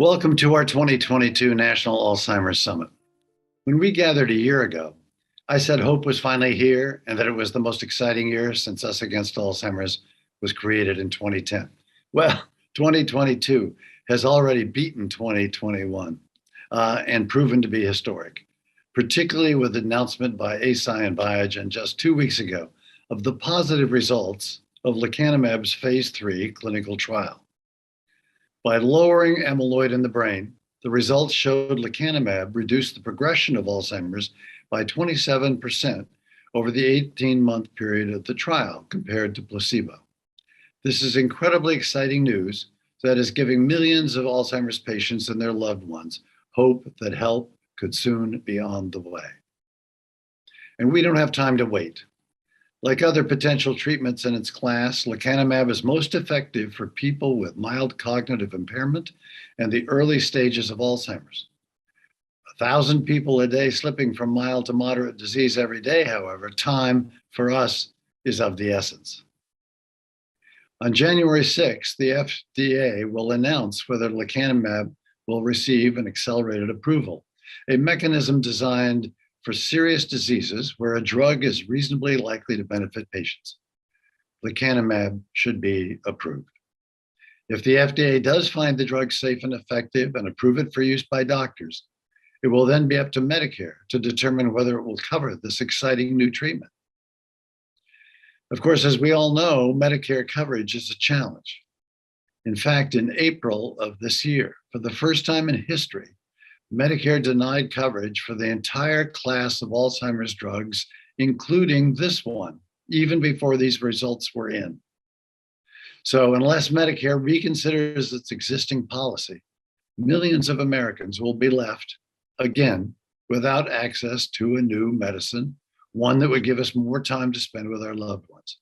Welcome to our 2022 National Alzheimer's Summit. When we gathered a year ago, I said hope was finally here and that it was the most exciting year since Us Against Alzheimer's was created in 2010. Well, 2022 has already beaten 2021 and proven to be historic, particularly with the announcement by Eisai and Biogen just 2 weeks ago of the positive results of lecanemab's phase 3 clinical trial. By lowering amyloid in the brain, the results showed lecanemab reduced the progression of Alzheimer's by 27% over the 18-month period of the trial compared to placebo. This is incredibly exciting news that is giving millions of Alzheimer's patients and their loved ones hope that help could soon be on the way. And we don't have time to wait. Like other potential treatments in its class, lecanemab is most effective for people with mild cognitive impairment and the early stages of Alzheimer's. 1,000 people a day slipping from mild to moderate disease every day, however, time for us is of the essence. On January 6th, the FDA will announce whether lecanemab will receive an accelerated approval, a mechanism designed for serious diseases where a drug is reasonably likely to benefit patients. Lecanemab should be approved. If the FDA does find the drug safe and effective and approve it for use by doctors, it will then be up to Medicare to determine whether it will cover this exciting new treatment. Of course, as we all know, Medicare coverage is a challenge. In fact, in April of this year, for the first time in history, Medicare denied coverage for the entire class of Alzheimer's drugs, including this one, even before these results were in. So unless Medicare reconsiders its existing policy, millions of Americans will be left, again, without access to a new medicine, one that would give us more time to spend with our loved ones.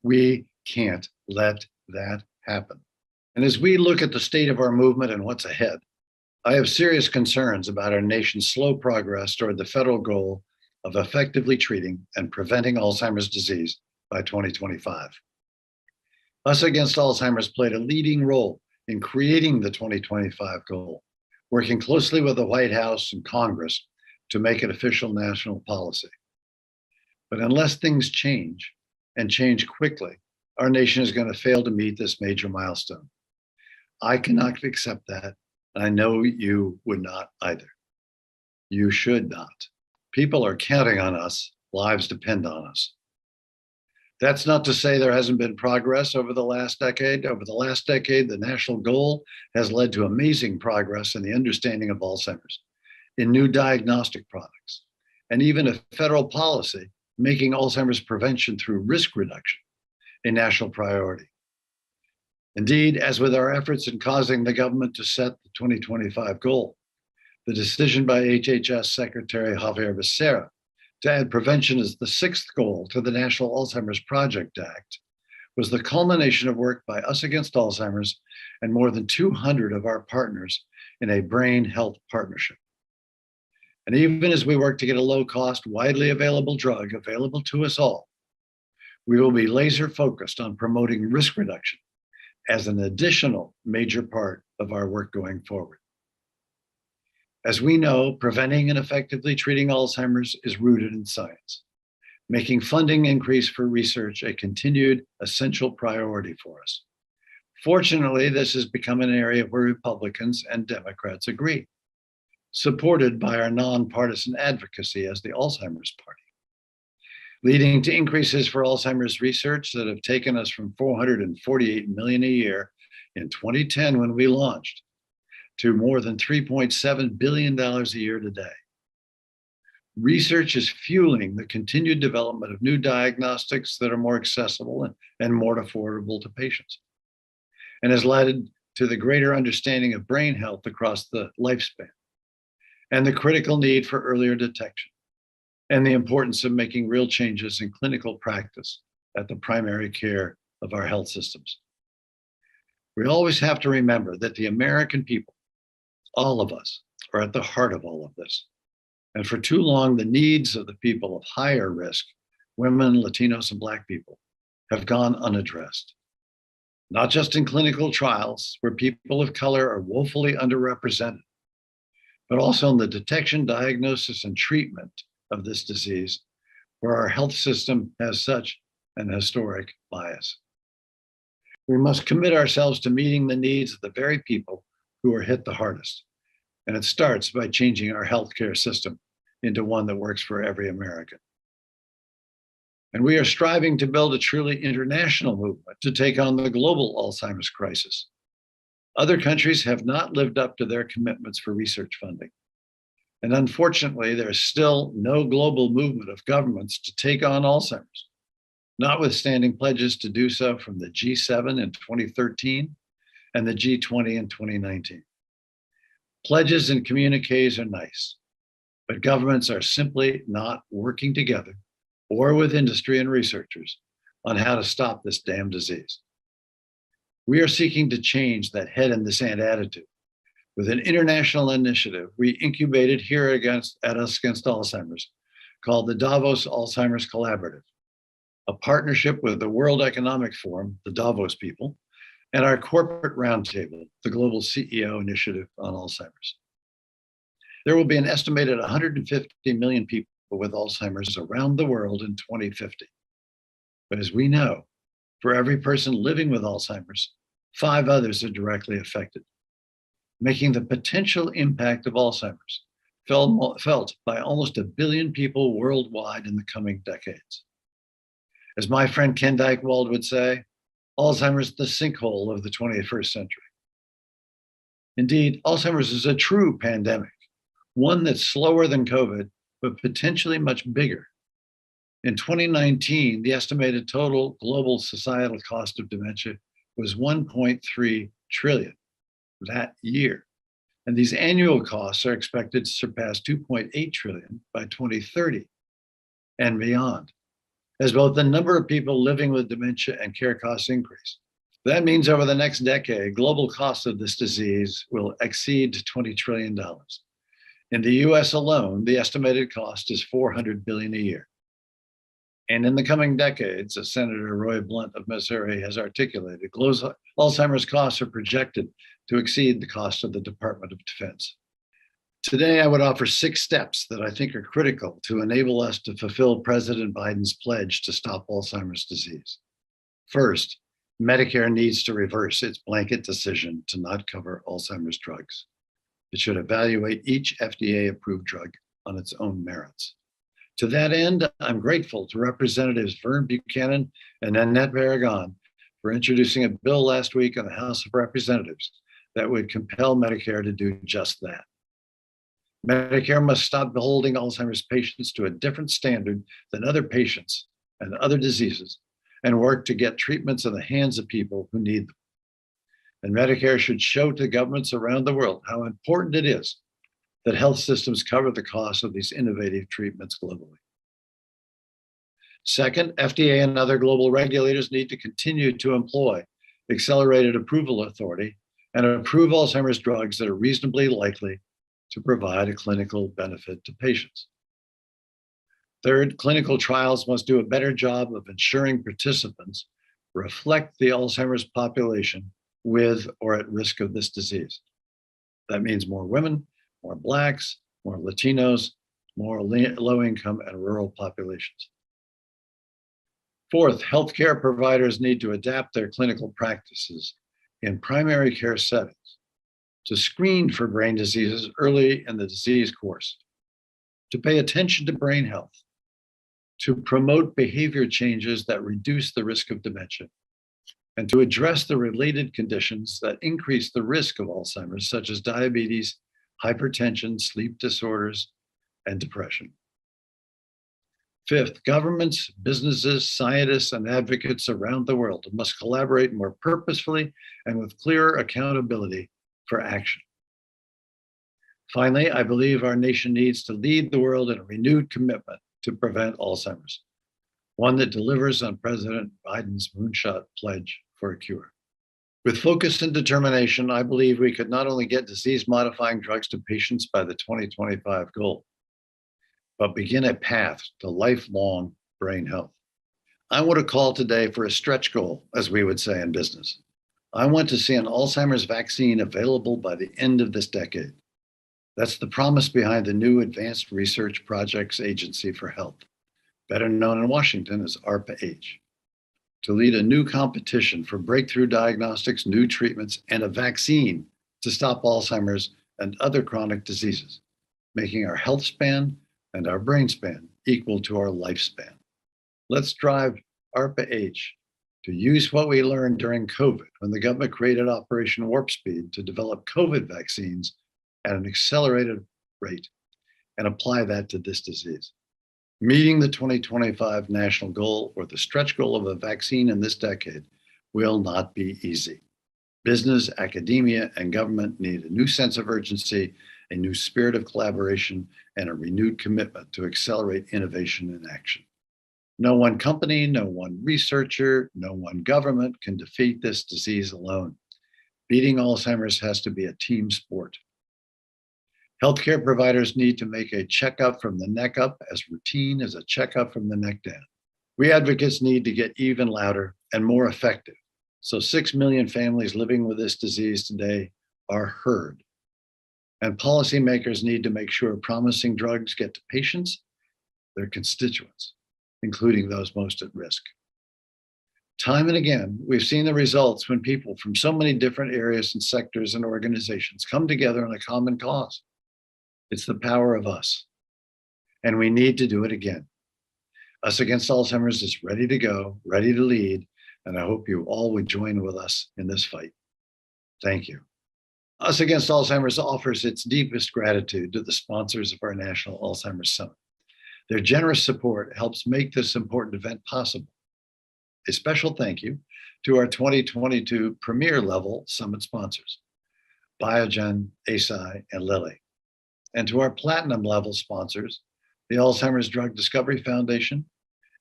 We can't let that happen. And as we look at the state of our movement and what's ahead, I have serious concerns about our nation's slow progress toward the federal goal of effectively treating and preventing Alzheimer's disease by 2025. Us Against Alzheimer's played a leading role in creating the 2025 goal, working closely with the White House and Congress to make it official national policy. But unless things change, and change quickly, our nation is going to fail to meet this major milestone. I cannot accept that. I know you would not either. You should not. People are counting on us. Lives depend on us. That's not to say there hasn't been progress over the last decade. Over the last decade, the national goal has led to amazing progress in the understanding of Alzheimer's, in new diagnostic products, and even a federal policy making Alzheimer's prevention through risk reduction a national priority. Indeed, as with our efforts in causing the government to set the 2025 goal, the decision by HHS Secretary Javier Becerra to add prevention as the sixth goal to the National Alzheimer's Project Act was the culmination of work by Us Against Alzheimer's and more than 200 of our partners in a brain health partnership. And even as we work to get a low-cost, widely available drug available to us all, we will be laser focused on promoting risk reduction as an additional major part of our work going forward. As we know, preventing and effectively treating Alzheimer's is rooted in science, making funding increase for research a continued essential priority for us. Fortunately, this has become an area where Republicans and Democrats agree, supported by our nonpartisan advocacy as the Alzheimer's Party, leading to increases for Alzheimer's research that have taken us from $448 million a year in 2010 when we launched to more than $3.7 billion a year today. Research is fueling the continued development of new diagnostics that are more accessible and more affordable to patients, and has led to the greater understanding of brain health across the lifespan, and the critical need for earlier detection, and the importance of making real changes in clinical practice at the primary care of our health systems. We always have to remember that the American people, all of us, are at the heart of all of this. And for too long, the needs of the people of higher risk, women, Latinos, and Black people, have gone unaddressed. not just in clinical trials where people of color are woefully underrepresented, but also in the detection, diagnosis, and treatment of this disease, where our health system has such an historic bias. We must commit ourselves to meeting the needs of the very people who are hit the hardest. And it starts by changing our healthcare system into one that works for every American. And we are striving to build a truly international movement to take on the global Alzheimer's crisis. Other countries have not lived up to their commitments for research funding. And unfortunately, there's still no global movement of governments to take on Alzheimer's, notwithstanding pledges to do so from the G7 in 2013 and the G20 in 2019. Pledges and communiques are nice, but governments are simply not working together or with industry and researchers on how to stop this damn disease. We are seeking to change that head in the sand attitude with an international initiative we incubated here at Us Against Alzheimer's called the Davos Alzheimer's Collaborative, a partnership with the World Economic Forum, the Davos people, and our corporate roundtable, the Global CEO Initiative on Alzheimer's. There will be an estimated 150 million people with Alzheimer's around the world in 2050. But as we know, for every person living with Alzheimer's, 5 others are directly affected, making the potential impact of Alzheimer's felt by almost 1 billion people worldwide in the coming decades. As my friend Ken Dykewald would say, Alzheimer's is the sinkhole of the 21st century. Indeed, Alzheimer's is a true pandemic, one that's slower than COVID, but potentially much bigger. In 2019, the estimated total global societal cost of dementia was 1.3 trillion that year. And these annual costs are expected to surpass 2.8 trillion by 2030 and beyond, as both the number of people living with dementia and care costs increase. That means over the next decade, global costs of this disease will exceed $20 trillion. In the US alone, the estimated cost is $400 billion a year. And in the coming decades, as Senator Roy Blunt of Missouri has articulated, Alzheimer's costs are projected to exceed the cost of the Department of Defense. Today, I would offer 6 steps that I think are critical to enable us to fulfill President Biden's pledge to stop Alzheimer's disease. First, Medicare needs to reverse its blanket decision to not cover Alzheimer's drugs. It should evaluate each FDA-approved drug on its own merits. To that end, I'm grateful to Representatives Vern Buchanan and Annette Barragan for introducing a bill last week in the House of Representatives that would compel Medicare to do just that. Medicare must stop holding Alzheimer's patients to a different standard than other patients and other diseases and work to get treatments in the hands of people who need them. And Medicare should show to governments around the world how important it is that health systems cover the cost of these innovative treatments globally. Second, FDA and other global regulators need to continue to employ accelerated approval authority and approve Alzheimer's drugs that are reasonably likely to provide a clinical benefit to patients. Third, clinical trials must do a better job of ensuring participants reflect the Alzheimer's population with or at risk of this disease. That means more women, more Blacks, more Latinos, more low-income and rural populations. Fourth, healthcare providers need to adapt their clinical practices in primary care settings to screen for brain diseases early in the disease course, to pay attention to brain health, to promote behavior changes that reduce the risk of dementia, and to address the related conditions that increase the risk of Alzheimer's, such as diabetes, hypertension, sleep disorders, and depression. Fifth, governments, businesses, scientists, and advocates around the world must collaborate more purposefully and with clearer accountability for action. Finally, I believe our nation needs to lead the world in a renewed commitment to prevent Alzheimer's, one that delivers on President Biden's moonshot pledge for a cure. With focus and determination, I believe we could not only get disease-modifying drugs to patients by the 2025 goal, but begin a path to lifelong brain health. I want to call today for a stretch goal, as we would say in business. I want to see an Alzheimer's vaccine available by the end of this decade. That's the promise behind the new Advanced Research Projects Agency for Health, better known in Washington as ARPA-H, to lead a new competition for breakthrough diagnostics, new treatments, and a vaccine to stop Alzheimer's and other chronic diseases, making our health span and our brain span equal to our lifespan. Let's drive ARPA-H to use what we learned during COVID when the government created Operation Warp Speed to develop COVID vaccines at an accelerated rate and apply that to this disease. Meeting the 2025 national goal or the stretch goal of a vaccine in this decade will not be easy. Business, academia, and government need a new sense of urgency, a new spirit of collaboration, and a renewed commitment to accelerate innovation and action. No one company, no one researcher, no one government can defeat this disease alone. Beating Alzheimer's has to be a team sport. Healthcare providers need to make a checkup from the neck up as routine as a checkup from the neck down. We advocates need to get even louder and more effective, so 6 million families living with this disease today are heard. And policymakers need to make sure promising drugs get to patients, their constituents, including those most at risk. Time and again, we've seen the results when people from so many different areas and sectors and organizations come together on a common cause. It's the power of us, and we need to do it again. Us Against Alzheimer's is ready to go, ready to lead, and I hope you all would join with us in this fight. Thank you. Us Against Alzheimer's offers its deepest gratitude to the sponsors of our National Alzheimer's Summit. Their generous support helps make this important event possible. A special thank you to our 2022 premier level summit sponsors, Biogen, Eisai, and Lilly, and to our platinum level sponsors, the Alzheimer's Drug Discovery Foundation,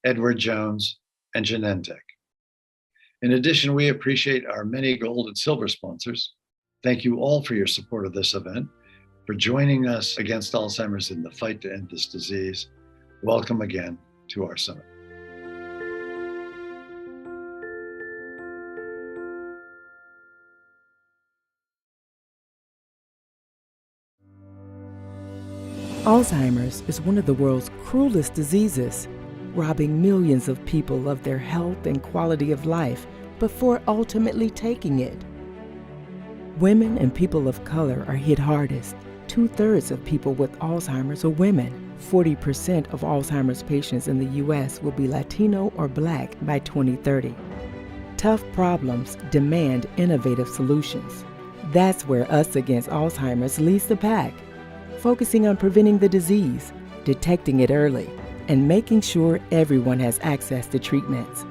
Edward Jones, and Genentech. In addition, we appreciate our many gold and silver sponsors. Thank you all for your support of this event, for joining us against Alzheimer's in the fight to end this disease. Welcome again to our summit. Alzheimer's is one of the world's cruelest diseases, robbing millions of people of their health and quality of life before ultimately taking it. Women and people of color are hit hardest. 2/3 of people with Alzheimer's are women. 40% of Alzheimer's patients in the U.S. will be Latino or Black by 2030. Tough problems demand innovative solutions. That's where Us Against Alzheimer's leads the pack, focusing on preventing the disease, detecting it early, and making sure everyone has access to treatments.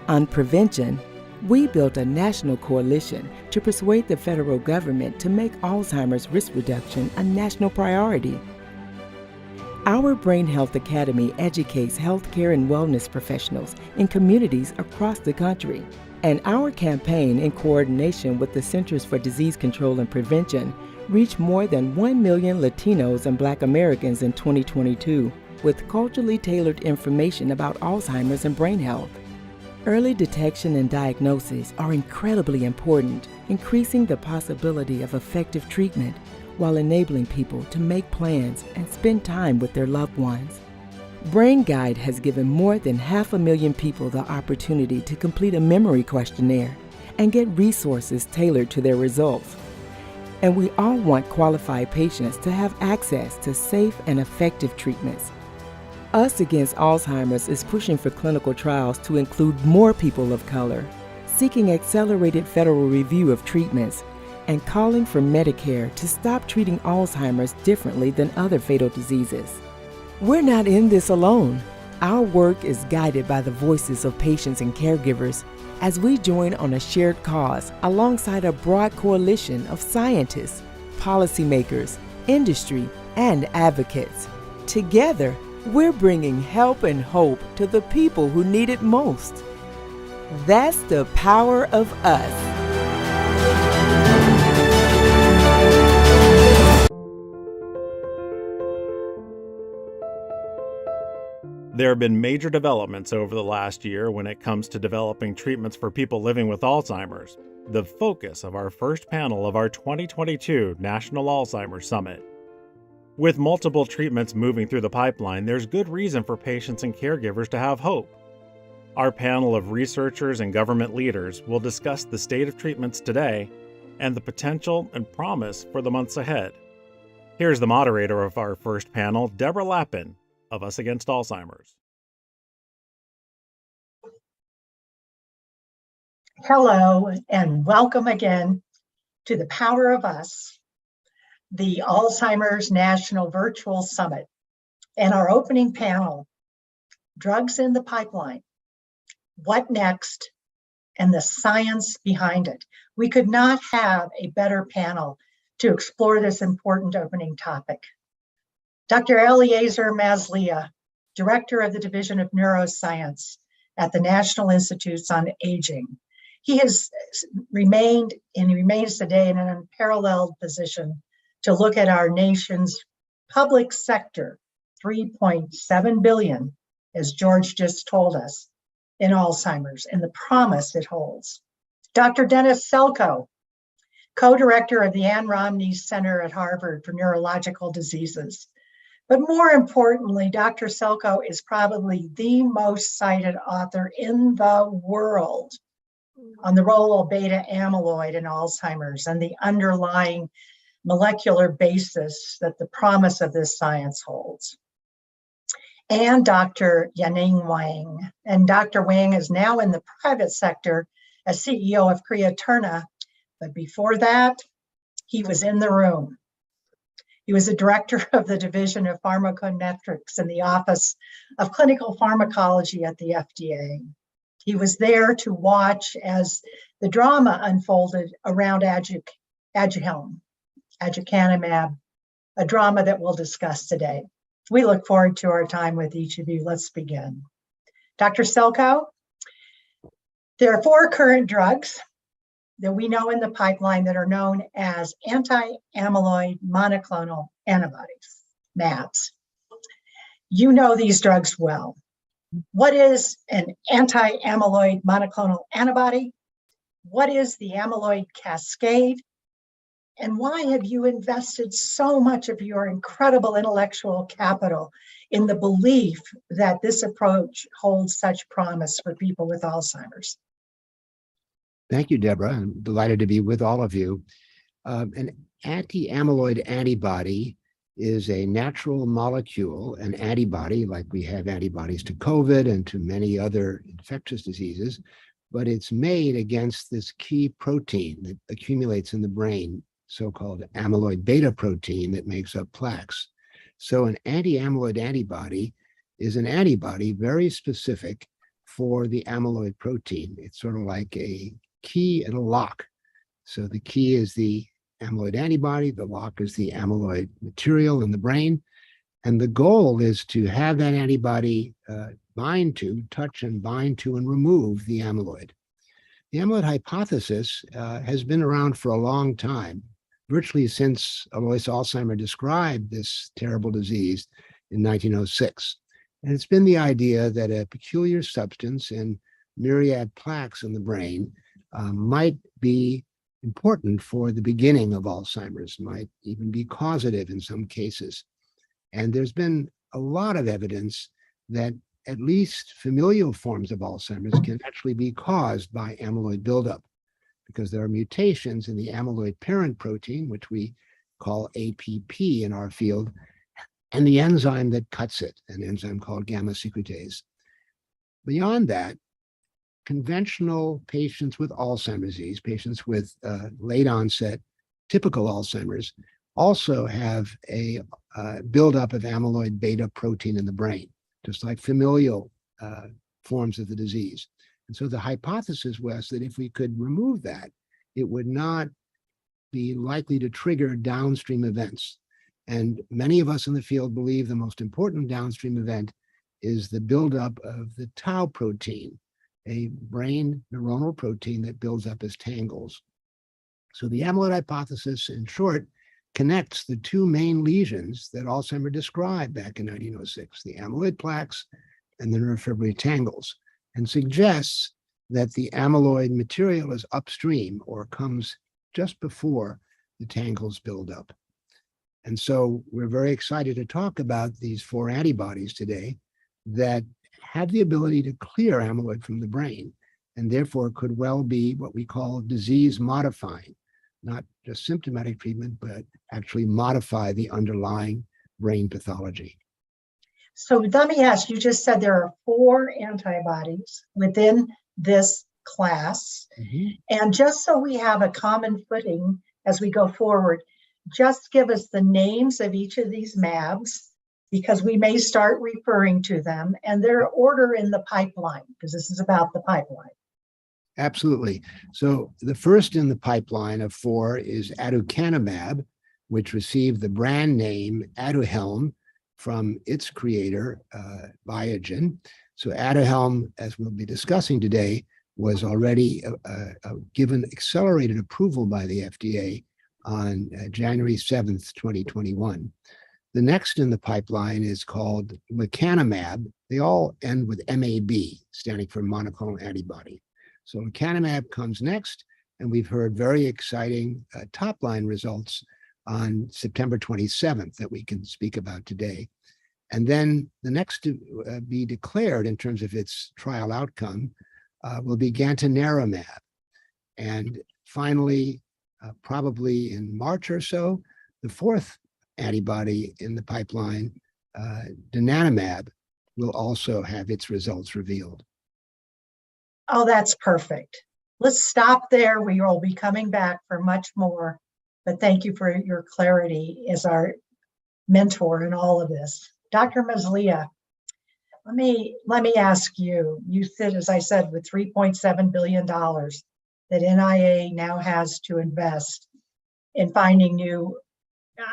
On prevention, we built a national coalition to persuade the federal government to make Alzheimer's risk reduction a national priority. Our Brain Health Academy educates healthcare and wellness professionals in communities across the country. And our campaign, in coordination with the Centers for Disease Control and Prevention, reached more than 1 million Latinos and Black Americans in 2022 with culturally tailored information about Alzheimer's and brain health. Early detection and diagnosis are incredibly important, increasing the possibility of effective treatment while enabling people to make plans and spend time with their loved ones. Brain Guide has given more than 500,000 people the opportunity to complete a memory questionnaire and get resources tailored to their results. And we all want qualified patients to have access to safe and effective treatments. Us Against Alzheimer's is pushing for clinical trials to include more people of color, seeking accelerated federal review of treatments, and calling for Medicare to stop treating Alzheimer's differently than other fatal diseases. We're not in this alone. Our work is guided by the voices of patients and caregivers as we join on a shared cause alongside a broad coalition of scientists, policymakers, industry, and advocates. Together, we're bringing help and hope to the people who need it most. That's the power of us. There have been major developments over the last year when it comes to developing treatments for people living with Alzheimer's, the focus of our first panel of our 2022 National Alzheimer's Summit. With multiple treatments moving through the pipeline, there's good reason for patients and caregivers to have hope. Our panel of researchers and government leaders will discuss the state of treatments today and the potential and promise for the months ahead. Here's the moderator of our first panel, Deborah Lappin, of Us Against Alzheimer's. Hello, and welcome again to the Power of Us, the Alzheimer's National Virtual Summit, and our opening panel, Drugs in the Pipeline, What Next, and the Science Behind It. We could not have a better panel to explore this important opening topic. Dr. Eliezer Maslia, Director of the Division of Neuroscience at the National Institutes on Aging. He has remained and remains today in an unparalleled position to look at our nation's public sector, 3.7 billion, as George just told us, in Alzheimer's and the promise it holds. Dr. Dennis Selkoe, co-director of the Ann Romney Center at Harvard for Neurological Diseases. But more importantly, Dr. Selkoe is probably the most cited author in the world on the role of beta amyloid in Alzheimer's and the underlying molecular basis that the promise of this science holds. And Dr. Yaning Wang. And Dr. Wang is now in the private sector as CEO of Createrna, but before that, he was in the room. He was a director of the Division of Pharmacometrics in the Office of Clinical Pharmacology at the FDA. He was there to watch as the drama unfolded around aducanumab, a drama that we'll discuss today. We look forward to our time with each of you. Let's begin. Dr. Selkoe, there are 4 current drugs that we know in the pipeline that are known as anti-amyloid monoclonal antibodies, MABs. You know these drugs well. What is an anti-amyloid monoclonal antibody? What is the amyloid cascade? And why have you invested so much of your incredible intellectual capital in the belief that this approach holds such promise for people with Alzheimer's? Thank you, Deborah. I'm delighted to be with all of you. An anti-amyloid antibody is a natural molecule, an antibody, like we have antibodies to COVID and to many other infectious diseases, but it's made against this key protein that accumulates in the brain, so-called amyloid beta protein that makes up plaques. So an anti-amyloid antibody is an antibody very specific for the amyloid protein. It's sort of like a key and a lock. So the key is the amyloid antibody, the lock is the amyloid material in the brain. And the goal is to have that antibody touch and bind to and remove the amyloid. The amyloid hypothesis has been around for a long time, virtually since Alois Alzheimer described this terrible disease in 1906. And it's been the idea that a peculiar substance in myriad plaques in the brain might be important for the beginning of Alzheimer's, might even be causative in some cases. And there's been a lot of evidence that at least familial forms of Alzheimer's can actually be caused by amyloid buildup, because there are mutations in the amyloid parent protein, which we call APP in our field, and the enzyme that cuts it, an enzyme called gamma secretase. Beyond that, conventional patients with Alzheimer's disease, patients with late onset typical Alzheimer's, also have a buildup of amyloid beta protein in the brain, just like familial forms of the disease. And so the hypothesis was that if we could remove that, it would not be likely to trigger downstream events. And many of us in the field believe the most important downstream event is the buildup of the tau protein, a brain neuronal protein that builds up as tangles. So the amyloid hypothesis, in short, connects the 2 main lesions that Alzheimer described back in 1906, the amyloid plaques and the neurofibrillary tangles, and suggests that the amyloid material is upstream or comes just before the tangles build up. And so we're very excited to talk about these 4 antibodies today that have the ability to clear amyloid from the brain, and therefore could well be what we call disease modifying, not just symptomatic treatment, but actually modify the underlying brain pathology. So let me ask, you just said there are 4 antibodies within this class. And just so we have a common footing as we go forward, just give us the names of each of these MABs, because we may start referring to them, and their order in the pipeline, because this is about the pipeline. Absolutely. So the first in the pipeline of 4 is aducanumab, which received the brand name Aduhelm from its creator, Biogen. So Aduhelm, as we'll be discussing today, was already given accelerated approval by the FDA on January 7th, 2021. The next in the pipeline is called lecanemab. They all end with MAB, standing for monoclonal antibody. So lecanemab comes next, and we've heard very exciting top-line results on September 27th that we can speak about today. And then the next to be declared in terms of its trial outcome will be gantenerumab. And finally, probably in March or so, the 4th antibody in the pipeline, donanemab, will also have its results revealed. Oh, that's perfect. Let's stop there. We will be coming back for much more, but thank you for your clarity as our mentor in all of this. Dr. Maslia, let me ask you, you sit, as I said, with $3.7 billion that NIA now has to invest in finding new,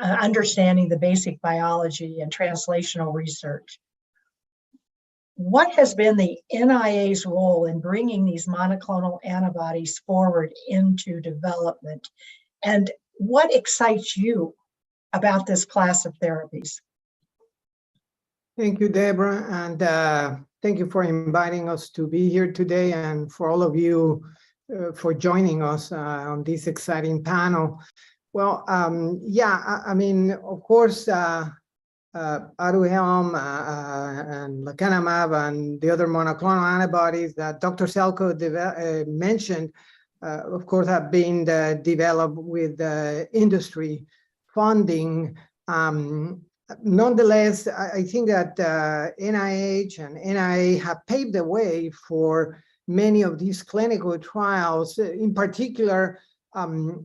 understanding the basic biology and translational research. What has been the NIA's role in bringing these monoclonal antibodies forward into development? And what excites you about this class of therapies? Thank you, Deborah, and thank you for inviting us to be here today, and for all of you for joining us on this exciting panel. Well, yeah, I mean, of course, Aduhelm and lecanemab and the other monoclonal antibodies that Dr. Selko mentioned, of course, have been developed with industry funding. Nonetheless, I think that NIH and NIA have paved the way for many of these clinical trials, in particular,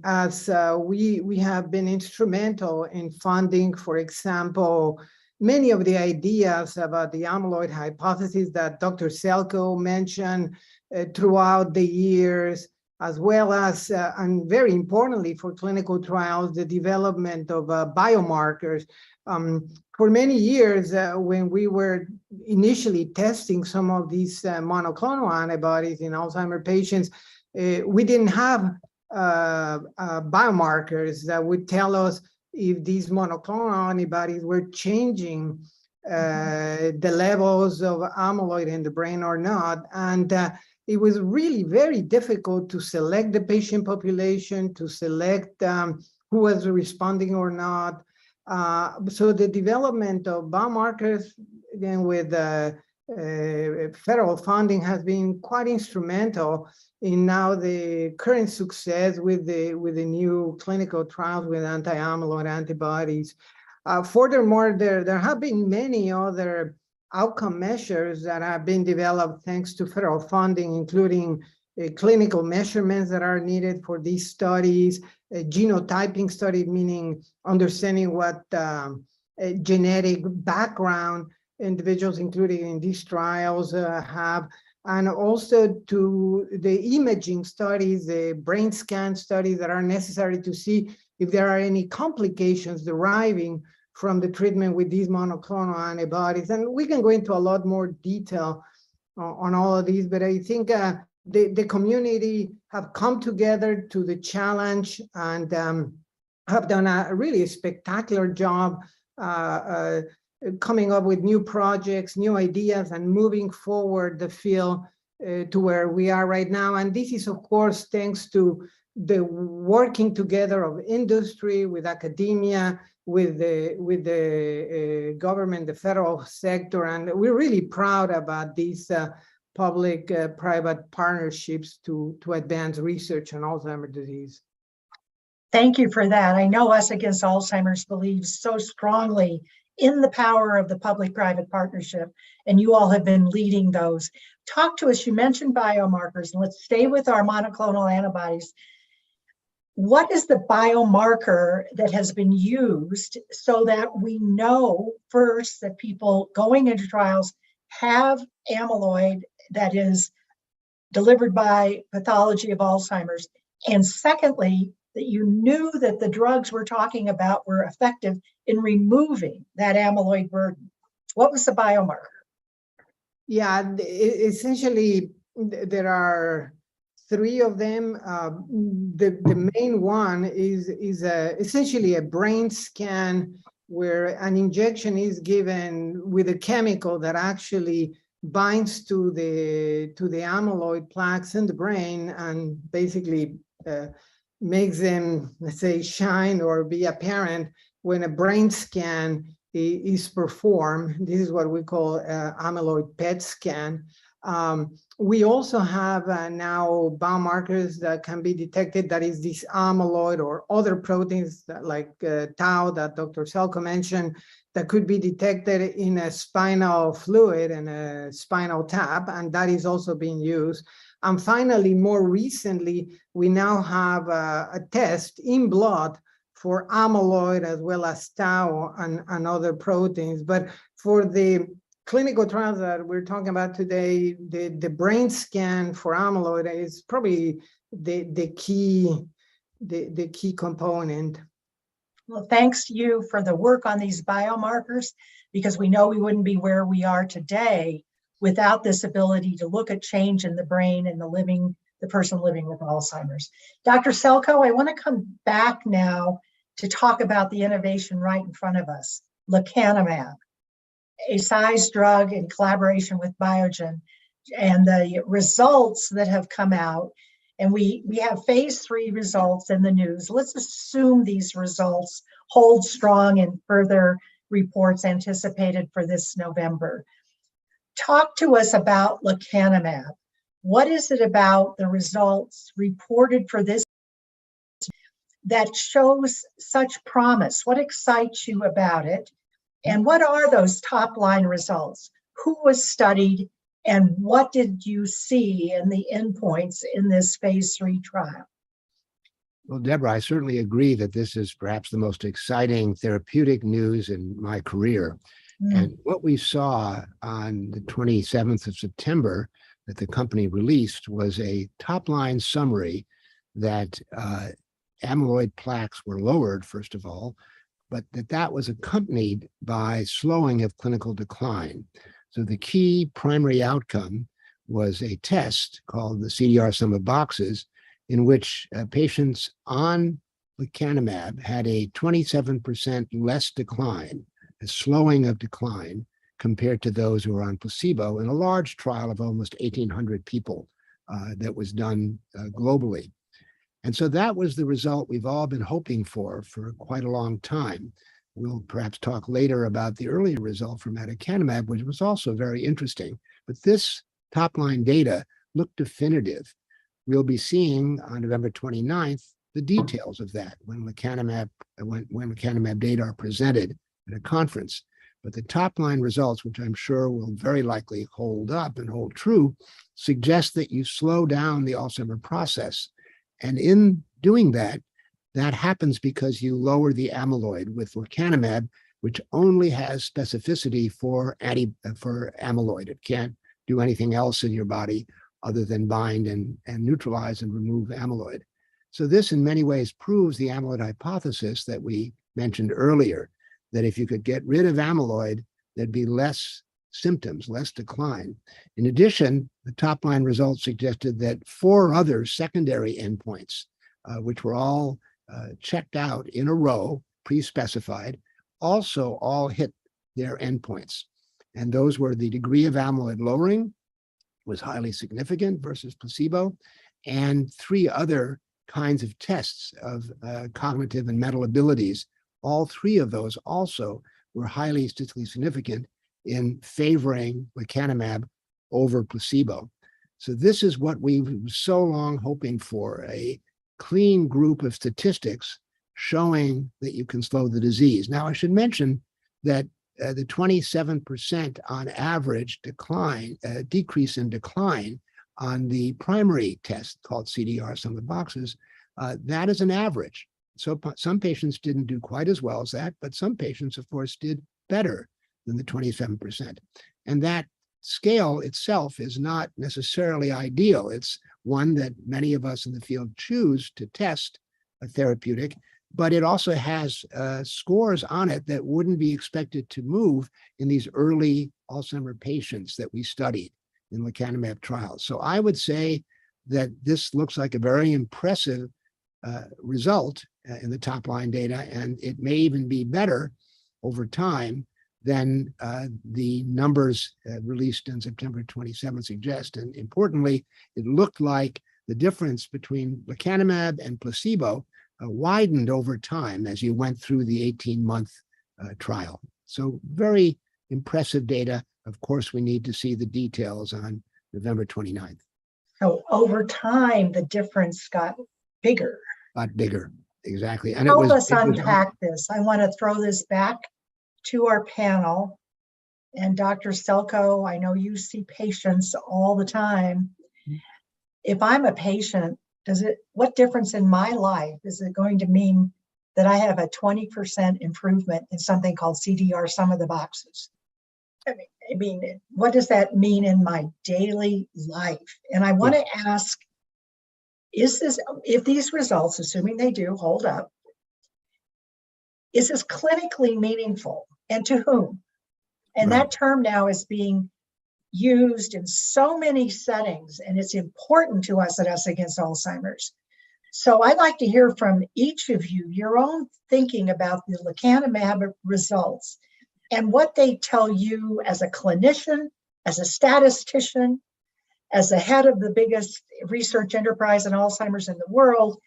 as we have been instrumental in funding, for example, many of the ideas about the amyloid hypothesis that Dr. Selko mentioned throughout the years, as well as, and very importantly for clinical trials, the development of biomarkers. For many years, when we were initially testing some of these monoclonal antibodies in Alzheimer patients, we didn't have biomarkers that would tell us if these monoclonal antibodies were changing the levels of amyloid in the brain or not. And it was really very difficult to select the patient population, to select who was responding or not. So the development of biomarkers, again, with federal funding, has been quite instrumental in now the current success with the new clinical trials with anti-amyloid antibodies. Furthermore, there have been many other outcome measures that have been developed thanks to federal funding, including clinical measurements that are needed for these studies, genotyping studies, meaning understanding what genetic background individuals included in these trials have, and also to the imaging studies, the brain scan studies that are necessary to see if there are any complications deriving from the treatment with these monoclonal antibodies. And we can go into a lot more detail on all of these, but I think the community have come together to the challenge and have done a really spectacular job coming up with new projects, new ideas, and moving forward the field to where we are right now. And this is, of course, thanks to the working together of industry with academia, with the government, the federal sector, and we're really proud about these public-private partnerships to advance research on Alzheimer's disease. Thank you for that. I know Us Against Alzheimer's believes so strongly in the power of the public-private partnership, and you all have been leading those. Talk to us, you mentioned biomarkers, and let's stay with our monoclonal antibodies. What is the biomarker that has been used so that we know first that people going into trials have amyloid that is delivered by pathology of Alzheimer's? And secondly, that you knew that the drugs we're talking about were effective in removing that amyloid burden. What was the biomarker? Yeah, essentially, there are three of them. The main one is essentially a brain scan where an injection is given with a chemical that actually binds to the amyloid plaques in the brain and basically makes them, let's say, shine or be apparent when a brain scan is performed. This is what we call amyloid PET scan. We also have now biomarkers that can be detected, that is this amyloid or other proteins like tau that Dr. Selko mentioned, that could be detected in a spinal fluid and a spinal tap, and that is also being used. And finally, more recently, we now have a test in blood for amyloid as well as tau and other proteins. But for the clinical trials that we're talking about today, the brain scan for amyloid is probably the key component. Well, thanks to you for the work on these biomarkers, because we know we wouldn't be where we are today without this ability to look at change in the brain and the person living with Alzheimer's. Dr. Selko, I want to come back now to talk about the innovation right in front of us, lecanemab, a size drug in collaboration with Biogen, and the results that have come out. And we have phase 3 results in the news. Let's assume these results hold strong in further reports anticipated for this November. Talk to us about lecanemab. What is it about the results reported for this that shows such promise? What excites you about it? And what are those top line results? Who was studied and what did you see in the endpoints in this phase 3 trial? Well, Deborah, I certainly agree that this is perhaps the most exciting therapeutic news in my career. And what we saw on the 27th of September that the company released was a top-line summary that amyloid plaques were lowered, first of all, but that was accompanied by slowing of clinical decline. So the key primary outcome was a test called the CDR sum of boxes, in which patients on lecanemab had a 27% less decline, a slowing of decline, compared to those who were on placebo in a large trial of almost 1,800 people that was done globally. And so that was the result we've all been hoping for quite a long time. We'll perhaps talk later about the earlier result from aducanumab, which was also very interesting. But this top-line data looked definitive. We'll be seeing on November 29th the details of that when lecanemab data are presented at a conference. But the top-line results, which I'm sure will very likely hold up and hold true, suggest that you slow down the Alzheimer process. And in doing that, that happens because you lower the amyloid with lecanemab, which only has specificity for amyloid. It can't do anything else in your body other than bind and neutralize and remove amyloid. So this in many ways proves the amyloid hypothesis that we mentioned earlier, that if you could get rid of amyloid, there'd be less symptoms, less decline. In addition, the top-line results suggested that 4 other secondary endpoints, which were all checked out in a row, pre-specified, also all hit their endpoints. And those were the degree of amyloid lowering was highly significant versus placebo, and 3 other kinds of tests of cognitive and mental abilities. All 3 of those also were highly statistically significant in favoring lecanemab over placebo. So this is what we were so long hoping for, a clean group of statistics showing that you can slow the disease. Now, I should mention that the 27% on average decrease in decline on the primary test called CDR, sum of the boxes, that is an average. So some patients didn't do quite as well as that, but some patients, of course, did better than the 27%. And that scale itself is not necessarily ideal. It's one that many of us in the field choose to test a therapeutic, but it also has scores on it that wouldn't be expected to move in these early Alzheimer patients that we studied in lecanemab trials. So I would say that this looks like a very impressive result in the top line data, and it may even be better over time than the numbers released on September 27 suggest. And importantly, it looked like the difference between lecanemab and placebo widened over time as you went through the 18-month trial. So very impressive data. Of course, we need to see the details on November 29th. So over time, the difference got bigger. Got bigger, exactly. And Help us unpack this. I want to throw this back to our panel. And Dr. Selko, I know you see patients all the time. If I'm a patient, what difference in my life is it going to mean that I have a 20% improvement in something called CDR, sum of the boxes? I mean, what does that mean in my daily life? And I want to ask, if these results, assuming they do hold up, is this clinically meaningful, and to whom? And that term now is being used in so many settings, and it's important to us at Us Against Alzheimer's. So I'd like to hear from each of you, your own thinking about the lecanemab results and what they tell you as a clinician, as a statistician, as the head of the biggest research enterprise in Alzheimer's in the world.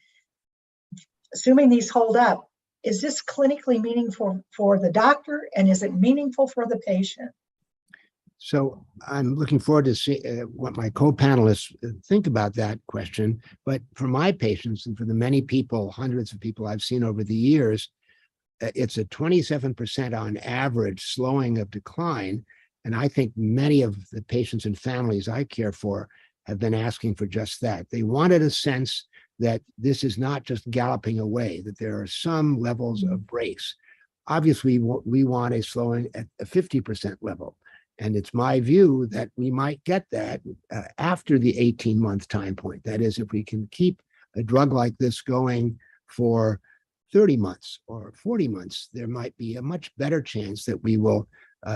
Assuming these hold up, is this clinically meaningful for the doctor, and is it meaningful for the patient? So I'm looking forward to see what my co-panelists think about that question. But for my patients and for the many people, hundreds of people I've seen over the years, it's a 27% on average slowing of decline. And I think many of the patients and families I care for have been asking for just that. They wanted a sense that this is not just galloping away, that there are some levels of breaks. Obviously, we want a slowing at a 50% level. And it's my view that we might get that after the 18-month time point. That is, if we can keep a drug like this going for 30 months or 40 months, there might be a much better chance that we will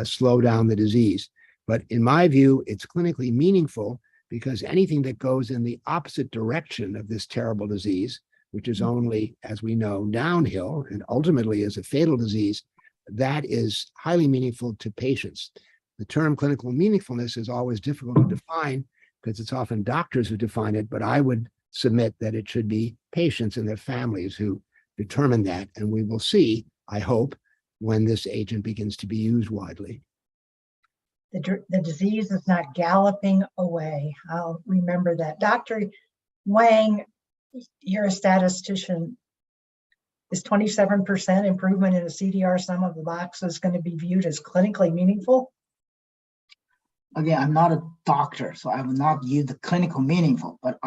slow down the disease. But in my view, it's clinically meaningful because anything that goes in the opposite direction of this terrible disease, which is only, as we know, downhill and ultimately is a fatal disease, that is highly meaningful to patients. The term clinical meaningfulness is always difficult to define because it's often doctors who define it, but I would submit that it should be patients and their families who determine that. And we will see, I hope, when this agent begins to be used widely. The disease is not galloping away. I'll remember that. Dr. Wang, you're a statistician. Is 27% improvement in a CDR sum of the boxes going to be viewed as clinically meaningful? Again, I'm not a doctor, so I will not use the clinical meaningful, but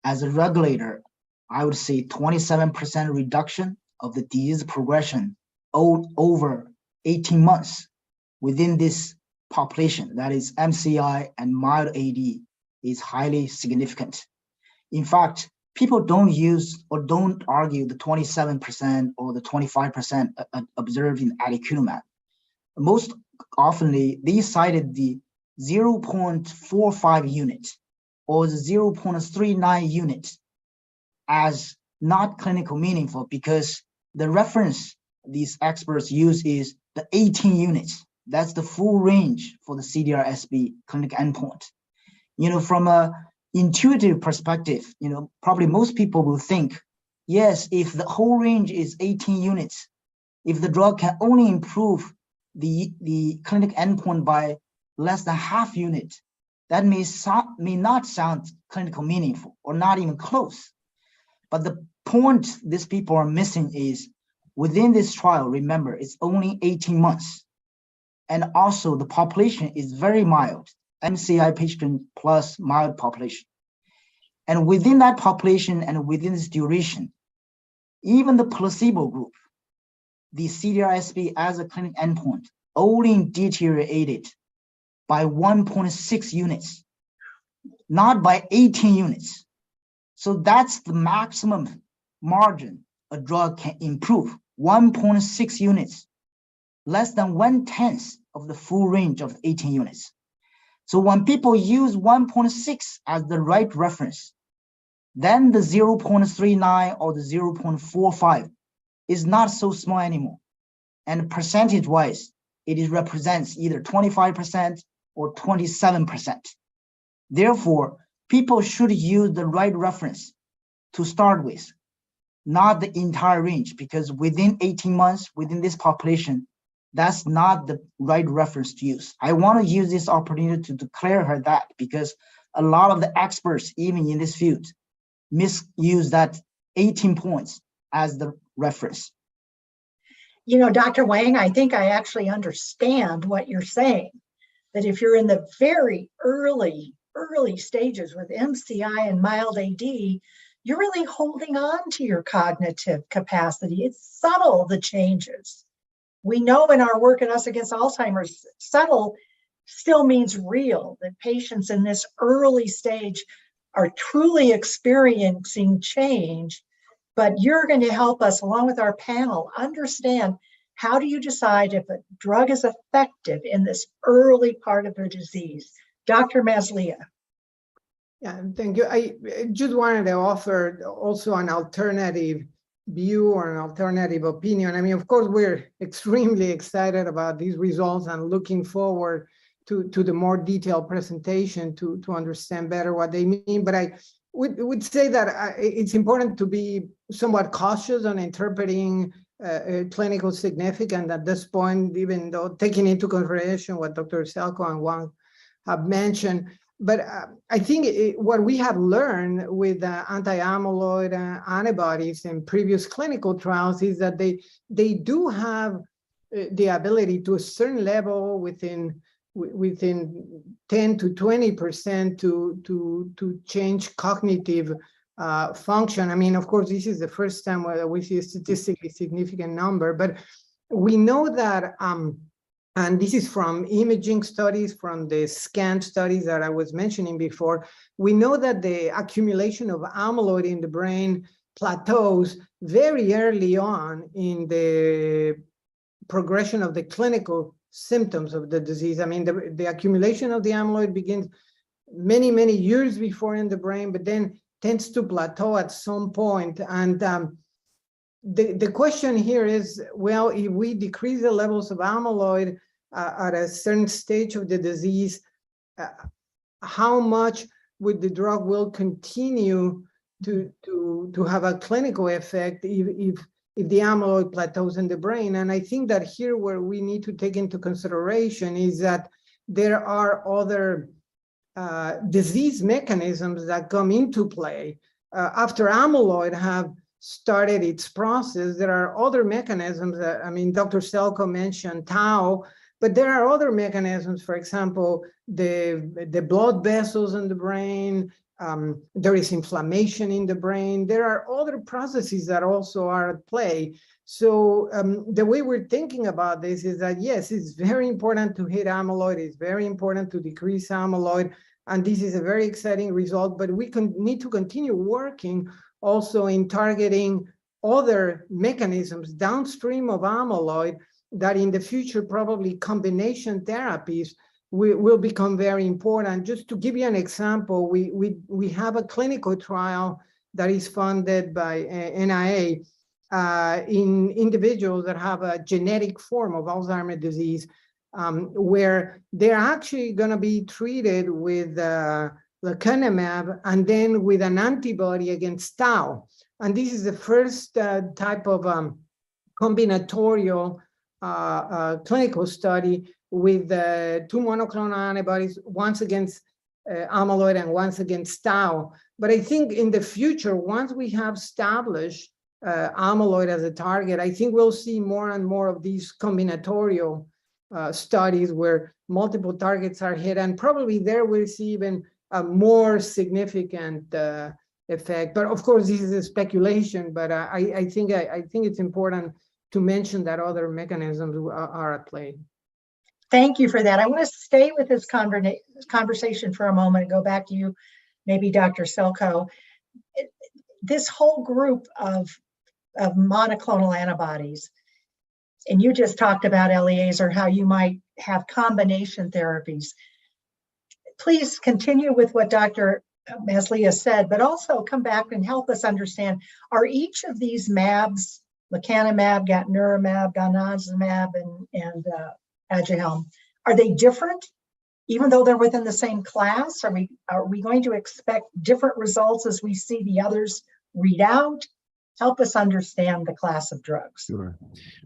as a regulator, I would say 27% reduction of the disease progression over 18 months within this population, that is MCI and mild AD, is highly significant. In fact, people don't use or don't argue the 27% or the 25% observed in aducanumab. Most often, they cited the 0.45 unit or the 0.39 unit as not clinical meaningful because the reference these experts use is the 18 units. That's the full range for the CDR-SB clinical endpoint. From a intuitive perspective, probably most people will think, yes, if the whole range is 18 units, if the drug can only improve the clinical endpoint by less than half unit, that may not sound clinical meaningful or not even close. But the point these people are missing is within this trial, remember, it's only 18 months. And also the population is very mild, MCI patient plus mild population. And within that population and within this duration, even the placebo group, the CDR-SB as a clinical endpoint only deteriorated by 1.6 units, not by 18 units. So that's the maximum margin a drug can improve, 1.6 units, less than 1/10 of the full range of 18 units. So when people use 1.6 as the right reference, then the 0.39 or the 0.45 is not so small anymore. And percentage-wise, it represents either 25% or 27%. Therefore, people should use the right reference to start with, not the entire range, because within 18 months, within this population, that's not the right reference to use. I want to use this opportunity to declare her that, because a lot of the experts, even in this field, misuse that 18 points as the reference. Dr. Wang, I think I actually understand what you're saying, that if you're in the very early stages with MCI and mild AD, you're really holding on to your cognitive capacity. It's subtle, the changes. We know in our work at Us Against Alzheimer's, subtle still means real, that patients in this early stage are truly experiencing change. But you're going to help us, along with our panel, understand how do you decide if a drug is effective in this early part of the disease. Dr. Maslia. Yeah, thank you. I just wanted to offer also an alternative view or an alternative opinion. I mean, of course, we're extremely excited about these results and looking forward to the more detailed presentation to understand better what they mean. But I would say that it's important to be somewhat cautious on interpreting clinical significance at this point, even though taking into consideration what Dr. Selko and Wang have mentioned. But I think what we have learned with anti-amyloid antibodies in previous clinical trials is that they do have the ability to a certain level within 10 to 20% to change cognitive function. I mean, of course, this is the first time where we see a statistically significant number, but we know that, and this is from imaging studies, from the scan studies that I was mentioning before, we know that the accumulation of amyloid in the brain plateaus very early on in the progression of the clinical symptoms of the disease. I mean, the accumulation of the amyloid begins many, many years before in the brain, but then tends to plateau at some point. And the question here is, well, if we decrease the levels of amyloid at a certain stage of the disease, how much would the drug will continue to have a clinical effect if the amyloid plateaus in the brain? And I think that here where we need to take into consideration is that there are other disease mechanisms that come into play. After amyloid have started its process, there are other mechanisms that, I mean, Dr. Selko mentioned tau, but there are other mechanisms, for example, the blood vessels in the brain, there is inflammation in the brain. There are other processes that also are at play. So the way we're thinking about this is that, yes, it's very important to hit amyloid. It's very important to decrease amyloid. And this is a very exciting result, but we need to continue working also in targeting other mechanisms downstream of amyloid that in the future, probably combination therapies will become very important. Just to give you an example, we have a clinical trial that is funded by NIA in individuals that have a genetic form of Alzheimer's disease, where they're actually going to be treated with lecanemab and then with an antibody against tau. And this is the first type of combinatorial clinical study with two monoclonal antibodies, once against amyloid and once against tau. But I think in the future, once we have established amyloid as a target, I think we'll see more and more of these combinatorial studies where multiple targets are hit, and probably there we'll see even a more significant effect. But of course, this is a speculation, but I think it's important to mention that other mechanisms are at play. Thank you for that. I want to stay with this conversation for a moment and go back to you, maybe Dr. Selkoe. This whole group of monoclonal antibodies, and you just talked about Eliezer, how you might have combination therapies. Please continue with what Dr. Maslia said, but also come back and help us understand, are each of these MABs, lecanemab, gantenerumab, donanemab, and Aduhelm, are they different, even though they're within the same class? Are we going to expect different results as we see the others read out? Help us understand the class of drugs. Sure.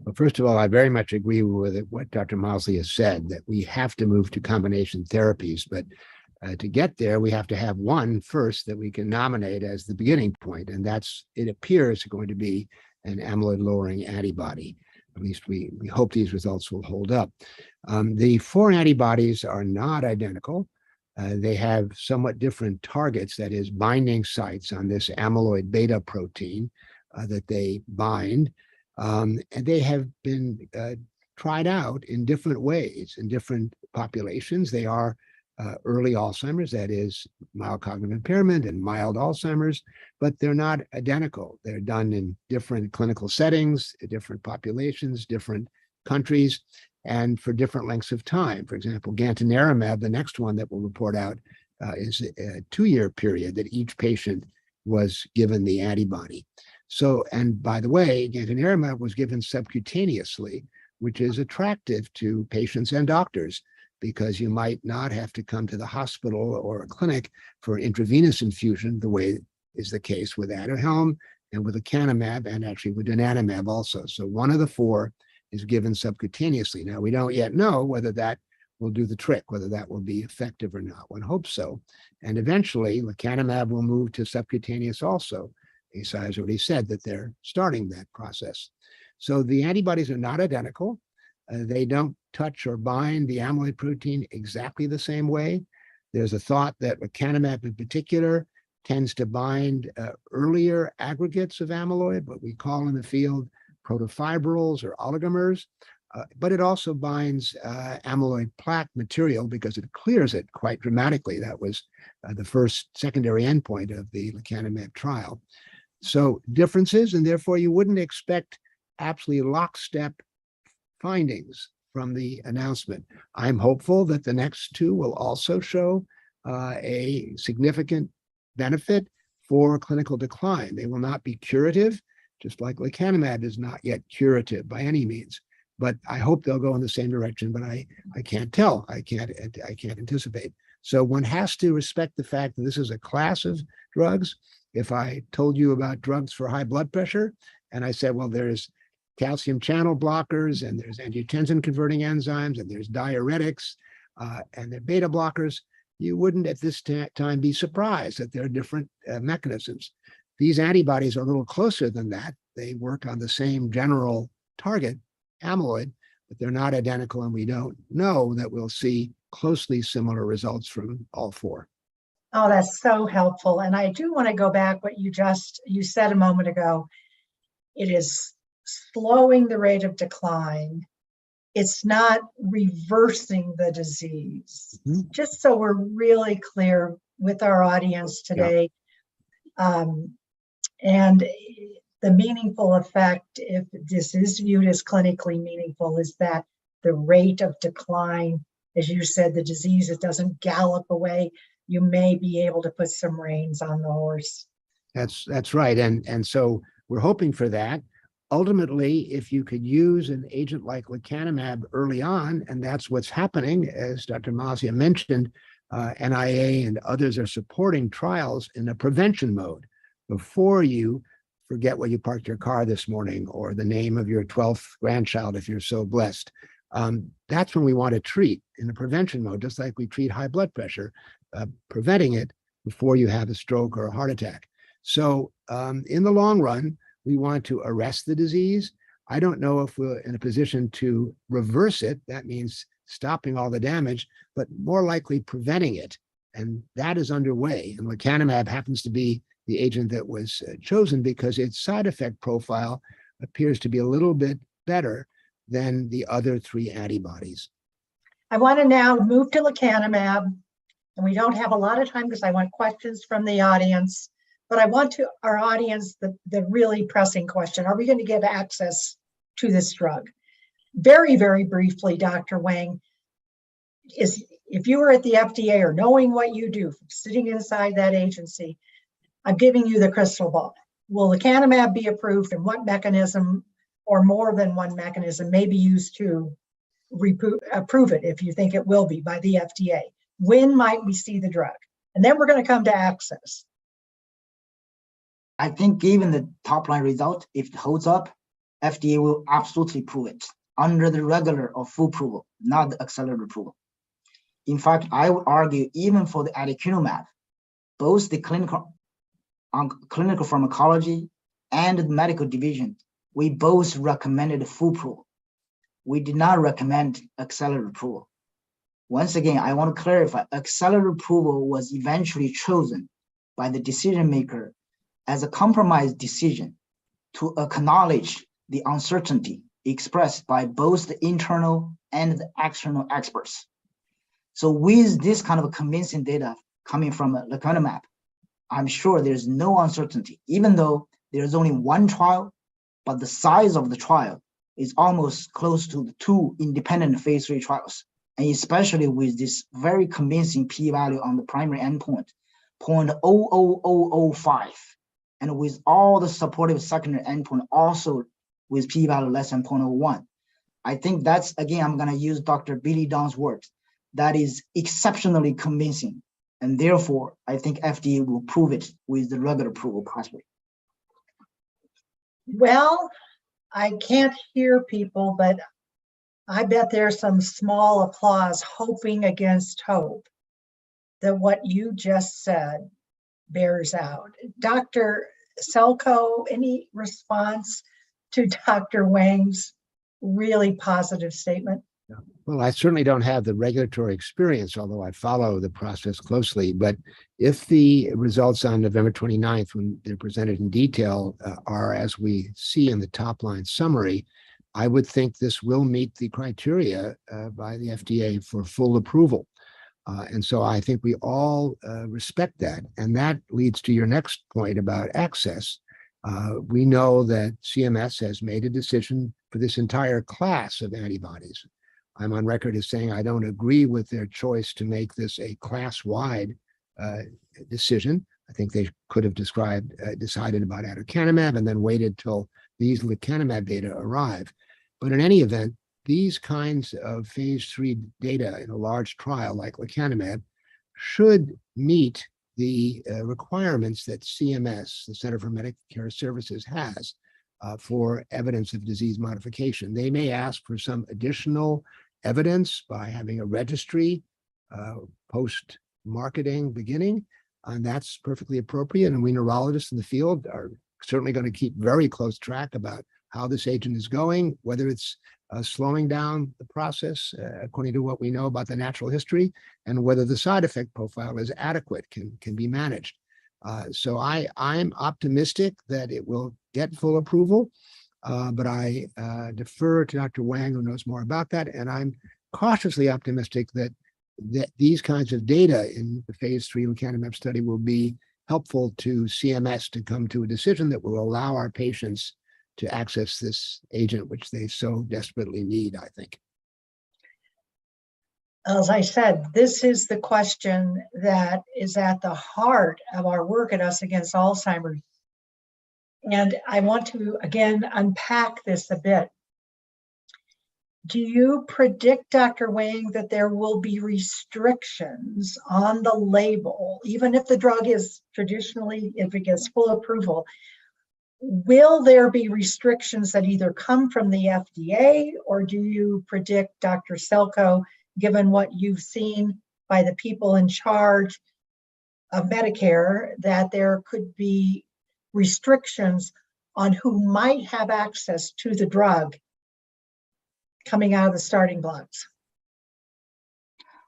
Well, first of all, I very much agree with what Dr. Mosley has said, that we have to move to combination therapies, but to get there, we have to have one first that we can nominate as the beginning point, and it appears going to be an amyloid-lowering antibody. At least we hope these results will hold up. The four antibodies are not identical. They have somewhat different targets, that is, binding sites on this amyloid beta protein that they bind. And they have been tried out in different ways in different populations. They are early Alzheimer's, that is mild cognitive impairment and mild Alzheimer's, but they're not identical. They're done in different clinical settings, different populations, different countries, and for different lengths of time. For example, gantenerumab, the next one that we'll report out, is a 2-year period that each patient was given the antibody. So, and by the way, gantenerumab was given subcutaneously, which is attractive to patients and doctors, because you might not have to come to the hospital or a clinic for intravenous infusion, the way is the case with Aduhelm and with lecanemab, and actually with donanemab also. So one of the four is given subcutaneously. Now, we don't yet know whether that will do the trick, whether that will be effective or not. One hopes so. And eventually, lecanemab will move to subcutaneous also. Eisai has already said that they're starting that process. So the antibodies are not identical. They don't touch or bind the amyloid protein exactly the same way. There's a thought that lecanemab in particular tends to bind earlier aggregates of amyloid, what we call in the field protofibrils or oligomers, but it also binds amyloid plaque material because it clears it quite dramatically. That was the first secondary endpoint of the lecanemab trial. So differences, and therefore you wouldn't expect absolutely lockstep findings from the announcement. I'm hopeful that the next two will also show a significant benefit for clinical decline. They will not be curative, just like lecanemab is not yet curative by any means. But I hope they'll go in the same direction, but I can't tell. I can't anticipate. So one has to respect the fact that this is a class of drugs. If I told you about drugs for high blood pressure, and I said, well, there's calcium channel blockers, and there's angiotensin converting enzymes, and there's diuretics, and they're beta blockers, you wouldn't at this time be surprised that there are different mechanisms. These antibodies are a little closer than that. They work on the same general target, amyloid, but they're not identical, and we don't know that we'll see closely similar results from all four. Oh, that's so helpful. And I do want to go back what you said a moment ago. It is slowing the rate of decline. It's not reversing the disease. Mm-hmm. Just so we're really clear with our audience today. Yeah. And the meaningful effect, if this is viewed as clinically meaningful, is that the rate of decline, as you said, the disease, it doesn't gallop away. You may be able to put some reins on the horse. That's right. And so we're hoping for that. Ultimately, if you could use an agent like lecanemab early on, and that's what's happening, as Dr. Mazia mentioned, NIA and others are supporting trials in a prevention mode before you forget where you parked your car this morning or the name of your 12th grandchild, if you're so blessed. That's when we want to treat in a prevention mode, just like we treat high blood pressure, preventing it before you have a stroke or a heart attack. So in the long run, we want to arrest the disease. I don't know if we're in a position to reverse it. That means stopping all the damage, but more likely preventing it. And that is underway. And lecanemab happens to be the agent that was chosen because its side effect profile appears to be a little bit better than the other 3 antibodies. I want to now move to lecanemab, and we don't have a lot of time because I want questions from the audience, but I want to our audience the really pressing question: are we going to get access to this drug? Very, very briefly, Dr. Wang, if you were at the FDA or knowing what you do, sitting inside that agency, I'm giving you the crystal ball. Will lecanemab be approved, and what mechanism or more than one mechanism may be used to approve it, if you think it will be, by the FDA? When might we see the drug? And then we're going to come to access. I think given the top line result, if it holds up, FDA will absolutely approve it under the regular or full approval, not the accelerated approval. In fact, I would argue even for the aducanumab, both the clinical pharmacology and the medical division, we both recommended full approval. We did not recommend accelerated approval. Once again, I want to clarify, accelerated approval was eventually chosen by the decision maker as a compromise decision to acknowledge the uncertainty expressed by both the internal and the external experts. So with this kind of convincing data coming from lecanemab, I'm sure there's no uncertainty, even though there's only one trial, but the size of the trial is almost close to the 2 independent phase 3 trials. And especially with this very convincing p-value on the primary endpoint, 0.00005, and with all the supportive secondary endpoint also with p-value less than 0.01. I think that's, again, I'm going to use Dr. Billy Dong's words, that is exceptionally convincing. And therefore, I think FDA will prove it with the regular approval pathway. Well, I can't hear people, but I bet there's some small applause, hoping against hope that what you just said bears out. Dr. Selko, any response to Dr. Wang's really positive statement? Well, I certainly don't have the regulatory experience, although I follow the process closely. But if the results on November 29th, when they're presented in detail, are as we see in the top line summary, I would think this will meet the criteria by the FDA for full approval. And so I think we all respect that. And that leads to your next point about access. We know that CMS has made a decision for this entire class of antibodies. I'm on record as saying I don't agree with their choice to make this a class-wide decision. I think they could have decided about aducanumab and then waited till these lecanemab data arrive. But in any event, these kinds of phase 3 data in a large trial like lecanemab should meet the requirements that CMS, the Center for Medicare Services, has for evidence of disease modification. They may ask for some additional evidence by having a registry post-marketing beginning, and that's perfectly appropriate. And we neurologists in the field are certainly going to keep very close track about how this agent is going, whether it's slowing down the process according to what we know about the natural history, and whether the side effect profile is adequate, can be managed. So I'm optimistic that it will get full approval, but I defer to Dr. Wang, who knows more about that, and I'm cautiously optimistic that these kinds of data in the phase 3 lecanemab study will be helpful to CMS to come to a decision that will allow our patients to access this agent, which they so desperately need, I think. As I said, this is the question that is at the heart of our work at Us Against Alzheimer's. And I want to, again, unpack this a bit. Do you predict, Dr. Wang, that there will be restrictions on the label, even if the drug is traditionally, if it gets full approval, will there be restrictions that either come from the FDA, or do you predict, Dr. Selko, given what you've seen by the people in charge of Medicare, that there could be restrictions on who might have access to the drug coming out of the starting blocks?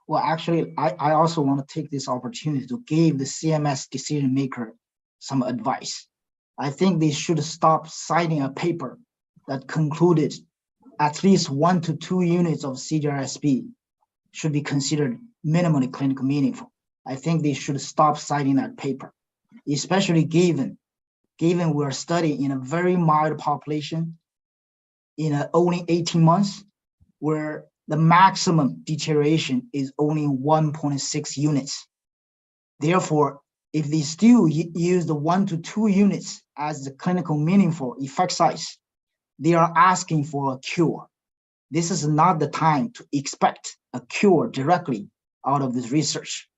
Well, actually, I also want to take this opportunity to give the CMS decision maker some advice. I think they should stop citing a paper that concluded at least 1 to 2 units of CDR-SB should be considered minimally clinical meaningful. I think they should stop citing that paper, especially given we're studying in a very mild population in only 18 months, where the maximum deterioration is only 1.6 units. Therefore, if they still use the 1 to 2 units as the clinical meaningful effect size, they are asking for a cure. This is not the time to expect a cure directly out of this research.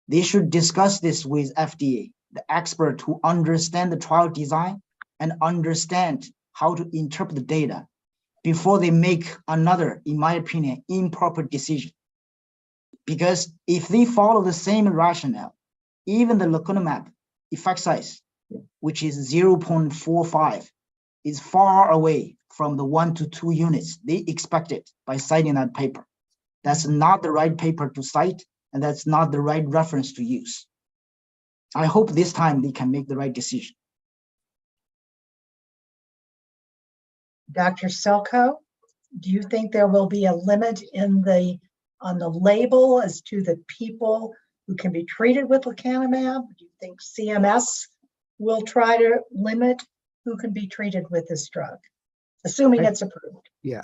They should discuss this with FDA, the expert who understand the trial design and understand how to interpret the data before they make another, in my opinion, improper decision. Because if they follow the same rationale, even the lecanemab effect size, which is 0.45, is far away from the 1 to 2 units they expected by citing that paper. That's not the right paper to cite, and that's not the right reference to use. I hope this time they can make the right decision. Dr. Selko, do you think there will be a limit on the label as to the people who can be treated with lecanemab? Do you think CMS will try to limit who can be treated with this drug, assuming it's approved? Yeah,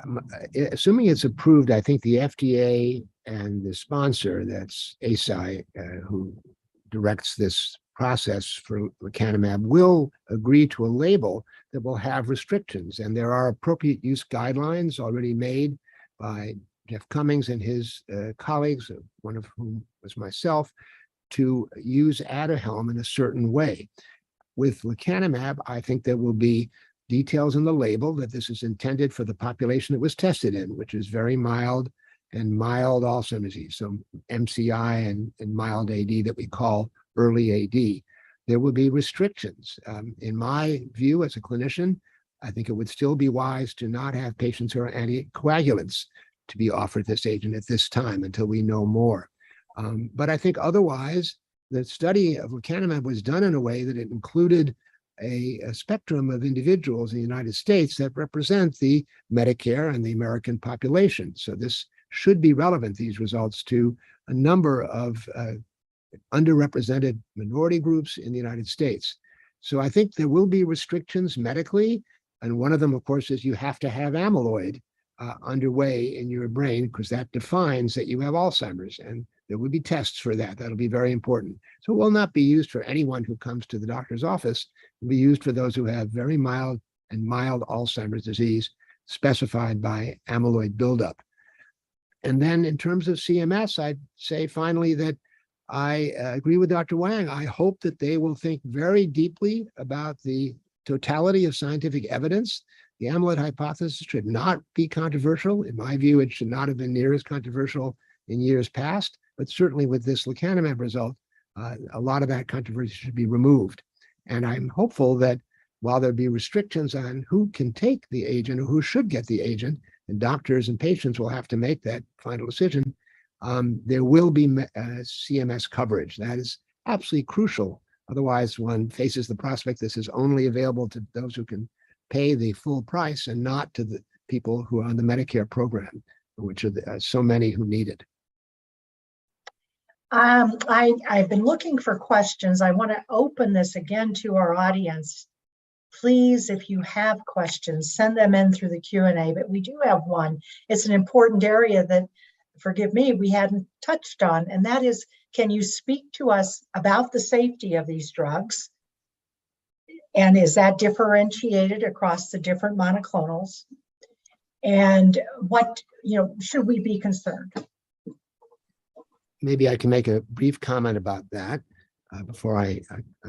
assuming it's approved, I think the FDA and the sponsor, that's ASI, who directs this process for lecanemab, will agree to a label that will have restrictions. And there are appropriate use guidelines already made by Jeff Cummings and his colleagues, one of whom was myself, to use Aduhelm in a certain way. With lecanemab, I think there will be details in the label that this is intended for the population it was tested in, which is very mild and mild Alzheimer's disease, so MCI and mild AD that we call early AD. There will be restrictions. In my view as a clinician, I think it would still be wise to not have patients who are anticoagulants to be offered this agent at this time until we know more. But I think otherwise, the study of lecanemab was done in a way that it included a spectrum of individuals in the United States that represent the Medicare and the American population. So this should be relevant, these results, to a number of underrepresented minority groups in the United States. So I think there will be restrictions medically. And one of them, of course, is you have to have amyloid underway in your brain, because that defines that you have Alzheimer's. And there will be tests for that. That'll be very important. So it will not be used for anyone who comes to the doctor's office. It will be used for those who have very mild and mild Alzheimer's disease specified by amyloid buildup. And then in terms of CMS, I'd say finally that I agree with Dr. Wang. I hope that they will think very deeply about the totality of scientific evidence. The amyloid hypothesis should not be controversial. In my view, it should not have been near as controversial in years past, but certainly with this lecanemab result, a lot of that controversy should be removed. And I'm hopeful that while there be restrictions on who can take the agent or who should get the agent, and doctors and patients will have to make that final decision, there will be CMS coverage. That is absolutely crucial. Otherwise, one faces the prospect this is only available to those who can pay the full price and not to the people who are on the Medicare program, which are so many who need it. I've been looking for questions. I want to open this again to our audience. Please, if you have questions, send them in through the Q&A, but we do have one. It's an important area that, forgive me, we hadn't touched on, and that is, can you speak to us about the safety of these drugs? And is that differentiated across the different monoclonals? And what, should we be concerned? Maybe I can make a brief comment about that before I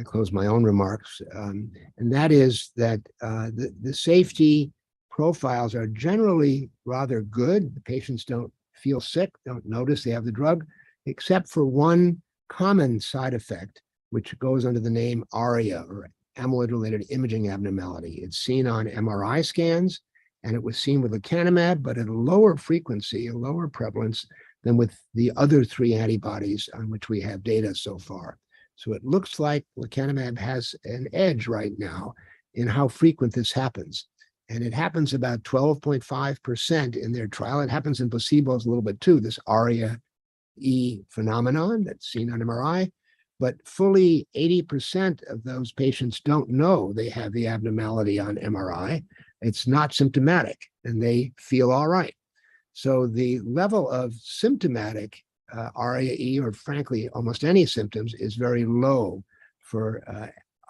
close my own remarks. And that is that the safety profiles are generally rather good. The patients don't feel sick, don't notice they have the drug, except for one common side effect, which goes under the name ARIA, or amyloid-related imaging abnormality. It's seen on MRI scans, and it was seen with lecanemab, but at a lower frequency, a lower prevalence than with the other three antibodies on which we have data so far. So it looks like lecanemab has an edge right now in how frequent this happens. And it happens about 12.5% in their trial. It happens in placebos a little bit too, this ARIA-E phenomenon that's seen on MRI. But fully 80% of those patients don't know they have the abnormality on MRI. It's not symptomatic, and they feel all right. So the level of symptomatic ARIA-E, or frankly, almost any symptoms, is very low for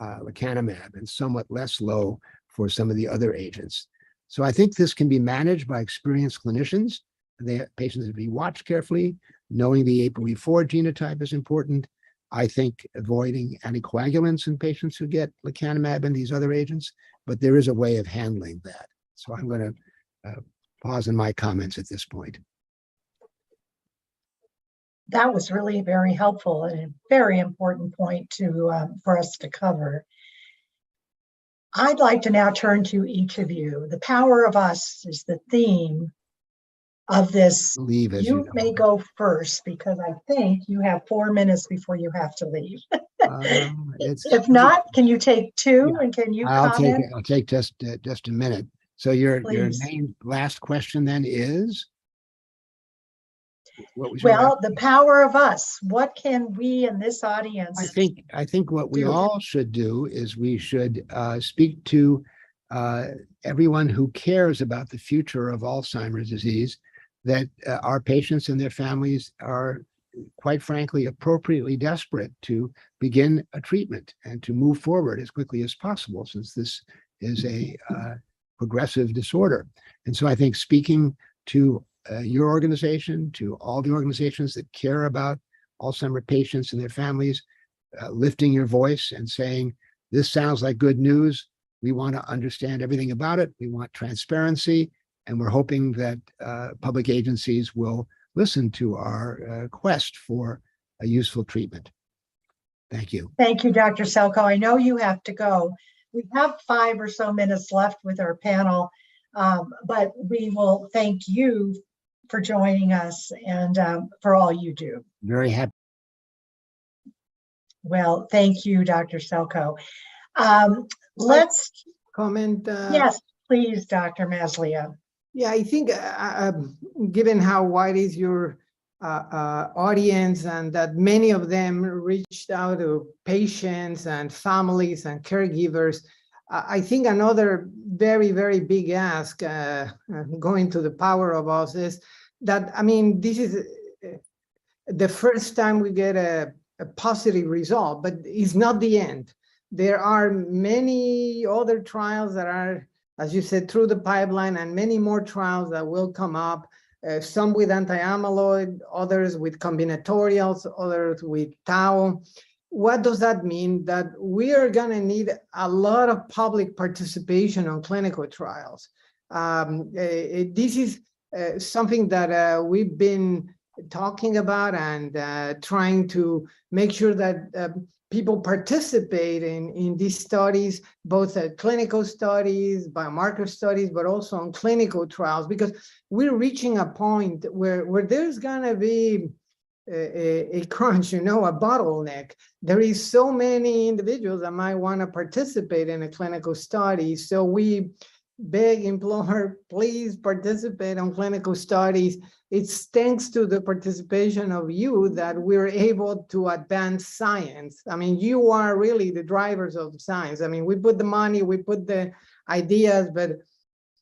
lecanemab and somewhat less low for some of the other agents. So I think this can be managed by experienced clinicians. Patients have to be watched carefully. Knowing the ApoE4 genotype is important. I think avoiding anticoagulants in patients who get lecanemab and these other agents, but there is a way of handling that. So I'm going to pause in my comments at this point. That was really very helpful and a very important point for us to cover. I'd like to now turn to each of you. The power of us is the theme of this. Leave, as you may go first, because I think you have 4 minutes before you have to leave. If not, can you take 2 and can you comment? I'll take just a minute. So your main last question then is? What was the power of us. What can we in this audience? I think what we all should do is we should speak to everyone who cares about the future of Alzheimer's disease, that our patients and their families are, quite frankly, appropriately desperate to begin a treatment and to move forward as quickly as possible, since this is a progressive disorder. And so I think speaking to your organization, to all the organizations that care about Alzheimer's patients and their families, lifting your voice and saying, this sounds like good news. We want to understand everything about it. We want transparency. And we're hoping that public agencies will listen to our quest for a useful treatment. Thank you. Thank you, Dr. Selkoe. I know you have to go. We have 5 or so minutes left with our panel, but we will thank you for joining us and for all you do. Very happy. Well, thank you, Dr. Selkoe. Let's comment. Yes, please, Dr. Maslia. Yeah, I think given how wide is your audience and that many of them reached out to patients and families and caregivers, I think another very, very big ask going to the power of us is that, I mean, this is the first time we get a positive result, but it's not the end. There are many other trials that are, as you said, through the pipeline, and many more trials that will come up, some with anti-amyloid, others with combinatorials, others with tau. What does that mean? That we are going to need a lot of public participation on clinical trials. This is something that we've been talking about and trying to make sure that people participate in these studies, both clinical studies, biomarker studies, but also on clinical trials, because we're reaching a point where there's going to be a crunch, a bottleneck. There is so many individuals that might want to participate in a clinical study. So we beg, implore, please participate on clinical studies. It's thanks to the participation of you that we're able to advance science. I mean, you are really the drivers of science. I mean, we put the money, we put the ideas, but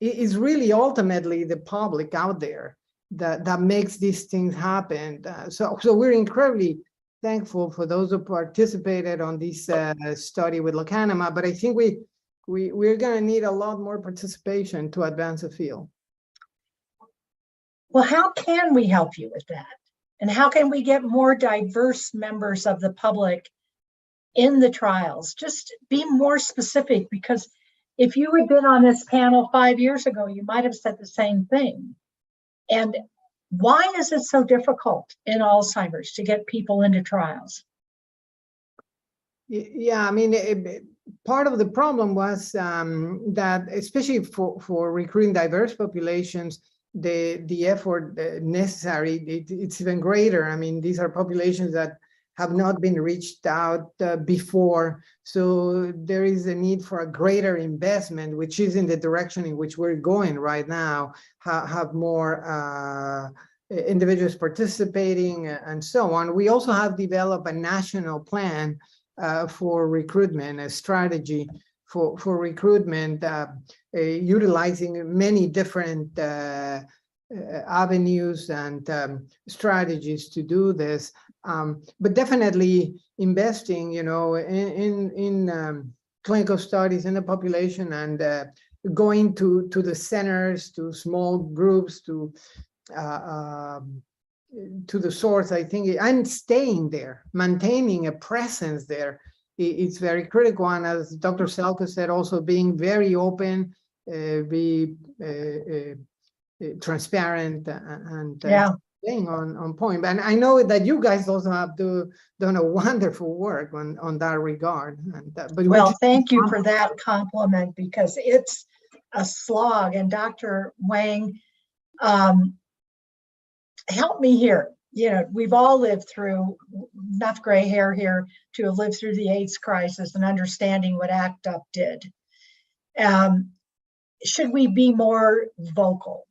it is really ultimately the public out there that makes these things happen. So we're incredibly thankful for those who participated on this study with lecanemab, but I think we're going to need a lot more participation to advance the field. Well, how can we help you with that? And how can we get more diverse members of the public in the trials? Just be more specific, because if you had been on this panel 5 years ago, you might have said the same thing. And why is it so difficult in Alzheimer's to get people into trials? Yeah, I mean, part of the problem was that, especially for recruiting diverse populations, the effort necessary, it's even greater. I mean, these are populations that have not been reached out before. So there is a need for a greater investment, which is in the direction in which we're going right now, have more individuals participating and so on. We also have developed a national plan for recruitment, a strategy for recruitment, utilizing many different avenues and strategies to do this. But definitely investing, in clinical studies in the population, and going to the centers, to small groups, to the source, I think, and staying there, maintaining a presence there, it's very critical. And as Dr. Selke said, also being very open, be transparent, and staying on point. And I know that you guys also have done a wonderful work on that regard. And thank you for that compliment, because it's a slog. And Dr. Wang, help me here. We've all lived through enough gray hair here to have lived through the AIDS crisis and understanding what ACT UP did. Should we be more vocal?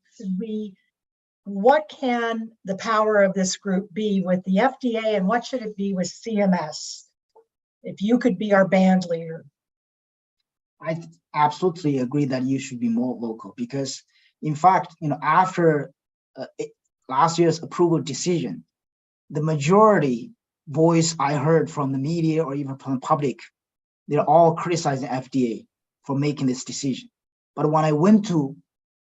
What can the power of this group be with the FDA, and what should it be with CMS? If you could be our band leader. I absolutely agree that you should be more vocal, because in fact, after last year's approval decision, the majority voice I heard from the media or even from the public, they're all criticizing FDA for making this decision. But when I went to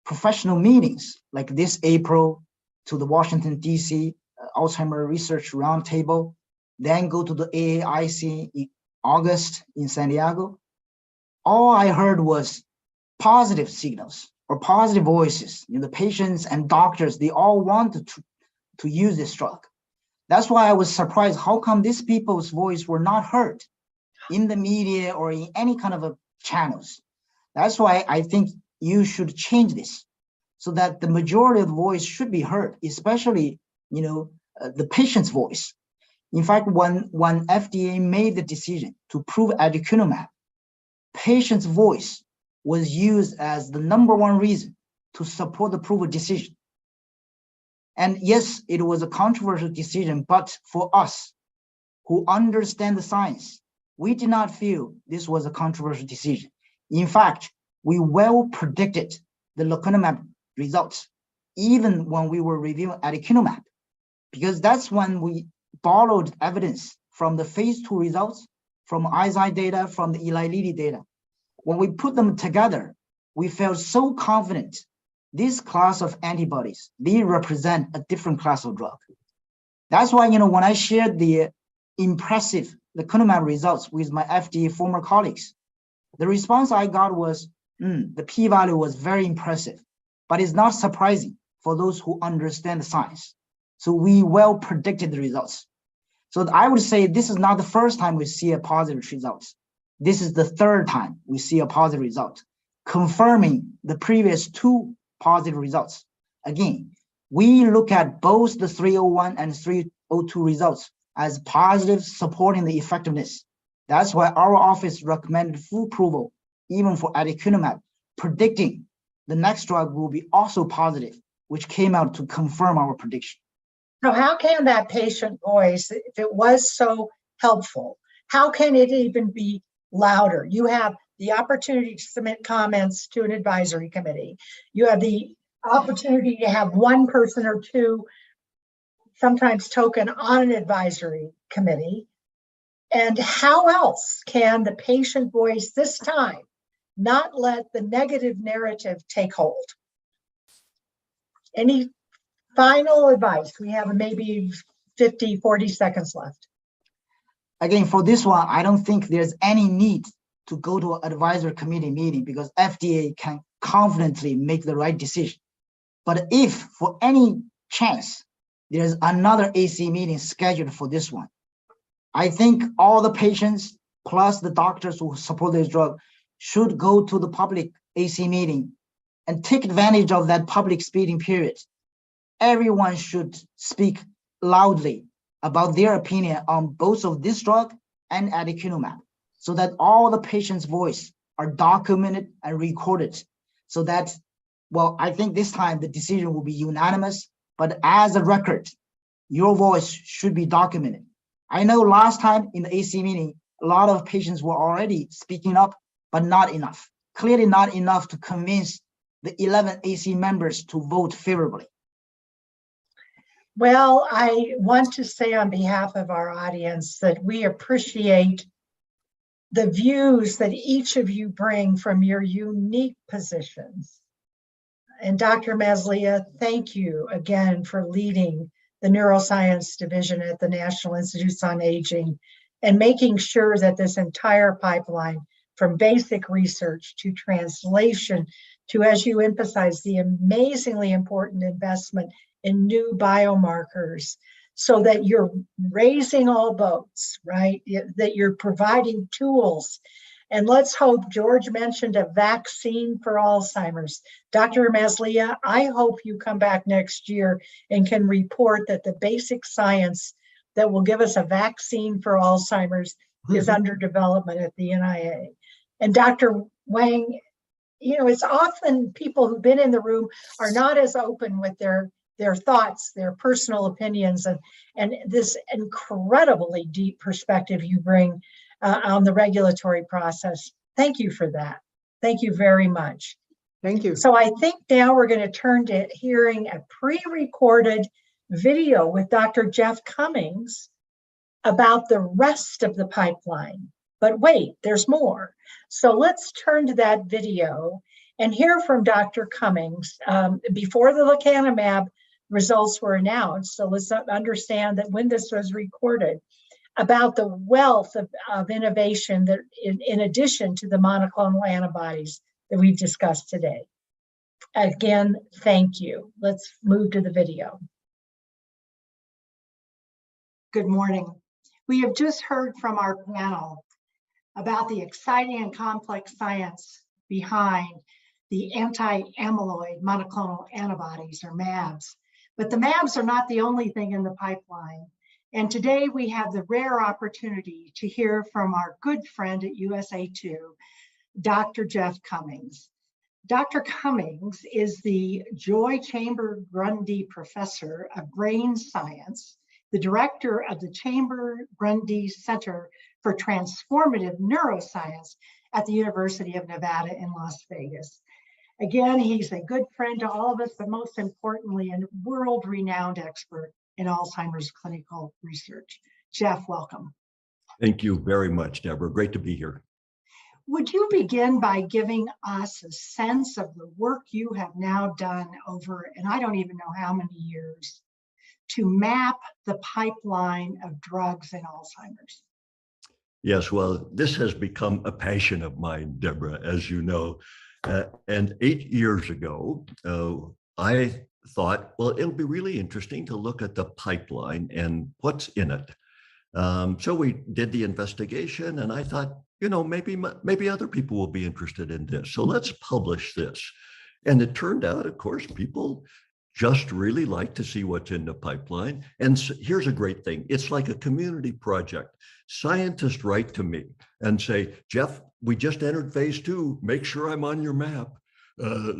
professional meetings like this April, to the Washington, D.C. Alzheimer Research Roundtable, then go to the AAIC in August in San Diego, all I heard was positive signals or positive voices. The patients and doctors, they all wanted to use this drug. That's why I was surprised. How come these people's voice were not heard in the media or in any kind of channels? That's why I think you should change this, so that the majority of the voice should be heard, especially the patient's voice. In fact, when FDA made the decision to approve aducanumab, patient's voice was used as the #1 reason to support the approval decision. And yes, it was a controversial decision, but for us who understand the science, we did not feel this was a controversial decision. In fact, we well predicted the lecanemab results, even when we were reviewing aducanumab, because that's when we borrowed evidence from the phase 2 results, from IZI data, from the Eli Lilly data. When we put them together, we felt so confident. This class of antibodies, they represent a different class of drug. That's why, when I shared the impressive lecanemab results with my FDA former colleagues, the response I got was, the p-value was very impressive, but it's not surprising for those who understand the science. So we well predicted the results. So I would say this is not the first time we see a positive result. This is the third time we see a positive result, confirming the previous 2 positive results. Again, we look at both the 301 and 302 results as positive, supporting the effectiveness. That's why our office recommended full approval, even for aducanumab, predicting the next drug will be also positive, which came out to confirm our prediction. So how can that patient voice, if it was so helpful, how can it even be louder? You have the opportunity to submit comments to an advisory committee. You have the opportunity to have one person or two sometimes token on an advisory committee. And how else can the patient voice this time not let the negative narrative take hold? Any final advice? We have maybe 50, 40 seconds left. Again, for this one, I don't think there's any need to go to an advisory committee meeting because FDA can confidently make the right decision. But if for any chance there's another AC meeting scheduled for this one, I think all the patients plus the doctors who support this drug should go to the public AC meeting and take advantage of that public speaking period. Everyone should speak loudly about their opinion on both of this drug and aducanumab, so that all the patients' voice are documented and recorded, so that, well, I think this time the decision will be unanimous, but as a record, your voice should be documented. I know last time in the AC meeting, a lot of patients were already speaking up, but not enough. Clearly not enough to convince the 11 AC members to vote favorably. Well, I want to say on behalf of our audience that we appreciate the views that each of you bring from your unique positions. And Dr. Maslia, thank you again for leading the Neuroscience Division at the National Institutes on Aging and making sure that this entire pipeline, from basic research to translation to, as you emphasize, the amazingly important investment in new biomarkers, so that you're raising all boats, right? That you're providing tools. And let's hope, George mentioned a vaccine for Alzheimer's. Dr. Maslia, I hope you come back next year and can report that the basic science that will give us a vaccine for Alzheimer's is under development at the NIA. And Dr. Wang, you know, it's often people who've been in the room are not as open with their thoughts, their personal opinions, and this incredibly deep perspective you bring on the regulatory process. Thank you for that. Thank you very much. Thank you. So I think now we're going to turn to hearing a pre-recorded video with Dr. Jeff Cummings about the rest of the pipeline. But wait, there's more. So let's turn to that video and hear from Dr. Cummings before the lecanemab results were announced. So let's understand that when this was recorded, about the wealth of innovation that in addition to the monoclonal antibodies that we've discussed today. Again, thank you. Let's move to the video. Good morning. We have just heard from our panel about the exciting and complex science behind the anti-amyloid monoclonal antibodies, or MABs. But the MABs are not the only thing in the pipeline. And today we have the rare opportunity to hear from our good friend at USA2, Dr. Jeff Cummings. Dr. Cummings is the Joy Chamber Grundy Professor of Brain Science, the director of the Chamber Grundy Center for Transformative Neuroscience at the University of Nevada in Las Vegas. Again, he's a good friend to all of us, but most importantly, a world-renowned expert in Alzheimer's clinical research. Jeff, welcome. Thank you very much, Deborah. Great to be here. Would you begin by giving us a sense of the work you have now done over, and I don't even know how many years, to map the pipeline of drugs in Alzheimer's? Yes, well, this has become a passion of mine, Deborah, as you know. And 8 years ago, I thought, well, it'll be really interesting to look at the pipeline and what's in it. So we did the investigation, and I thought, you know, maybe other people will be interested in this. So let's publish this. And it turned out, of course, people just really like to see what's in the pipeline. And so here's a great thing. It's like a community project. Scientists write to me and say, Jeff, we just entered phase 2. Make sure I'm on your map.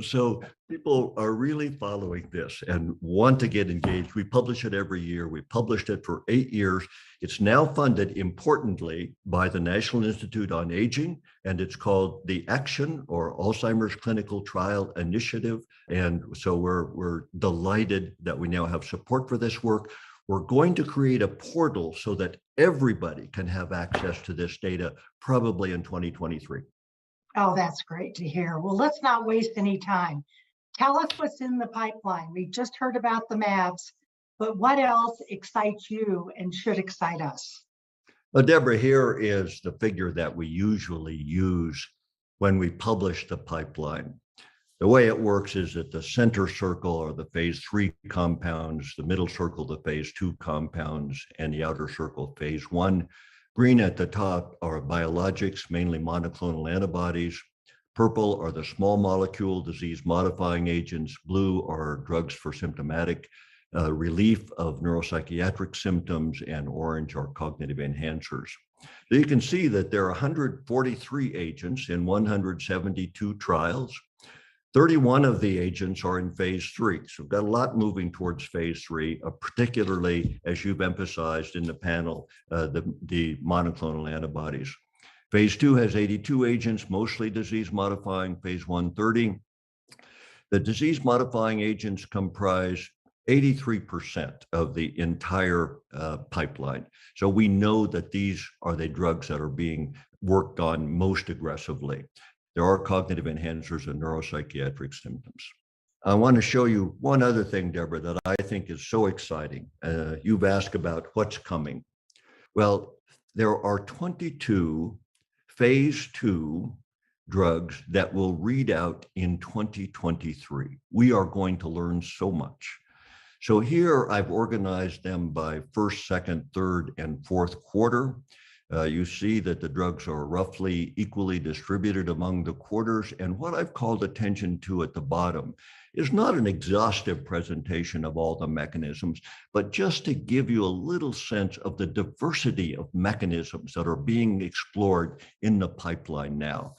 So people are really following this and want to get engaged. We publish it every year. We published it for 8 years. It's now funded, importantly, by the National Institute on Aging, and it's called the ACTION, or Alzheimer's Clinical Trial Initiative. And so we're delighted that we now have support for this work. We're going to create a portal so that everybody can have access to this data, probably in 2023. Oh, that's great to hear. Well, let's not waste any time. Tell us what's in the pipeline. We just heard about the MABs, but what else excites you and should excite us? Well, Deborah, here is the figure that we usually use when we publish the pipeline. The way it works is that the center circle are the phase 3 compounds, the middle circle, the phase 2 compounds, and the outer circle, phase 1. Green at the top are biologics, mainly monoclonal antibodies. Purple are the small molecule disease modifying agents. Blue are drugs for symptomatic relief of neuropsychiatric symptoms, and orange are cognitive enhancers. So you can see that there are 143 agents in 172 trials. 31 of the agents are in phase 3. So we've got a lot moving towards phase 3, particularly, as you've emphasized in the panel, the monoclonal antibodies. Phase 2 has 82 agents, mostly disease modifying, phase 1, 30. The disease modifying agents comprise 83% of the entire pipeline. So we know that these are the drugs that are being worked on most aggressively. There are cognitive enhancers and neuropsychiatric symptoms. I want to show you one other thing, Deborah, that I think is so exciting. You've asked about what's coming. Well, there are 22 phase 2 drugs that will read out in 2023. We are going to learn so much. So here I've organized them by first, second, third, and fourth quarter. You see that the drugs are roughly equally distributed among the quarters. And what I've called attention to at the bottom is not an exhaustive presentation of all the mechanisms, but just to give you a little sense of the diversity of mechanisms that are being explored in the pipeline now.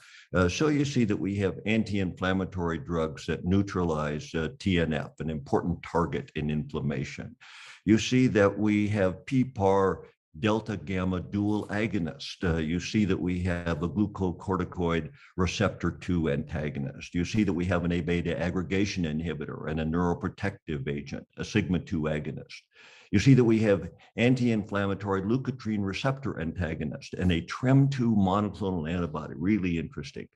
So you see that we have anti-inflammatory drugs that neutralize TNF, an important target in inflammation. You see that we have PPAR delta gamma dual agonist. You see that we have a glucocorticoid receptor 2 antagonist. You see that we have an A beta aggregation inhibitor and a neuroprotective agent, a sigma 2 agonist. You see that we have anti-inflammatory leukotriene receptor antagonist and a TREM2 monoclonal antibody, really interesting.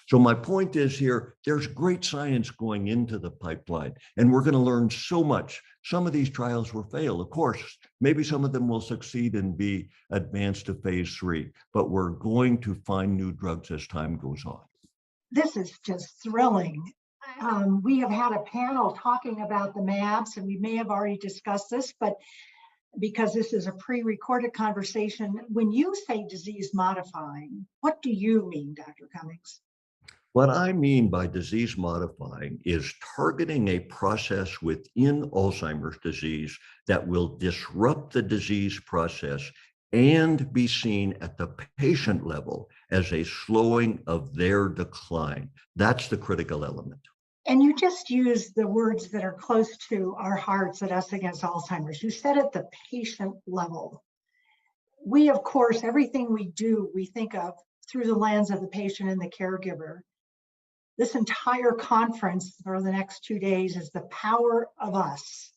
So my point is here, there's great science going into the pipeline, and we're going to learn so much. Some of these trials will fail, of course. Maybe some of them will succeed and be advanced to phase 3, but we're going to find new drugs as time goes on. This is just thrilling. We have had a panel talking about the MABs, and we may have already discussed this, but because this is a pre-recorded conversation, when you say disease modifying, what do you mean, Dr. Cummings? What I mean by disease modifying is targeting a process within Alzheimer's disease that will disrupt the disease process and be seen at the patient level as a slowing of their decline. That's the critical element. And you just used the words that are close to our hearts at Us Against Alzheimer's. You said at the patient level. We, of course, everything we do, we think of through the lens of the patient and the caregiver. This entire conference for the next 2 days is the power of us.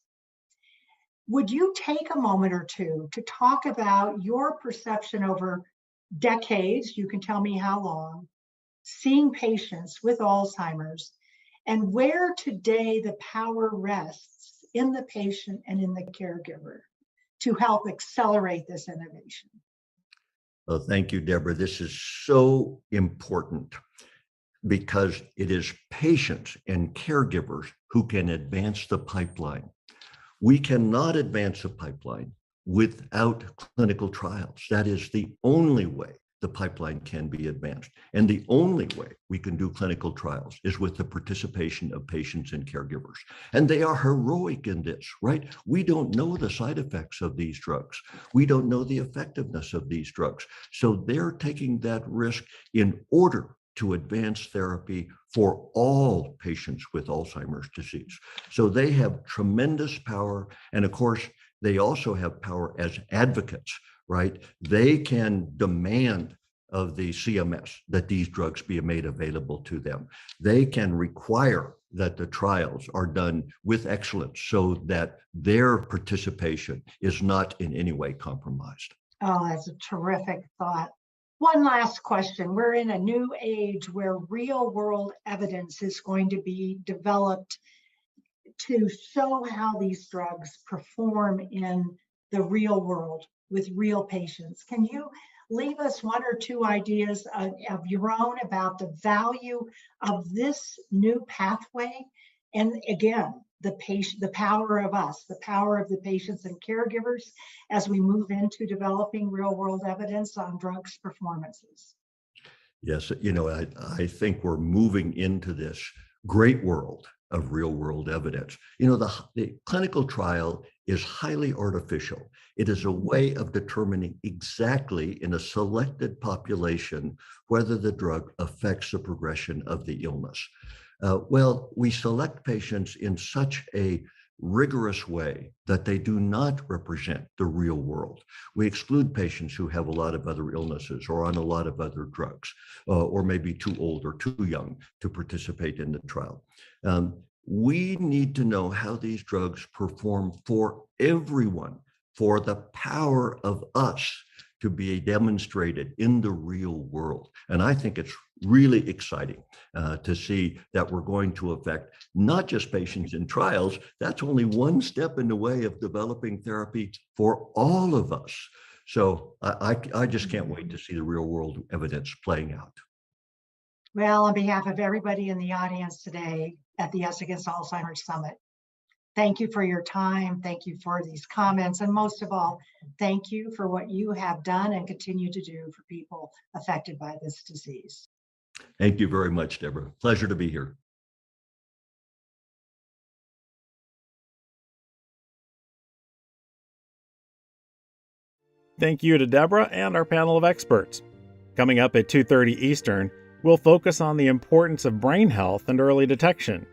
Would you take a moment or two to talk about your perception over decades, you can tell me how long, seeing patients with Alzheimer's, and where today the power rests in the patient and in the caregiver to help accelerate this innovation? Well, thank you, Deborah. This is so important because it is patients and caregivers who can advance the pipeline. We cannot advance the pipeline without clinical trials. That is the only way the pipeline can be advanced. And the only way we can do clinical trials is with the participation of patients and caregivers. And they are heroic in this, right? We don't know the side effects of these drugs. We don't know the effectiveness of these drugs. So they're taking that risk in order to advance therapy for all patients with Alzheimer's disease. So they have tremendous power. And of course, they also have power as advocates, right? They can demand of the CMS that these drugs be made available to them. They can require that the trials are done with excellence so that their participation is not in any way compromised. Oh, that's a terrific thought. One last question. We're in a new age where real world evidence is going to be developed to show how these drugs perform in the real world with real patients. Can you leave us one or two ideas of your own about the value of this new pathway? And again, the power of us, the power of the patients and caregivers as we move into developing real world evidence on drugs performances. Yes, I think we're moving into this great world of real world evidence. The clinical trial is highly artificial. It is a way of determining exactly in a selected population whether the drug affects the progression of the illness. Well, we select patients in such a rigorous way that they do not represent the real world. We exclude patients who have a lot of other illnesses or on a lot of other drugs, or maybe too old or too young to participate in the trial. We need to know how these drugs perform for everyone, for the power of us to be demonstrated in the real world. And I think it's really exciting to see that we're going to affect not just patients in trials. That's only one step in the way of developing therapy for all of us. So I just can't wait to see the real world evidence playing out. Well, on behalf of everybody in the audience today at the Us Against Alzheimer's Summit, thank you for your time. Thank you for these comments. And most of all, thank you for what you have done and continue to do for people affected by this disease. Thank you very much, Deborah. Pleasure to be here. Thank you to Deborah and our panel of experts. Coming up at 2:30 Eastern, we'll focus on the importance of brain health and early detection.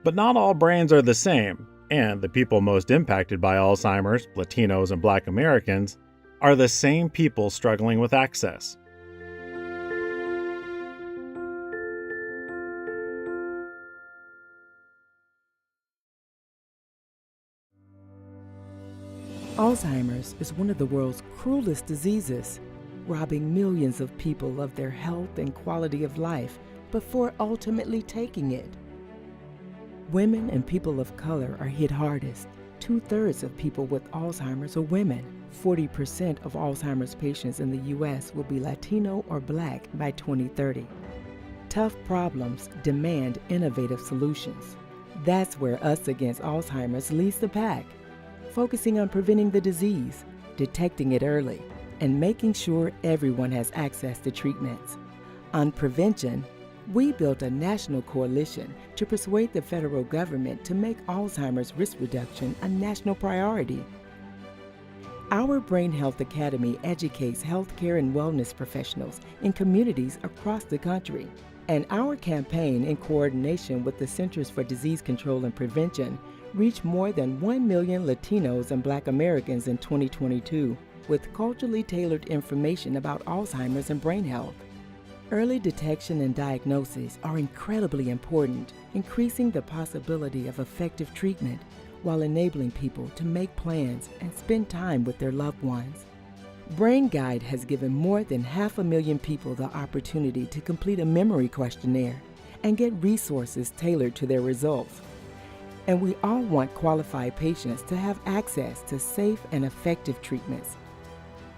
But not all brains are the same, and the people most impacted by Alzheimer's, Latinos and Black Americans, are the same people struggling with access. Alzheimer's is one of the world's cruelest diseases, robbing millions of people of their health and quality of life before ultimately taking it. Women and people of color are hit hardest. 2/3 of people with Alzheimer's are women. 40% of Alzheimer's patients in the U.S. will be Latino or Black by 2030. Tough problems demand innovative solutions. That's where Us Against Alzheimer's leads the pack, focusing on preventing the disease, detecting it early, and making sure everyone has access to treatments. On prevention, we built a national coalition to persuade the federal government to make Alzheimer's risk reduction a national priority. Our Brain Health Academy educates healthcare and wellness professionals in communities across the country. And our campaign, in coordination with the Centers for Disease Control and Prevention, reached more than 1 million Latinos and Black Americans in 2022 with culturally tailored information about Alzheimer's and brain health. Early detection and diagnosis are incredibly important, increasing the possibility of effective treatment while enabling people to make plans and spend time with their loved ones. Brain Guide has given more than 500,000 people the opportunity to complete a memory questionnaire and get resources tailored to their results. And we all want qualified patients to have access to safe and effective treatments.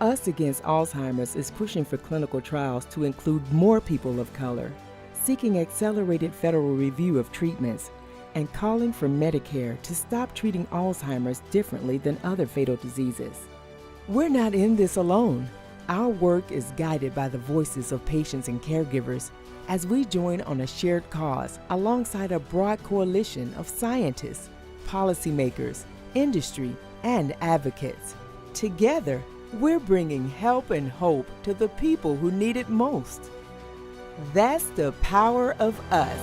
Us Against Alzheimer's is pushing for clinical trials to include more people of color, seeking accelerated federal review of treatments, and calling for Medicare to stop treating Alzheimer's differently than other fatal diseases. We're not in this alone. Our work is guided by the voices of patients and caregivers as we join on a shared cause alongside a broad coalition of scientists, policymakers, industry, and advocates. Together, we're bringing help and hope to the people who need it most. That's the power of us.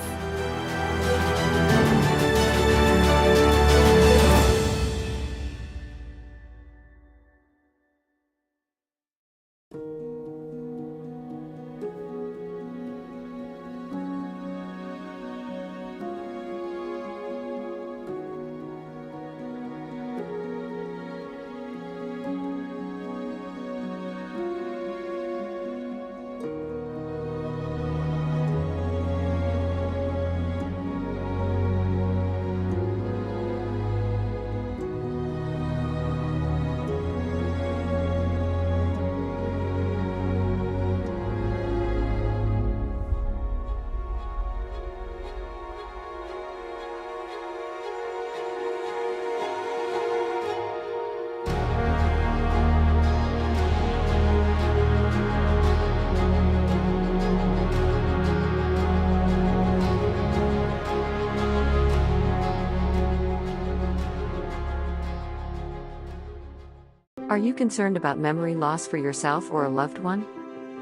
Are you concerned about memory loss for yourself or a loved one?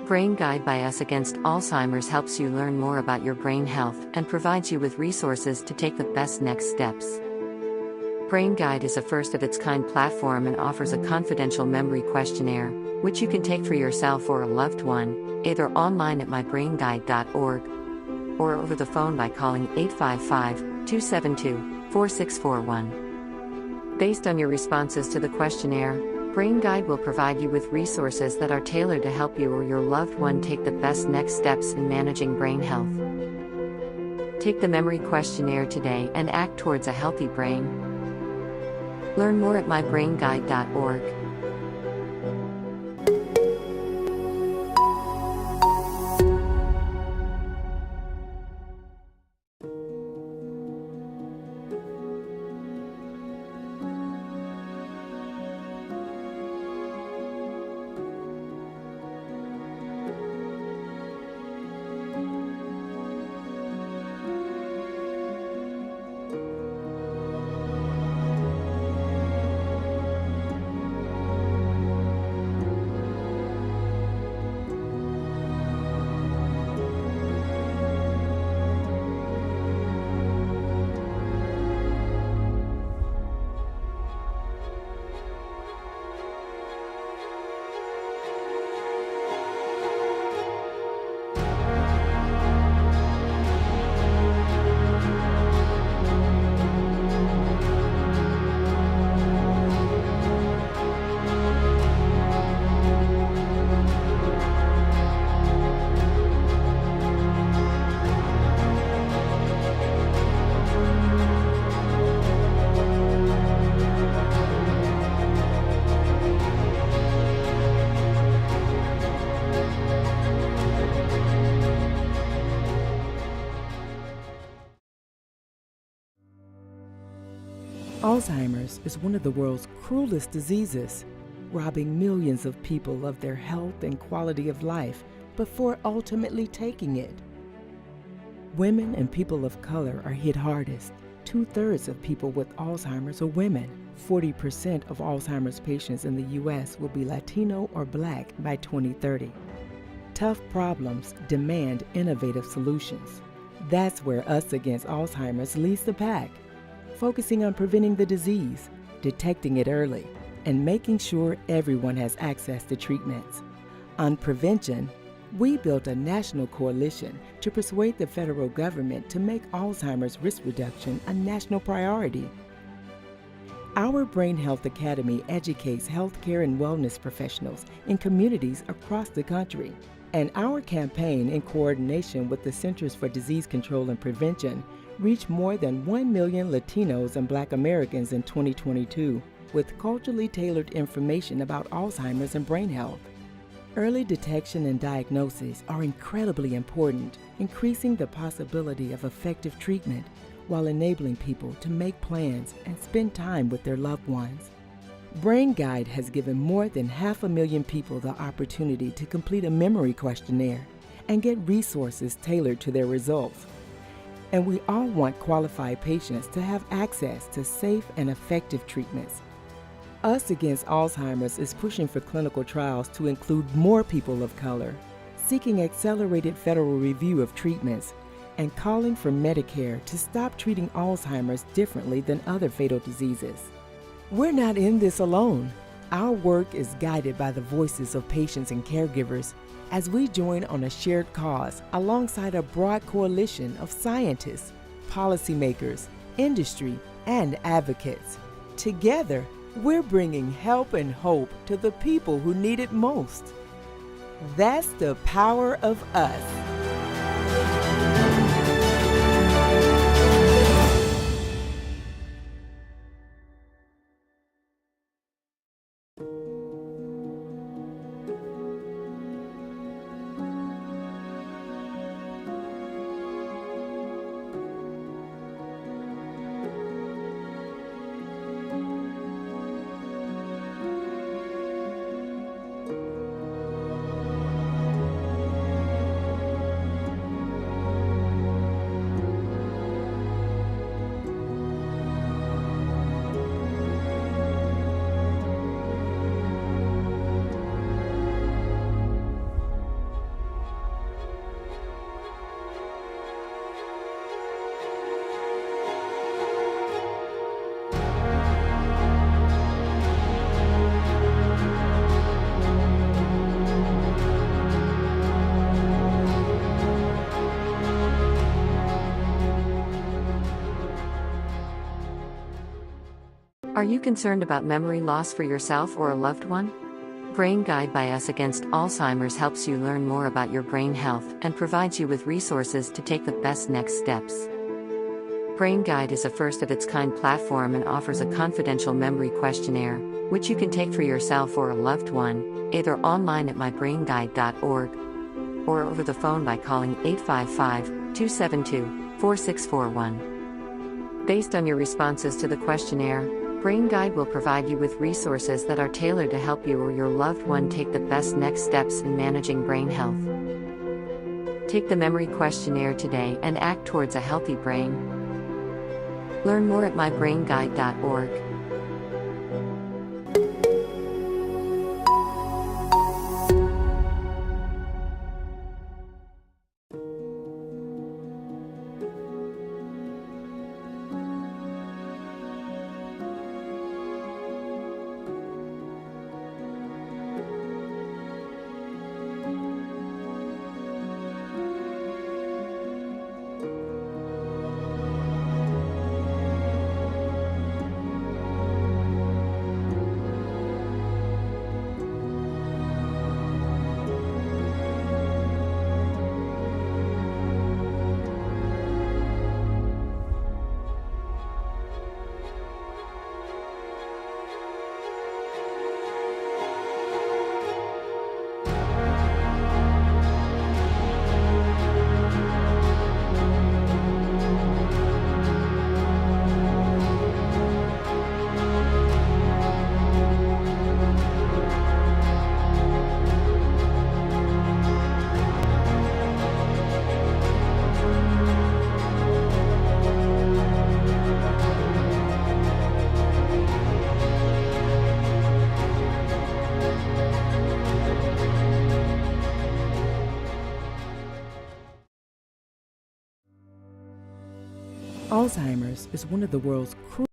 Brain Guide by Us Against Alzheimer's helps you learn more about your brain health and provides you with resources to take the best next steps. Brain Guide is a first-of-its-kind platform and offers a confidential memory questionnaire, which you can take for yourself or a loved one, either online at mybrainguide.org or over the phone by calling 855-272-4641. Based on your responses to the questionnaire, Brain Guide will provide you with resources that are tailored to help you or your loved one take the best next steps in managing brain health. Take the memory questionnaire today and act towards a healthy brain. Learn more at mybrainguide.org. Alzheimer's is one of the world's cruelest diseases, robbing millions of people of their health and quality of life before ultimately taking it. Women and people of color are hit hardest. 2/3 of people with Alzheimer's are women. 40% of Alzheimer's patients in the U.S. will be Latino or Black by 2030. Tough problems demand innovative solutions. That's where Us Against Alzheimer's leads the pack, focusing on preventing the disease, detecting it early, and making sure everyone has access to treatments. On prevention, we built a national coalition to persuade the federal government to make Alzheimer's risk reduction a national priority. Our Brain Health Academy educates healthcare and wellness professionals in communities across the country. And our campaign, in coordination with the Centers for Disease Control and Prevention, reached more than 1 million Latinos and Black Americans in 2022 with culturally tailored information about Alzheimer's and brain health. Early detection and diagnosis are incredibly important, increasing the possibility of effective treatment while enabling people to make plans and spend time with their loved ones. Brain Guide has given more than 500,000 people the opportunity to complete a memory questionnaire and get resources tailored to their results. And we all want qualified patients to have access to safe and effective treatments. Us Against Alzheimer's is pushing for clinical trials to include more people of color, seeking accelerated federal review of treatments, and calling for Medicare to stop treating Alzheimer's differently than other fatal diseases. We're not in this alone. Our work is guided by the voices of patients and caregivers as we join on a shared cause alongside a broad coalition of scientists, policymakers, industry, and advocates. Together, we're bringing help and hope to the people who need it most. That's the power of us. Are you concerned about memory loss for yourself or a loved one? Brain Guide by Us Against Alzheimer's helps you learn more about your brain health and provides you with resources to take the best next steps. Brain Guide is a first-of-its-kind platform and offers a confidential memory questionnaire, which you can take for yourself or a loved one, either online at mybrainguide.org or over the phone by calling 855-272-4641. Based on your responses to the questionnaire, Brain Guide will provide you with resources that are tailored to help you or your loved one take the best next steps in managing brain health. Take the memory questionnaire today and act towards a healthy brain. Learn more at mybrainguide.org. Alzheimer's is one of the world's cruel.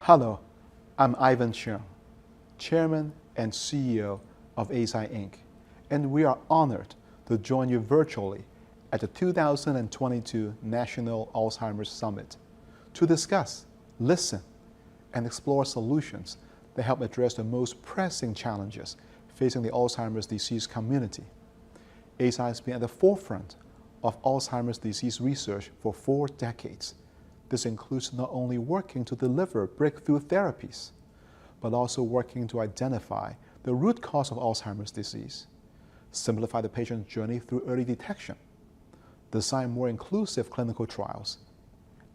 Hello, I'm Ivan Cheung, Chairman and CEO of ASI Inc., and we are honored to join you virtually at the 2022 National Alzheimer's Summit to discuss, listen, and explore solutions that help address the most pressing challenges facing the Alzheimer's disease community. ASI has been at the forefront of Alzheimer's disease research for 4 decades. This includes not only working to deliver breakthrough therapies, but also working to identify the root cause of Alzheimer's disease, simplify the patient journey through early detection, design more inclusive clinical trials,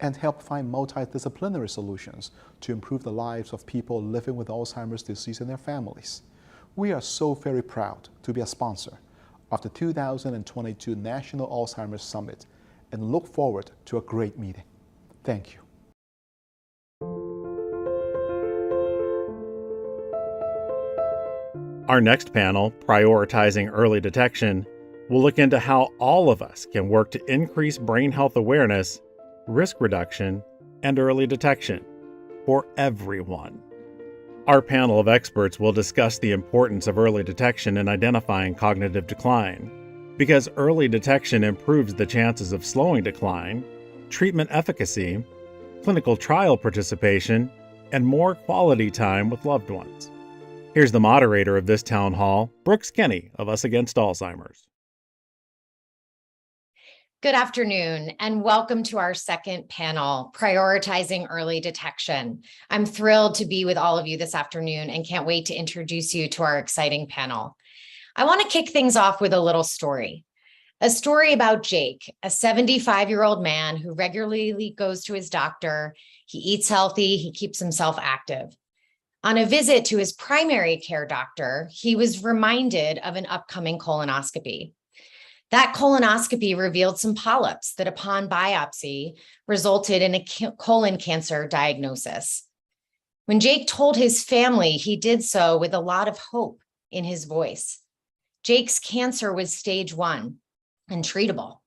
and help find multidisciplinary solutions to improve the lives of people living with Alzheimer's disease and their families. We are so very proud to be a sponsor of the 2022 National Alzheimer's Summit and look forward to a great meeting. Thank you. Our next panel, Prioritizing Early Detection, will look into how all of us can work to increase brain health awareness, risk reduction, and early detection for everyone. Our panel of experts will discuss the importance of early detection in identifying cognitive decline, because early detection improves the chances of slowing decline, treatment efficacy, clinical trial participation, and more quality time with loved ones. Here's the moderator of this town hall, Brooks Kenny of Us Against Alzheimer's. Good afternoon, and welcome to our second panel, Prioritizing Early Detection. I'm thrilled to be with all of you this afternoon and can't wait to introduce you to our exciting panel. I want to kick things off with a little story. A story about Jake, a 75-year-old man who regularly goes to his doctor. He eats healthy, he keeps himself active. On a visit to his primary care doctor, he was reminded of an upcoming colonoscopy. That colonoscopy revealed some polyps that upon biopsy resulted in a colon cancer diagnosis. When Jake told his family, he did so with a lot of hope in his voice. Jake's cancer was stage 1 and treatable.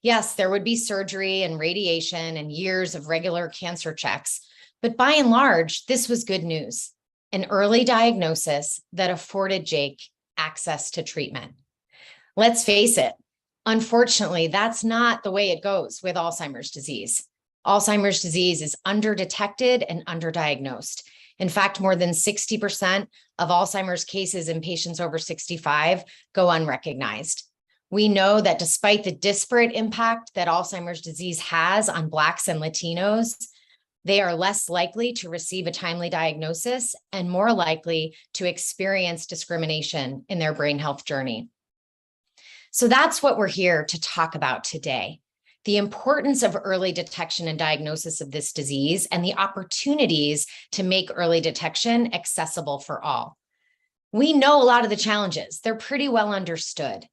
Yes, there would be surgery and radiation and years of regular cancer checks, but by and large, this was good news, an early diagnosis that afforded Jake access to treatment. Let's face it, unfortunately, that's not the way it goes with Alzheimer's disease. Alzheimer's disease is underdetected and underdiagnosed. In fact, more than 60% of Alzheimer's cases in patients over 65 go unrecognized. We know that despite the disparate impact that Alzheimer's disease has on Blacks and Latinos, they are less likely to receive a timely diagnosis and more likely to experience discrimination in their brain health journey. So that's what we're here to talk about today, the importance of early detection and diagnosis of this disease and the opportunities to make early detection accessible for all. We know a lot of the challenges. They're pretty well understood.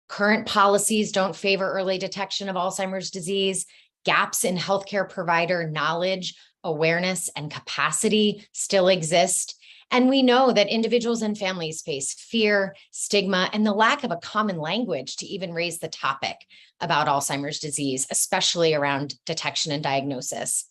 Current policies don't favor early detection of Alzheimer's disease. Gaps in healthcare provider knowledge, awareness, and capacity still exist. And we know that individuals and families face fear, stigma, and the lack of a common language to even raise the topic about Alzheimer's disease, especially around detection and diagnosis.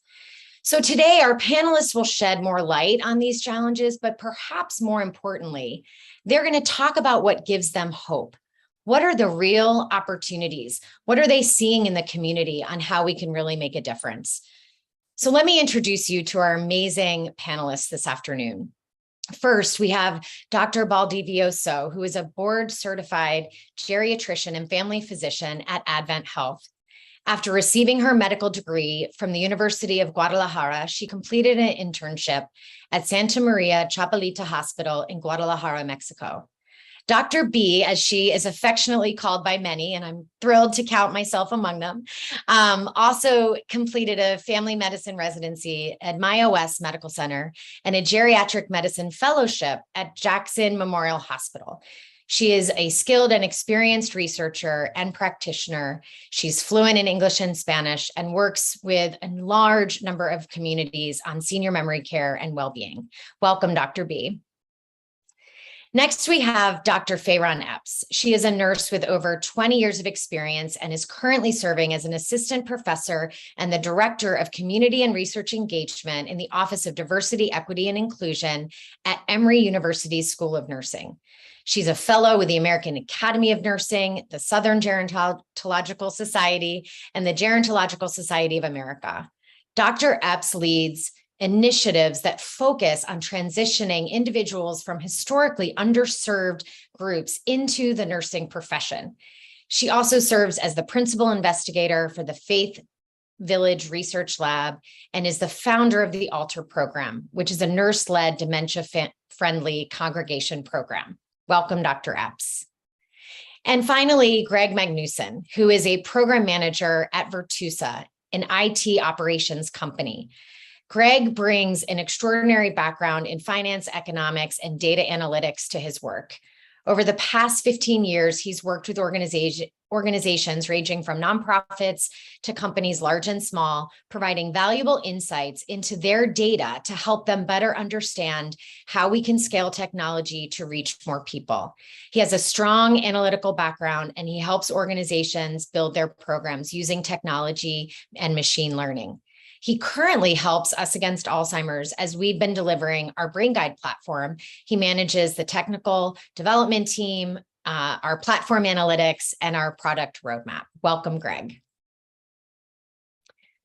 So today, our panelists will shed more light on these challenges, but perhaps more importantly, they're going to talk about what gives them hope. What are the real opportunities? What are they seeing in the community on how we can really make a difference? So let me introduce you to our amazing panelists this afternoon. First, we have Dr. Baldivioso, who is a board-certified geriatrician and family physician at Advent Health. After receiving her medical degree from the University of Guadalajara, she completed an internship at Santa Maria Chapelita Hospital in Guadalajara, Mexico. Dr. B, as she is affectionately called by many, and I'm thrilled to count myself among them, also completed a family medicine residency at Maya West Medical Center and a geriatric medicine fellowship at Jackson Memorial Hospital. She is a skilled and experienced researcher and practitioner. She's fluent in English and Spanish and works with a large number of communities on senior memory care and well-being. Welcome, Dr. B. Next, we have Dr. Fayron Epps. She is a nurse with over 20 years of experience and is currently serving as an assistant professor and the director of community and research engagement in the Office of Diversity, Equity, and Inclusion at Emory University's School of Nursing. She's a fellow with the American Academy of Nursing, the Southern Gerontological Society, and the Gerontological Society of America. Dr. Epps leads initiatives that focus on transitioning individuals from historically underserved groups into the nursing profession. She also serves as the principal investigator for the Faith Village Research Lab and is the founder of the ALTER program, which is a nurse-led dementia-friendly congregation program. Welcome, Dr. Epps. And finally, Greg Magnuson, who is a program manager at Virtusa, an IT operations company. Greg brings an extraordinary background in finance, economics, and data analytics to his work. Over the past 15 years, he's worked with organizations ranging from nonprofits to companies large and small, providing valuable insights into their data to help them better understand how we can scale technology to reach more people. He has a strong analytical background, and he helps organizations build their programs using technology and machine learning. He currently helps Us Against Alzheimer's as we've been delivering our Brain Guide platform. He manages the technical development team, our platform analytics, and our product roadmap. Welcome, Greg.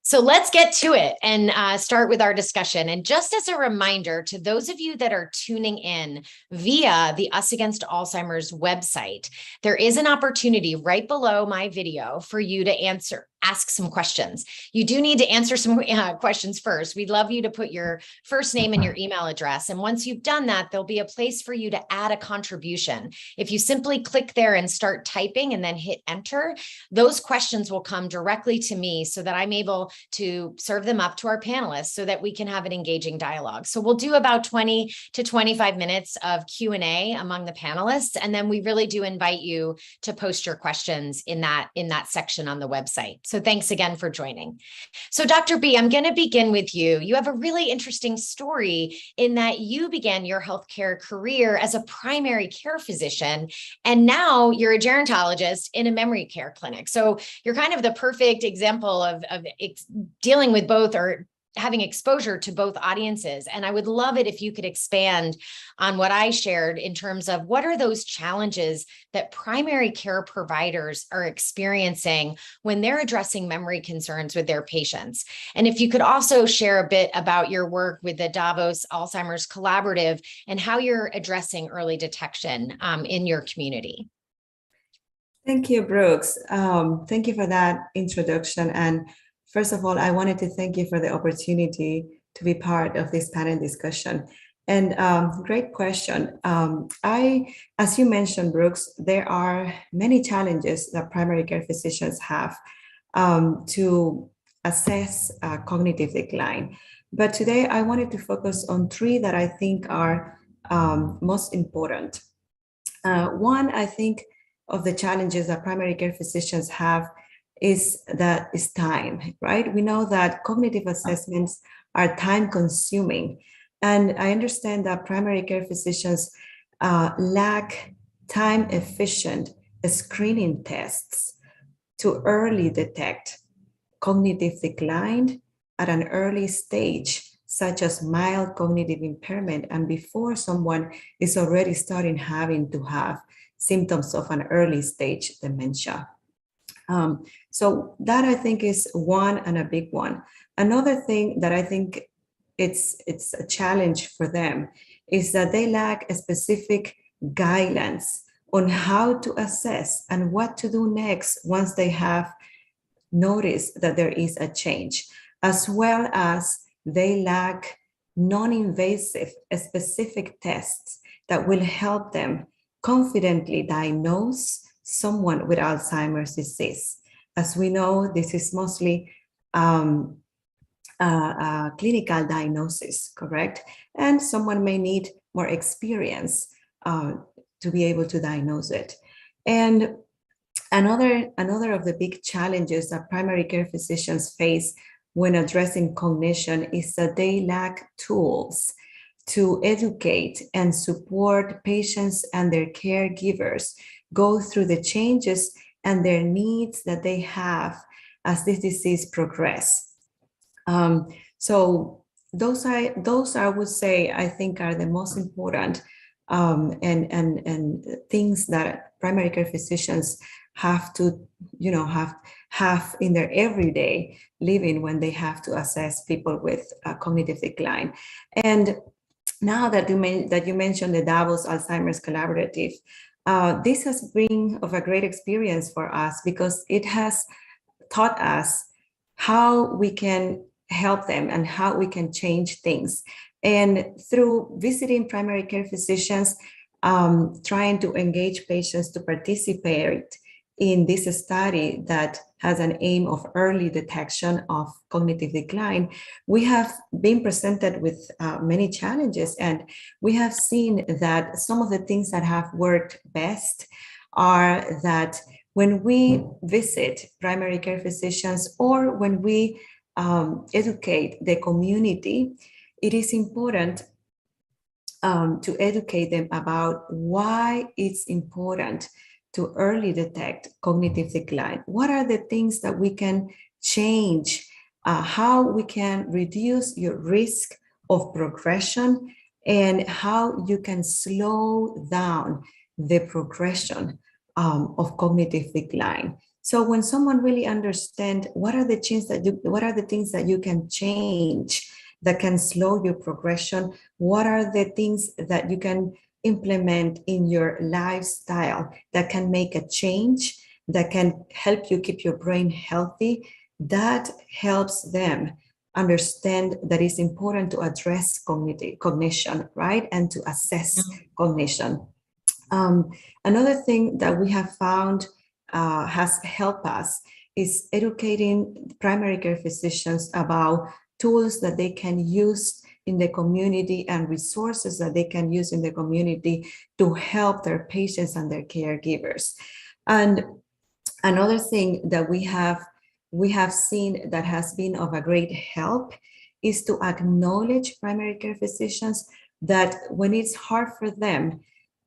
So let's get to it and start with our discussion. And just as a reminder to those of you that are tuning in via the Us Against Alzheimer's website, there is an opportunity right below my video for you to ask some questions. You do need to answer some questions first. We'd love you to put your first name and your email address. And once you've done that, there'll be a place for you to add a contribution. If you simply click there and start typing and then hit enter, those questions will come directly to me so that I'm able to serve them up to our panelists so that we can have an engaging dialogue. So we'll do about 20 to 25 minutes of Q&A among the panelists. And then we really do invite you to post your questions in that section on the website. So thanks again for joining. So Dr. B, I'm going to begin with you. You have a really interesting story in that you began your healthcare career as a primary care physician, and now you're a gerontologist in a memory care clinic. So you're kind of the perfect example of dealing with both, or having exposure to both audiences. And I would love it if you could expand on what I shared in terms of what are those challenges that primary care providers are experiencing when they're addressing memory concerns with their patients. And if you could also share a bit about your work with the Davos Alzheimer's Collaborative and how you're addressing early detection in your community. Thank you, Brooks. Thank you for that introduction. And first of all, I wanted to thank you for the opportunity to be part of this panel discussion. And great question. As you mentioned, Brooks, there are many challenges that primary care physicians have to assess cognitive decline. But today I wanted to focus on three that I think are most important. One, I think, of the challenges that primary care physicians have is time, right? We know that cognitive assessments are time consuming. And I understand that primary care physicians lack time efficient screening tests to early detect cognitive decline at an early stage, such as mild cognitive impairment, and before someone is already starting having to have symptoms of an early stage dementia. So that I think is one, and a big one. Another thing that I think it's a challenge for them is that they lack a specific guidelines on how to assess and what to do next once they have noticed that there is a change, as well as they lack non-invasive specific tests that will help them confidently diagnose someone with Alzheimer's disease. As we know, this is mostly clinical diagnosis, correct? And someone may need more experience to be able to diagnose it. And another of the big challenges that primary care physicians face when addressing cognition is that they lack tools to educate and support patients and their caregivers go through the changes and their needs that they have as this disease progress. So those I would say, I think, are the most important and things that primary care physicians have to, have in their everyday living when they have to assess people with cognitive decline. And now that you mentioned the Davos Alzheimer's Collaborative, this has been of a great experience for us because it has taught us how we can help them and how we can change things. And through visiting primary care physicians, trying to engage patients to participate in this study that has an aim of early detection of cognitive decline, we have been presented with many challenges, and we have seen that some of the things that have worked best are that when we visit primary care physicians or when we educate the community, it is important to educate them about why it's important to early detect cognitive decline. What are the things that we can change? How we can reduce your risk of progression and how you can slow down the progression of cognitive decline. So when someone really understands what are the things that you can change that can slow your progression, what are the things that you can implement in your lifestyle that can make a change, that can help you keep your brain healthy, that helps them understand that it's important to address cognition, right? And to assess cognition. Another thing that we have found has helped us is educating primary care physicians about tools that they can use in the community and resources that they can use in the community to help their patients and their caregivers. And another thing that we have seen that has been of a great help is to acknowledge primary care physicians that when it's hard for them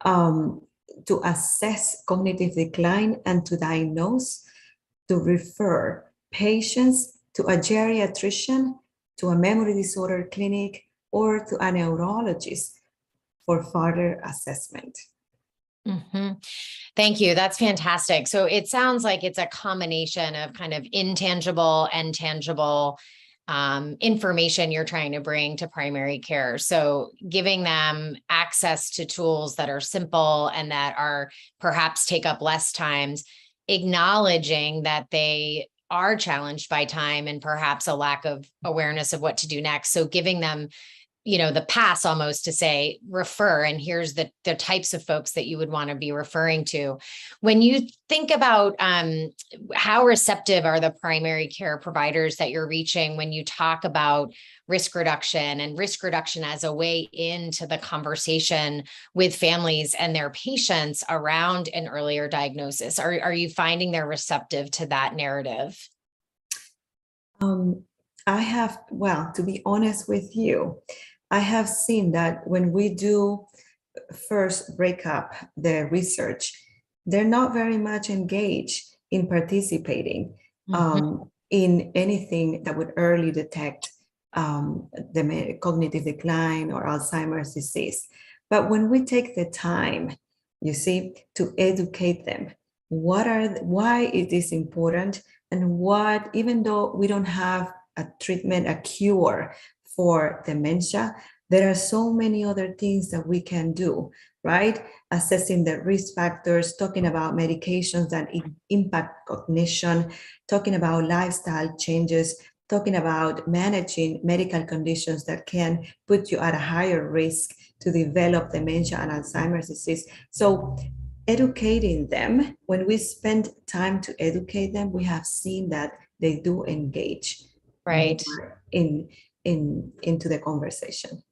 to assess cognitive decline and to diagnose, to refer patients to a geriatrician, to a memory disorder clinic, or to a neurologist for further assessment. Mm-hmm. Thank you. That's fantastic. So it sounds like it's a combination of kind of intangible and tangible information you're trying to bring to primary care. So giving them access to tools that are simple and that are perhaps take up less times, acknowledging that they are challenged by time and perhaps a lack of awareness of what to do next. So giving them, the pass almost to say, refer, and here's the types of folks that you would want to be referring to. When you think about how receptive are the primary care providers that you're reaching when you talk about risk reduction and risk reduction as a way into the conversation with families and their patients around an earlier diagnosis, are you finding they're receptive to that narrative? To be honest with you, I have seen that when we do first break up the research, they're not very much engaged in participating in anything that would early detect the cognitive decline or Alzheimer's disease. But when we take the time, you see, to educate them, why it is important, and what, even though we don't have a treatment, a cure for dementia, there are so many other things that we can do, right? Assessing the risk factors, talking about medications that impact cognition, talking about lifestyle changes, talking about managing medical conditions that can put you at a higher risk to develop dementia and Alzheimer's disease. So educating them, when we spend time to educate them, we have seen that they do engage into the conversation.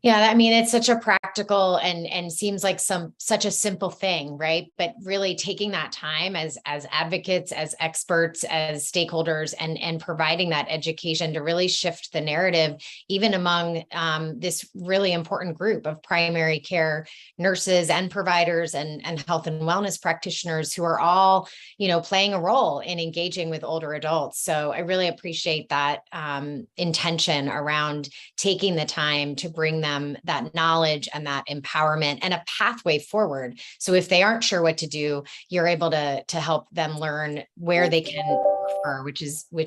Yeah, I mean, it's such a practical and seems like such a simple thing, right? But really taking that time as advocates, as experts, as stakeholders, and providing that education to really shift the narrative, even among this really important group of primary care nurses and providers and health and wellness practitioners who are all, playing a role in engaging with older adults. So I really appreciate that intention around taking the time to bring them that knowledge and that empowerment and a pathway forward. So if they aren't sure what to do, you're able to help them learn where they can refer, which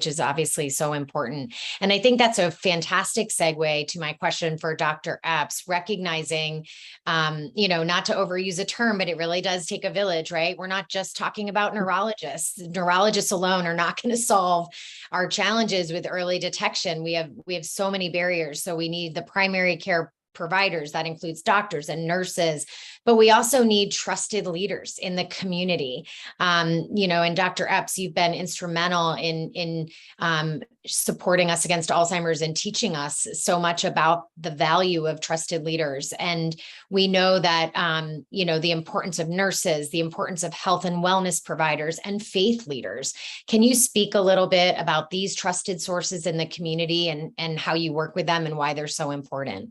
is obviously so important. And I think that's a fantastic segue to my question for Dr. Epps, recognizing, not to overuse a term, but it really does take a village, right? We're not just talking about neurologists. Neurologists alone are not going to solve our challenges with early detection. We have so many barriers. So we need the primary care providers. That includes doctors and nurses, but we also need trusted leaders in the community. And Dr. Epps, you've been instrumental in supporting us against Alzheimer's and teaching us so much about the value of trusted leaders. And we know that, the importance of nurses, the importance of health and wellness providers, and faith leaders. Can you speak a little bit about these trusted sources in the community and how you work with them and why they're so important?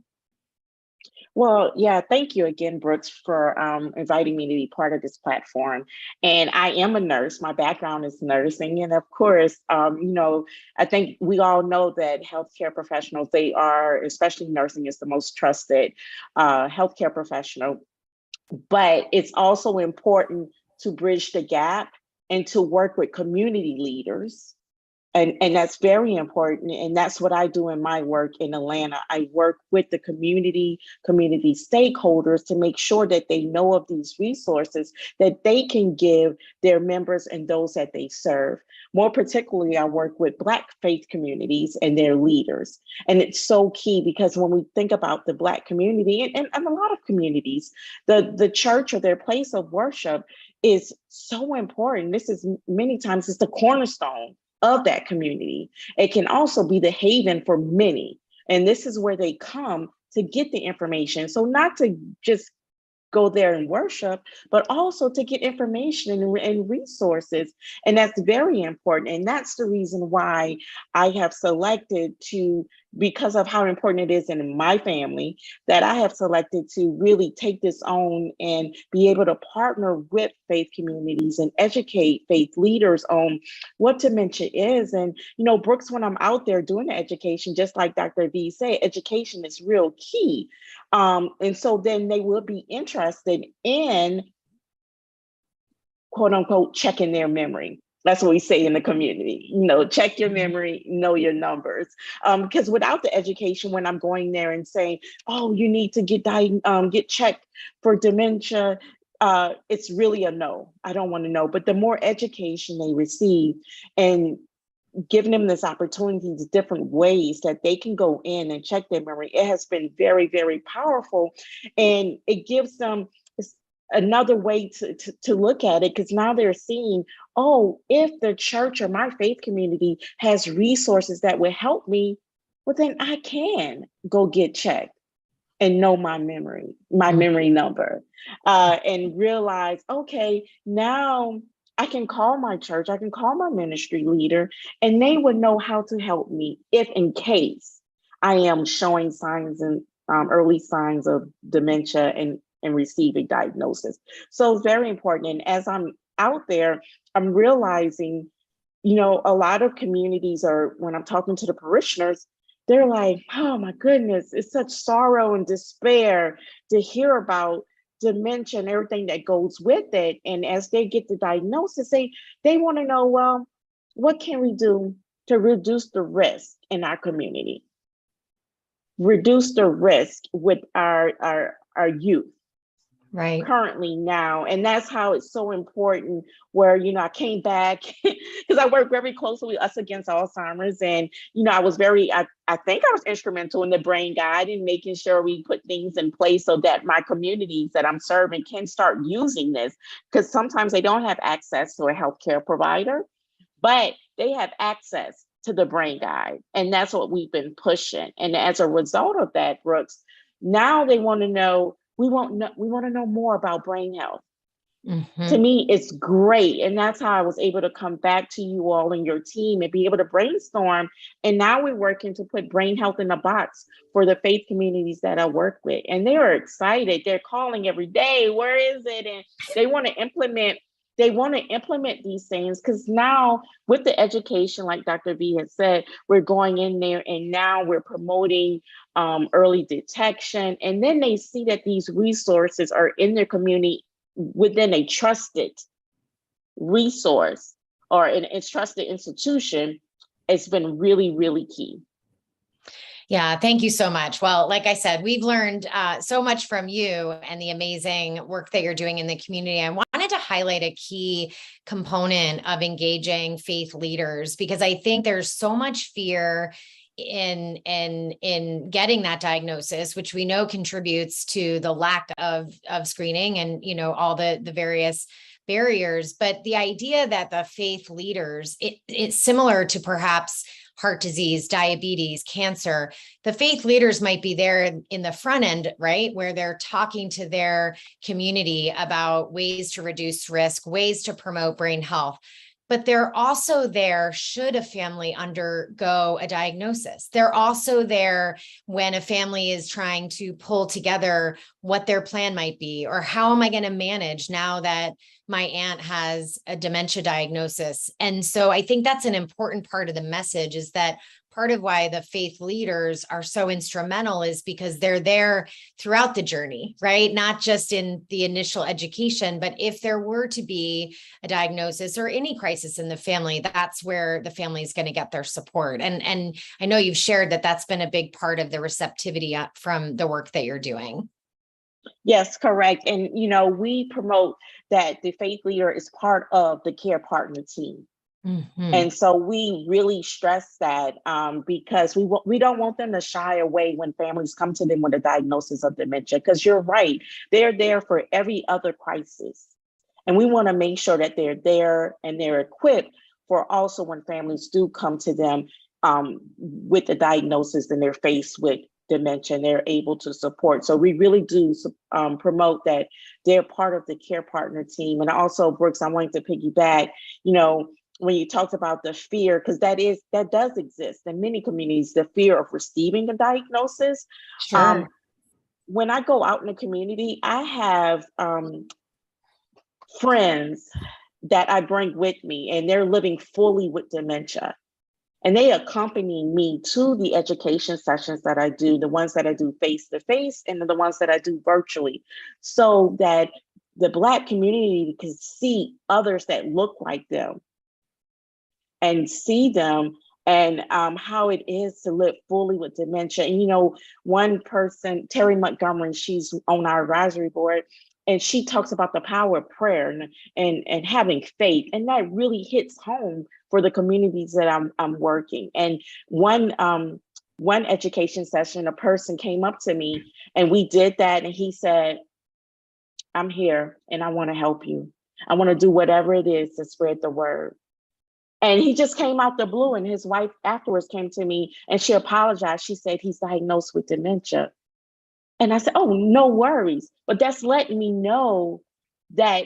Well, yeah, thank you again, Brooks, for inviting me to be part of this platform. And I am a nurse. My background is nursing. And of course, I think we all know that healthcare professionals, they are, especially nursing is the most trusted healthcare professional. But it's also important to bridge the gap and to work with community leaders. And that's very important. And that's what I do in my work in Atlanta. I work with the community stakeholders to make sure that they know of these resources that they can give their members and those that they serve. More particularly, I work with Black faith communities and their leaders. And it's so key because when we think about the Black community and a lot of communities, the church or their place of worship is so important. This is many times it's the cornerstone of that community. It can also be the haven for many. And this is where they come to get the information. So not to just go there and worship, but also to get information and resources. And that's very important. And that's the reason why I have selected to, because of how important it is in my family, that I have selected to really take this on and be able to partner with faith communities and educate faith leaders on what dementia is. And, Brooks, when I'm out there doing the education, just like Dr. V said, education is real key. And so then they will be interested in, quote unquote, checking their memory. That's what we say in the community, check your memory, know your numbers. Because without the education, when I'm going there and saying, oh, you need to get checked for dementia, it's really a no. I don't want to know. But the more education they receive and giving them this opportunity, these different ways that they can go in and check their memory, it has been very, very powerful. And it gives them another way to look at it, because now they're seeing, oh, if the church or my faith community has resources that will help me, well, then I can go get checked and know my memory number, and realize, okay, now I can call my church, I can call my ministry leader, and they would know how to help me if in case I am showing signs and early signs of dementia and receiving diagnosis. So it's very important. And as I'm out there, I'm realizing, a lot of communities are, when I'm talking to the parishioners, they're like, oh my goodness, it's such sorrow and despair to hear about dementia and everything that goes with it. And as they get the diagnosis, they want to know, well, what can we do to reduce the risk in our community? Reduce the risk with our youth. Right. Currently now. And that's how it's so important where, I came back because I work very closely with Us Against Alzheimer's. And, I was I think I was instrumental in the brain guide and making sure we put things in place so that my communities that I'm serving can start using this, because sometimes they don't have access to a healthcare provider, but they have access to the brain guide. And that's what we've been pushing. And as a result of that, Brooks, now they want to know, we want to know more about brain health. Mm-hmm. To me, it's great. And that's how I was able to come back to you all and your team and be able to brainstorm. And now we're working to put brain health in a box for the faith communities that I work with. And they are excited. They're calling every day, where is it? And they want to implement these things, because now with the education, like Dr. V has said, we're going in there and now we're promoting early detection. And then they see that these resources are in their community within a trusted resource or a trusted institution. It's been really, really key. Yeah, thank you so much. Well, like I said, we've learned so much from you and the amazing work that you're doing in the community. I wanted to highlight a key component of engaging faith leaders, because I think there's so much fear in getting that diagnosis, which we know contributes to the lack of screening and, all the various barriers. But the idea that the faith leaders, it's similar to perhaps heart disease, diabetes, cancer. The faith leaders might be there in the front end, right? Where they're talking to their community about ways to reduce risk, ways to promote brain health. But they're also there should a family undergo a diagnosis. They're also there when a family is trying to pull together what their plan might be, or how am I going to manage now that my aunt has a dementia diagnosis. And so I think that's an important part of the message, is that part of why the faith leaders are so instrumental is because they're there throughout the journey, right? Not just in the initial education, but if there were to be a diagnosis or any crisis in the family, that's where the family is going to get their support. And I know you've shared that that's been a big part of the receptivity from the work that you're doing. Yes, correct. And, we promote that the faith leader is part of the care partner team. Mm-hmm. And so we really stress that because we don't want them to shy away when families come to them with a diagnosis of dementia, because you're right, they're there for every other crisis. And we want to make sure that they're there and they're equipped for also when families do come to them with the diagnosis and they're faced with dementia, and they're able to support. So we really do promote that they're part of the care partner team. And also, Brooks, I wanted to piggyback, when you talked about the fear, because that does exist in many communities, the fear of receiving a diagnosis. Sure. When I go out in the community, I have friends that I bring with me, and they're living fully with dementia. And they accompany me to the education sessions that I do, the ones that I do face-to-face and the ones that I do virtually, so that the Black community can see others that look like them and see them and how it is to live fully with dementia. And, one person, Terry Montgomery, she's on our advisory board, and she talks about the power of prayer and having faith. And that really hits home for the communities that I'm working. And one education session, a person came up to me and we did that. And he said, I'm here and I want to help you. I want to do whatever it is to spread the word. And he just came out the blue, and his wife afterwards came to me and she apologized. She said he's diagnosed with dementia. And I said, oh, no worries. But that's letting me know that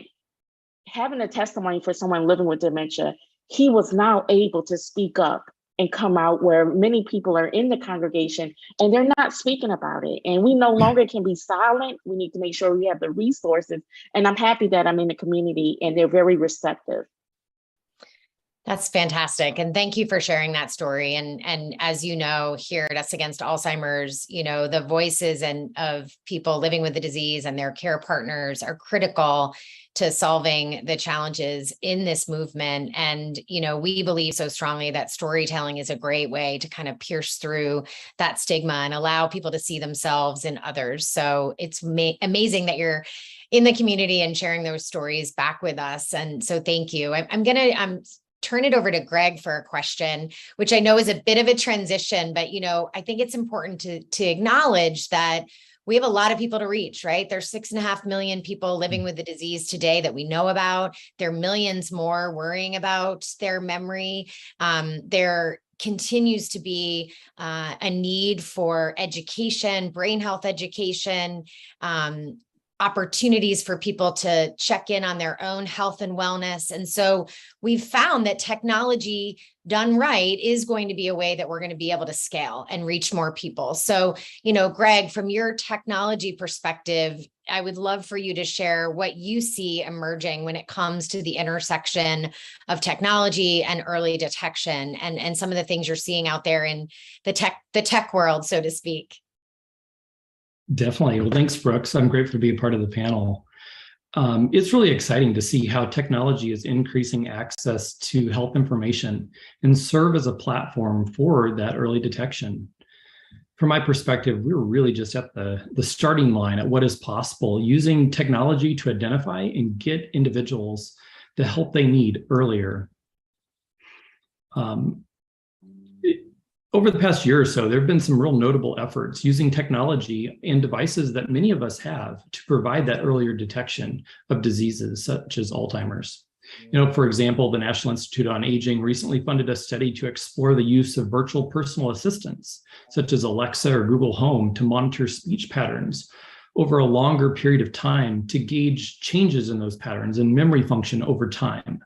having a testimony for someone living with dementia, he was now able to speak up and come out where many people are in the congregation and they're not speaking about it. And we no longer can be silent. We need to make sure we have the resources. And I'm happy that I'm in the community and they're very receptive. That's fantastic. And thank you for sharing that story. And as you know, here at Us Against Alzheimer's, the voices of people living with the disease and their care partners are critical to solving the challenges in this movement. And, we believe so strongly that storytelling is a great way to kind of pierce through that stigma and allow people to see themselves in others. So it's amazing that you're in the community and sharing those stories back with us. And so thank you. I'm going to turn it over to Greg for a question, which I know is a bit of a transition, but, I think it's important to acknowledge that we have a lot of people to reach, right? There's 6.5 million people living with the disease today that we know about. There are millions more worrying about their memory. There continues to be a need for education, brain health education, opportunities for people to check in on their own health and wellness. And so we've found that technology done right is going to be a way that we're going to be able to scale and reach more people. So, Greg, from your technology perspective, I would love for you to share what you see emerging when it comes to the intersection of technology and early detection and some of the things you're seeing out there in the tech world, so to speak. Definitely. Well, thanks, Brooks. I'm grateful to be a part of the panel. It's really exciting to see how technology is increasing access to health information and serve as a platform for that early detection. From my perspective, we're really just at the starting line at what is possible using technology to identify and get individuals the help they need earlier. Over the past year or so, there have been some real notable efforts using technology and devices that many of us have to provide that earlier detection of diseases such as Alzheimer's. For example, the National Institute on Aging recently funded a study to explore the use of virtual personal assistants, such as Alexa or Google Home, to monitor speech patterns over a longer period of time to gauge changes in those patterns and memory function over time.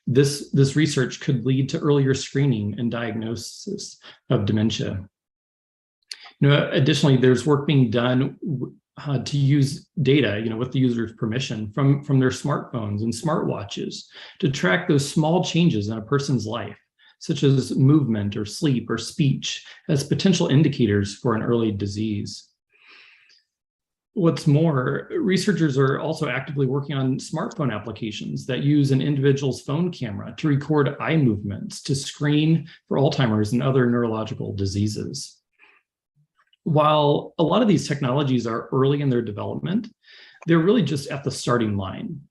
This research could lead to earlier screening and diagnosis of dementia. Additionally, there's work being done to use data, with the user's permission from their smartphones and smartwatches to track those small changes in a person's life, such as movement or sleep or speech, as potential indicators for an early disease. What's more, researchers are also actively working on smartphone applications that use an individual's phone camera to record eye movements to screen for Alzheimer's and other neurological diseases. While a lot of these technologies are early in their development, they're really just at the starting line.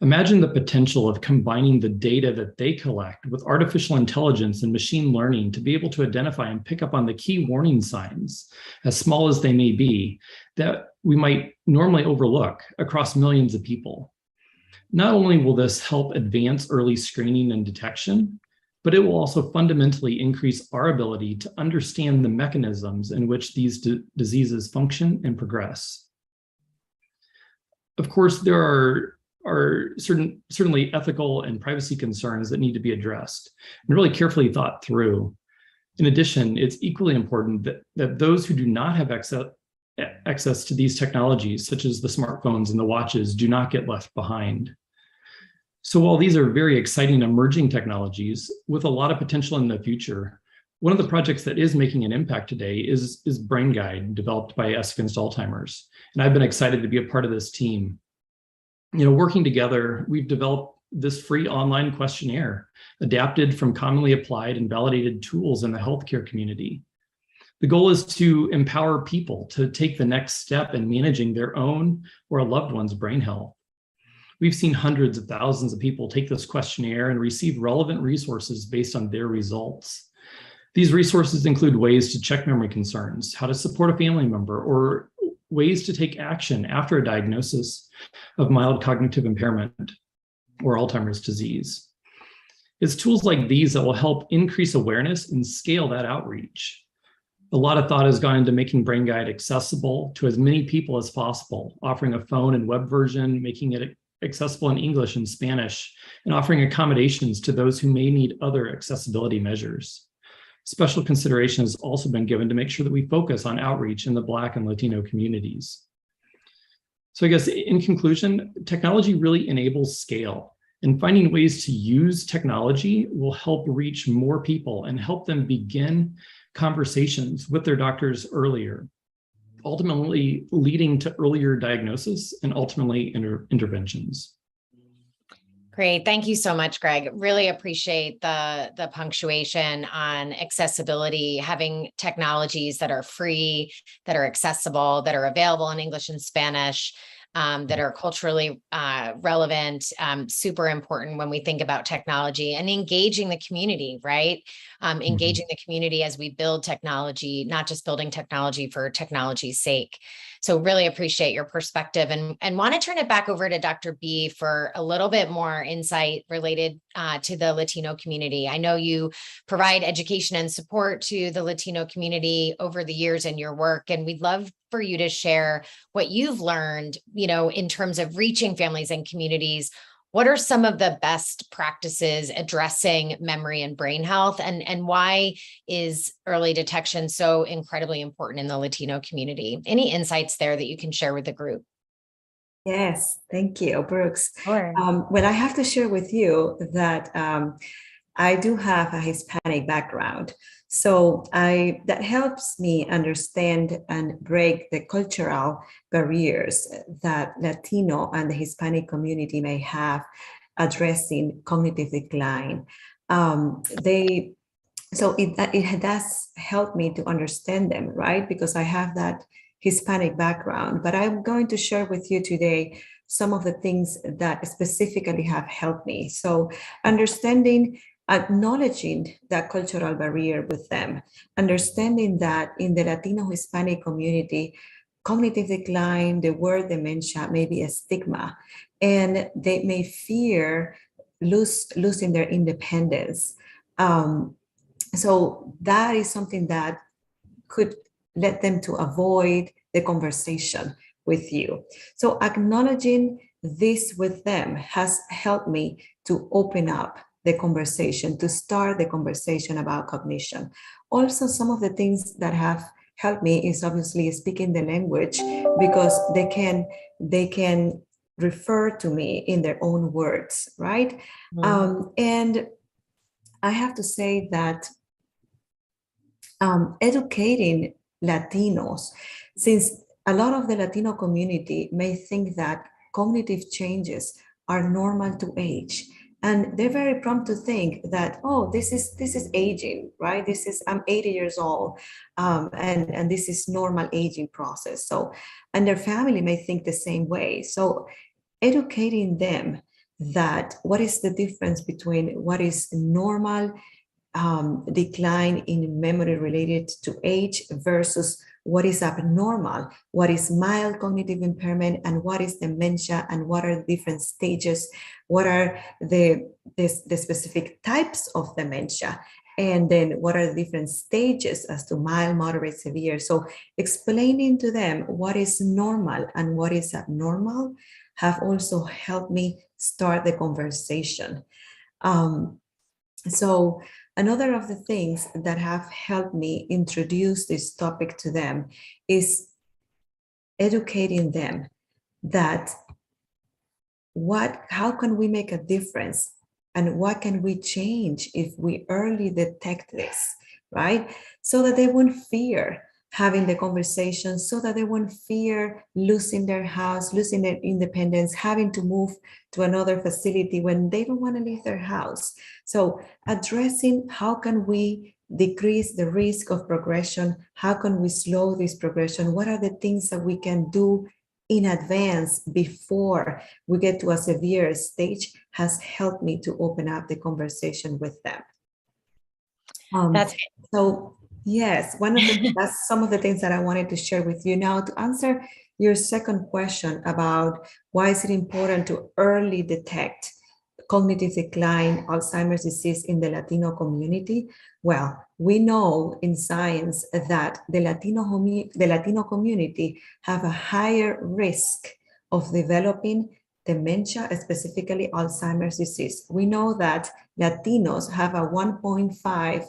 Imagine the potential of combining the data that they collect with artificial intelligence and machine learning to be able to identify and pick up on the key warning signs, as small as they may be, that we might normally overlook across millions of people. Not only will this help advance early screening and detection, but it will also fundamentally increase our ability to understand the mechanisms in which these diseases function and progress. Of course, there are certainly ethical and privacy concerns that need to be addressed and really carefully thought through. In addition, it's equally important that those who do not have access to these technologies, such as the smartphones and the watches, do not get left behind. So while these are very exciting emerging technologies with a lot of potential in the future, one of the projects that is making an impact today is Brain Guide, developed by Us Against Alzheimer's. And I've been excited to be a part of this team. Working together, we've developed this free online questionnaire adapted from commonly applied and validated tools in the healthcare community. The goal is to empower people to take the next step in managing their own or a loved one's brain health. We've seen hundreds of thousands of people take this questionnaire and receive relevant resources based on their results. These resources include ways to check memory concerns, how to support a family member, or ways to take action after a diagnosis of mild cognitive impairment or Alzheimer's disease. It's tools like these that will help increase awareness and scale that outreach. A lot of thought has gone into making Brain Guide accessible to as many people as possible, offering a phone and web version, making it accessible in English and Spanish, and offering accommodations to those who may need other accessibility measures. Special consideration has also been given to make sure that we focus on outreach in the Black and Latino communities. So I guess in conclusion, technology really enables scale, and finding ways to use technology will help reach more people and help them begin conversations with their doctors earlier, ultimately leading to earlier diagnosis and ultimately interventions. Great. Thank you so much, Greg. Really appreciate the punctuation on accessibility, having technologies that are free, that are accessible, that are available in English and Spanish, that are culturally relevant, super important when we think about technology, and engaging the community, right? Engaging the community as we build technology, not just building technology for technology's sake. So really appreciate your perspective, and want to turn it back over to Dr. B for a little bit more insight related to the Latino community. I know you provide education and support to the Latino community over the years in your work, and we'd love for you to share what you've learned, in terms of reaching families and communities. What are some of the best practices addressing memory and brain health, and why is early detection so incredibly important in the Latino community? Any insights there that you can share with the group? Yes, thank you, Brooks. Sure. Well, I have to share with you that I do have a Hispanic background. So that helps me understand and break the cultural barriers that Latino and the Hispanic community may have addressing cognitive decline. It does help me to understand them, right? Because I have that Hispanic background. But I'm going to share with you today some of the things that specifically have helped me. So understanding acknowledging that cultural barrier with them, understanding that in the Latino Hispanic community, cognitive decline, the word dementia may be a stigma, and they may fear losing their independence. So that is something that could let them to avoid the conversation with you. So acknowledging this with them has helped me to open up the conversation, to start the conversation about cognition. Also, some of the things that have helped me is obviously speaking the language, because they can refer to me in their own words, right? And I have to say that educating Latinos, since a lot of the Latino community may think that cognitive changes are normal to age, and they're very prompt to think that, oh, this is aging, right? I'm 80 years old, and this is normal aging process. So, and their family may think the same way. So, educating them that what is the difference between what is normal decline in memory related to age versus what is abnormal, what is mild cognitive impairment, and what is dementia, and what are the different stages, what are the specific types of dementia, and then what are the different stages as to mild, moderate, severe. So explaining to them what is normal and what is abnormal have also helped me start the conversation. So another of the things that have helped me introduce this topic to them is educating them that how can we make a difference, and what can we change if we early detect this, right? So that they won't fear having the conversation, so that they won't fear losing their house, losing their independence, having to move to another facility when they don't want to leave their house. So addressing how can we decrease the risk of progression, how can we slow this progression, what are the things that we can do in advance before we get to a severe stage, has helped me to open up the conversation with them. So yes, that's some of the things that I wanted to share with you. Now, to answer your second question about why is it important to early detect cognitive decline, Alzheimer's disease in the Latino community? Well, we know in science that the Latino community have a higher risk of developing dementia, specifically Alzheimer's disease. We know that Latinos have a 1.5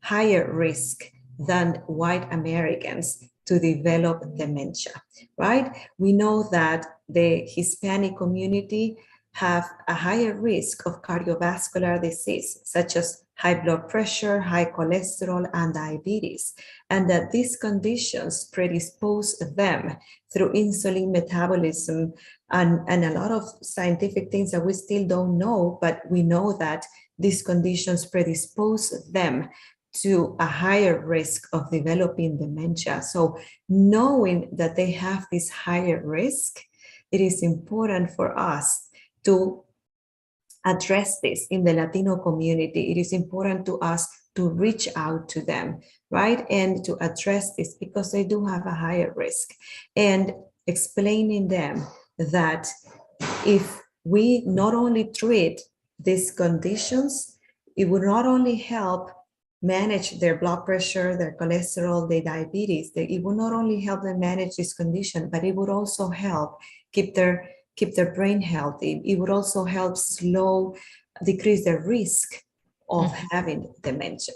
higher risk than white Americans to develop dementia, right? We know that the Hispanic community have a higher risk of cardiovascular disease, such as high blood pressure, high cholesterol, and diabetes, and that these conditions predispose them through insulin metabolism and a lot of scientific things that we still don't know, but we know that these conditions predispose them to a higher risk of developing dementia. So knowing that they have this higher risk, it is important for us to address this in the Latino community. It is important to us to reach out to them, right? And to address this because they do have a higher risk. And explaining them that if we not only treat these conditions, it will not only help manage their blood pressure, their cholesterol, their diabetes, it will not only help them manage this condition, but it would also help keep their brain healthy. It would also help decrease the risk of having dementia.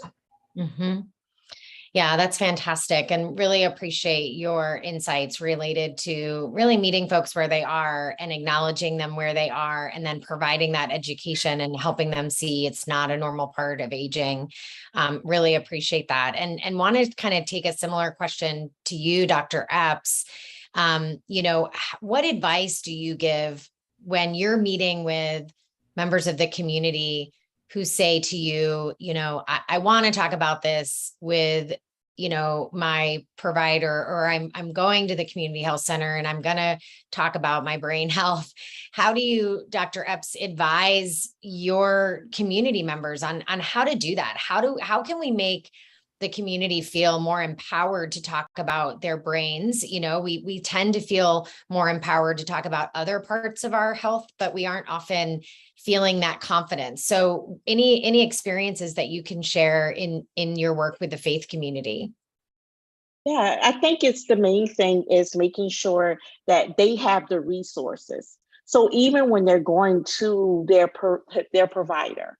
Yeah, that's fantastic, and really appreciate your insights related to really meeting folks where they are and acknowledging them where they are, and then providing that education and helping them see it's not a normal part of aging. Really appreciate that, and want to kind of take a similar question to you, Dr. Epps. What advice do you give when you're meeting with members of the community who say to you, I want to talk about this with my provider, or I'm going to the community health center and I'm going to talk about my brain health. How do you, Dr. Epps, advise your community members on how to do that? How can we make the community feel more empowered to talk about their brains? We tend to feel more empowered to talk about other parts of our health, but we aren't often feeling that confidence. So any experiences that you can share in your work with the faith community? Yeah, I think it's the main thing is making sure that they have the resources. So even when they're going to their provider,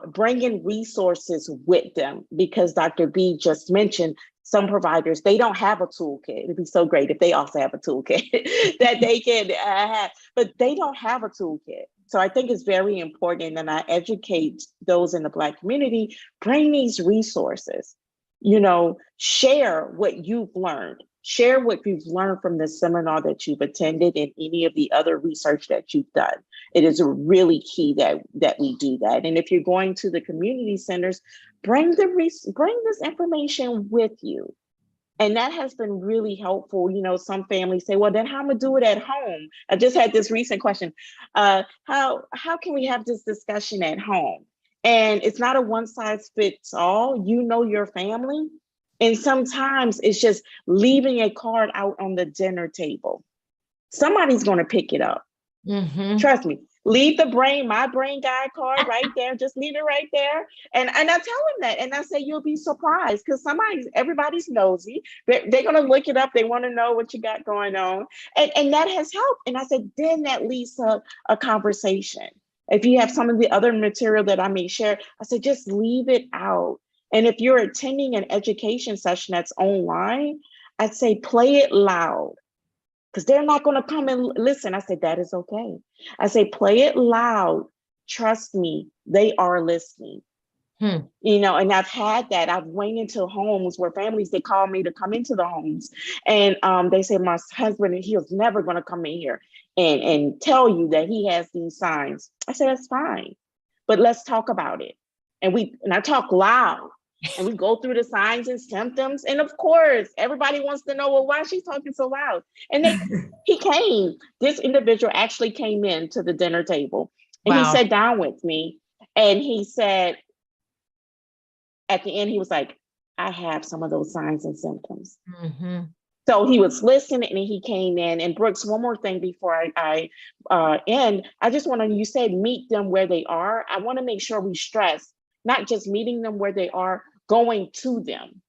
bringing resources with them, because Dr. B just mentioned some providers, they don't have a toolkit. It'd be so great if they also have a toolkit that they can have, but they don't have a toolkit. So I think it's very important that I educate those in the Black community, bring these resources, share what you've learned. Share what you've learned from the seminar that you've attended and any of the other research that you've done. It is really key that we do that. And if you're going to the community centers, bring this information with you. And that has been really helpful. Some families say, well, then how am I do it at home? I just had this recent question. How can we have this discussion at home? And it's not a one size fits all. Your family. And sometimes it's just leaving a card out on the dinner table. Somebody's going to pick it up. Mm-hmm. Trust me. Leave my brain guide card right there. Just leave it right there. And I tell them that. And I say, you'll be surprised because everybody's nosy. They're going to look it up. They want to know what you got going on. And that has helped. And I said, then that leads to a conversation. If you have some of the other material that I may share, I said, just leave it out. And if you're attending an education session that's online, I'd say play it loud because they're not going to come and listen. I said, that is okay. I say, play it loud. Trust me, they are listening. And I've had that. I've went into homes where families, they call me to come into the homes. And they say, my husband, he was never going to come in here and tell you that he has these signs. I said, that's fine. But let's talk about it. And I talk loud. And we go through the signs and symptoms. And of course, everybody wants to know, well, why is she talking so loud? And this individual actually came in to the dinner table and he sat down with me and he said, at the end, he was like, I have some of those signs and symptoms. Mm-hmm. So he was listening and he came in. And Brooks, one more thing before I end, I just you said meet them where they are. I want to make sure we stress not just meeting them where they are, going to them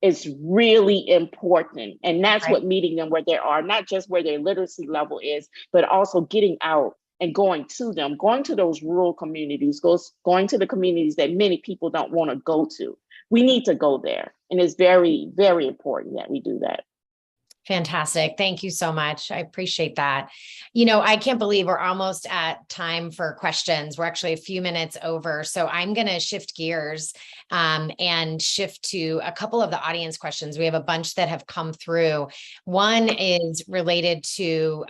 is really important. And that's what meeting them where they are, not just where their literacy level is, but also getting out and going to them, going to those rural communities, going to the communities that many people don't want to go to. We need to go there. And it's very, very important that we do that. Fantastic. Thank you so much. I appreciate that. I can't believe we're almost at time for questions. We're actually a few minutes over. So I'm going to shift gears and shift to a couple of the audience questions. We have a bunch that have come through. One is related to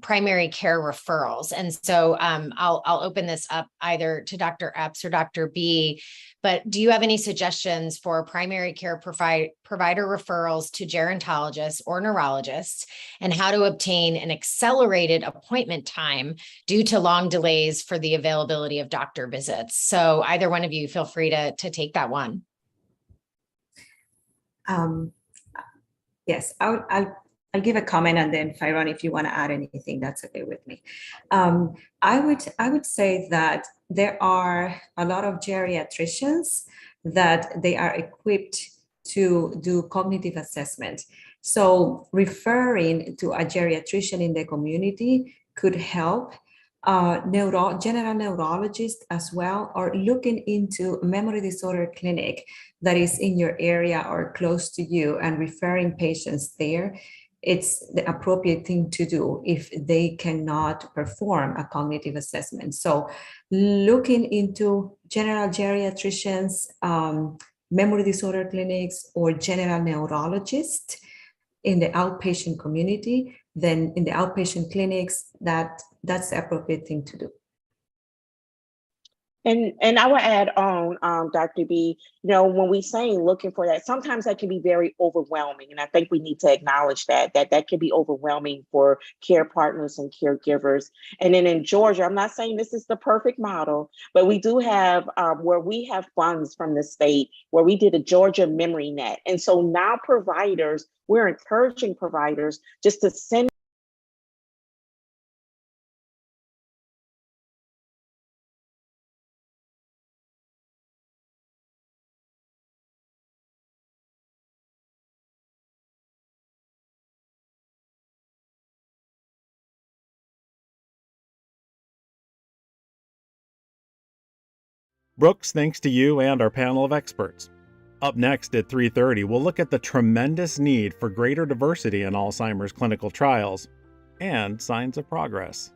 primary care referrals. And so I'll open this up either to Dr. Epps or Dr. B. But do you have any suggestions for primary care provider referrals to gerontologists or neurologists, and how to obtain an accelerated appointment time due to long delays for the availability of doctor visits? So either one of you, feel free to take that one. Yes, I'll give a comment, and then Fyron, if you want to add anything, that's okay with me. I would say that there are a lot of geriatricians that they are equipped to do cognitive assessment. So referring to a geriatrician in the community could help. General neurologist as well, or looking into a memory disorder clinic that is in your area or close to you and referring patients there. It's the appropriate thing to do if they cannot perform a cognitive assessment. So looking into general geriatricians, memory disorder clinics, or general neurologists in the outpatient community, then in the outpatient clinics, that's the appropriate thing to do. And I would add on, Dr. B, when we say looking for that, sometimes that can be very overwhelming. And I think we need to acknowledge that can be overwhelming for care partners and caregivers. And then in Georgia, I'm not saying this is the perfect model, but we do have where we have funds from the state where we did a Georgia Memory Net. And so now we're encouraging providers just to send Brooks, thanks to you and our panel of experts. Up next at 3:30, we'll look at the tremendous need for greater diversity in Alzheimer's clinical trials and signs of progress.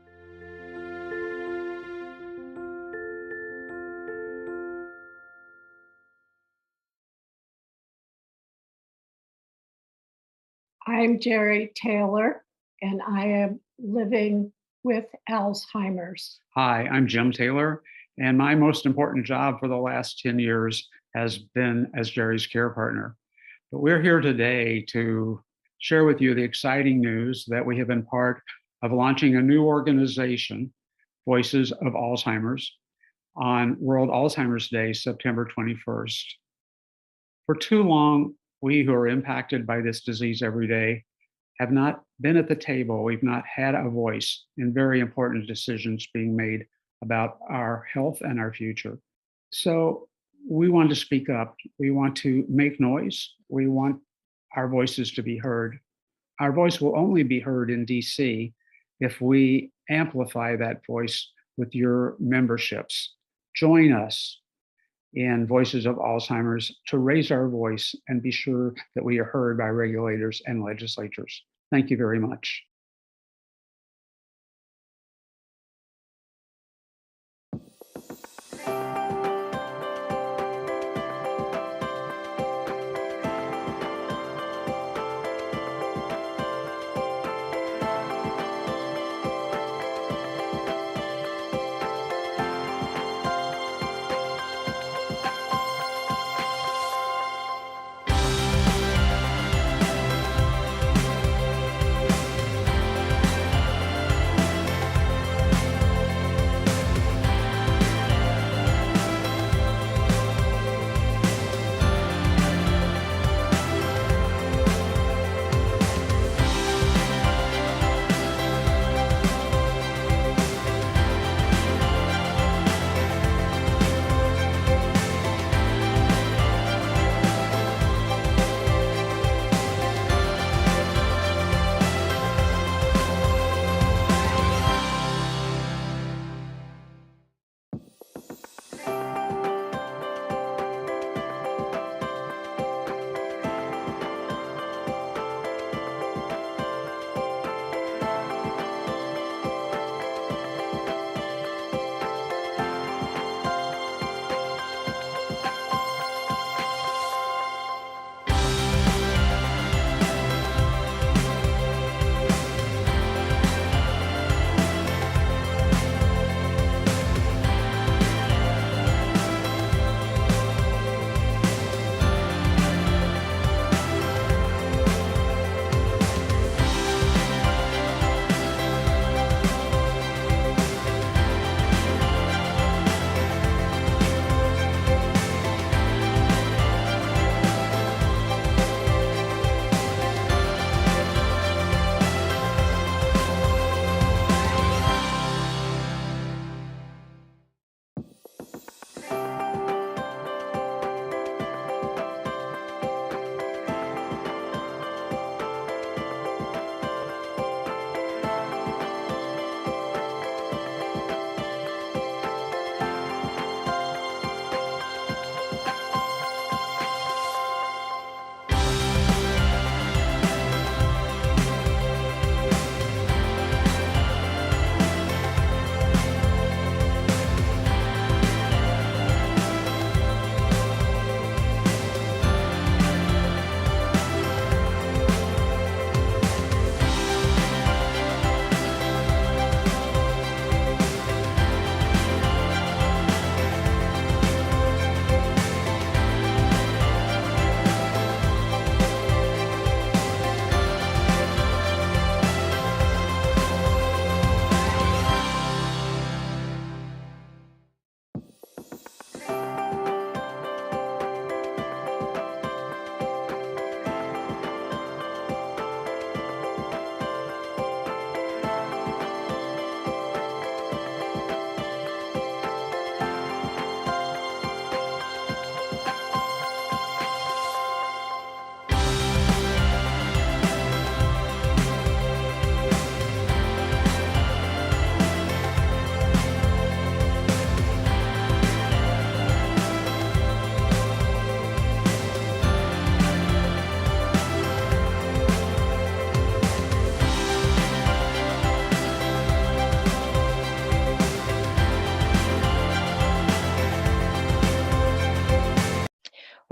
I'm Jerry Taylor, and I am living with Alzheimer's. Hi, I'm Jim Taylor, and my most important job for the last 10 years has been as Jerry's care partner. But we're here today to share with you the exciting news that we have been part of launching a new organization, Voices of Alzheimer's, on World Alzheimer's Day, September 21st. For too long, we who are impacted by this disease every day have not been at the table. We've not had a voice in very important decisions being made about our health and our future. So we want to speak up. We want to make noise. We want our voices to be heard. Our voice will only be heard in DC if we amplify that voice with your memberships. Join us in Voices of Alzheimer's to raise our voice and be sure that we are heard by regulators and legislatures. Thank you very much.